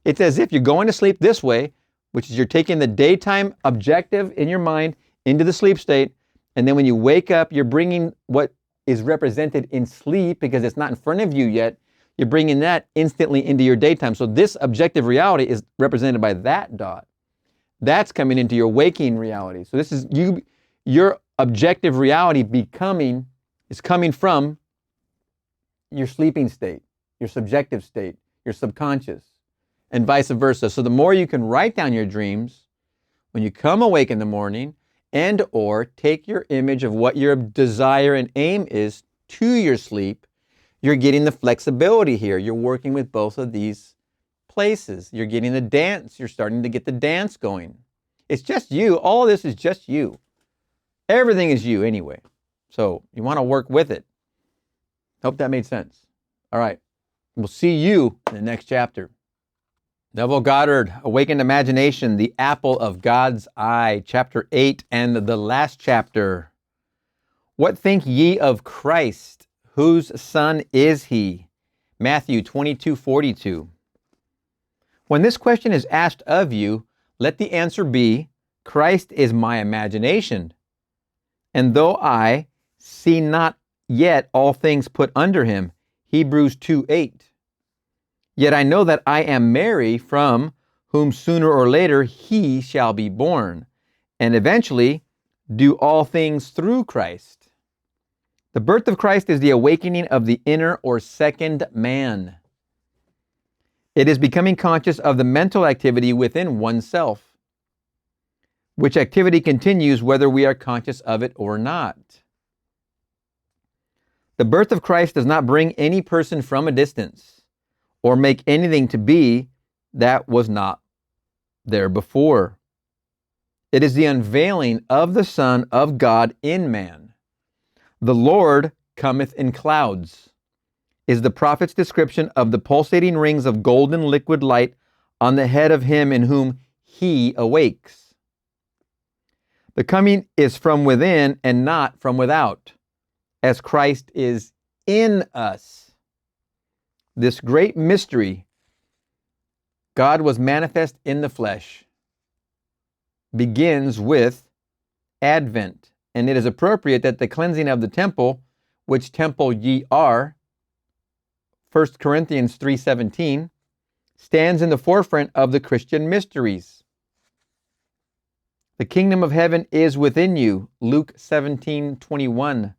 It's as if you're going to sleep this way, which is you're taking the daytime objective in your mind into the sleep state, and then when you wake up, you're bringing what is represented in sleep, because it's not in front of you yet, you're bringing that instantly into your daytime. So this objective reality is represented by that dot. That's coming into your waking reality. So this is your objective reality is coming from your sleeping state, your subjective state, your subconscious, and vice versa. So the more you can write down your dreams, when you come awake in the morning, and or take your image of what your desire and aim is to your sleep, you're getting the flexibility here. You're working with both of these places. You're getting the dance. You're starting to get the dance going. It's just you. All of this is just you. Everything is you anyway. So you want to work with it. Hope that made sense. All right. We'll see you in the next chapter. Neville Goddard, Awakened Imagination, the Apple of God's Eye, Chapter 8, and the last chapter. What think ye of Christ? Whose son is he? Matthew 22:42. When this question is asked of you, let the answer be, Christ is my imagination. And though I see not yet all things put under him, Hebrews 2:8. Yet I know that I am Mary, from whom sooner or later he shall be born, and eventually do all things through Christ. The birth of Christ is the awakening of the inner or second man. It is becoming conscious of the mental activity within oneself, which activity continues whether we are conscious of it or not. The birth of Christ does not bring any person from a distance, or make anything to be that was not there before. It is the unveiling of the Son of God in man. The Lord cometh in clouds is the prophet's description of the pulsating rings of golden liquid light on the head of him in whom he awakes. The coming is from within and not from without, as Christ is in us. This great mystery, God was manifest in the flesh, begins with Advent. And it is appropriate that the cleansing of the temple, which temple ye are, 1 Corinthians 3:17, stands in the forefront of the Christian mysteries. The kingdom of heaven is within you, Luke 17:21.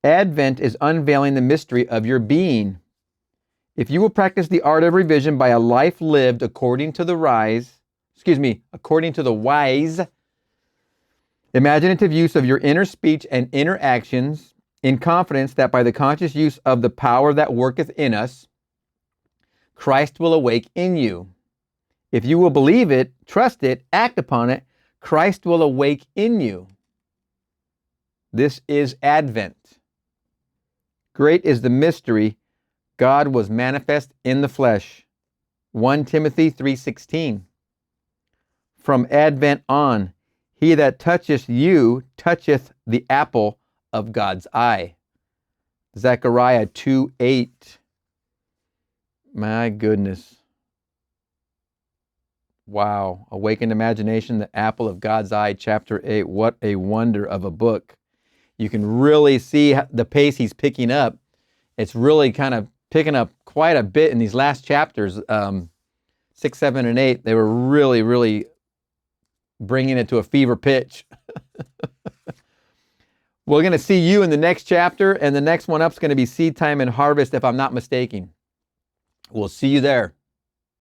Advent is unveiling the mystery of your being. If you will practice the art of revision by a life lived according to the wise, imaginative use of your inner speech and inner actions, in confidence that by the conscious use of the power that worketh in us, Christ will awake in you. If you will believe it, trust it, act upon it, Christ will awake in you. This is Advent. Great is the mystery. God was manifest in the flesh. 1 Timothy 3:16. From Advent on, he that toucheth you toucheth the apple of God's eye. Zechariah 2:8. My goodness. Wow. Awakened Imagination, the apple of God's eye, chapter 8. What a wonder of a book. You can really see the pace he's picking up. It's really kind of picking up quite a bit in these last chapters, 6, 7, and 8. They were really, really bringing it to a fever pitch. We're going to see you in the next chapter, and the next one up is going to be Seed Time and Harvest, if I'm not mistaken. We'll see you there.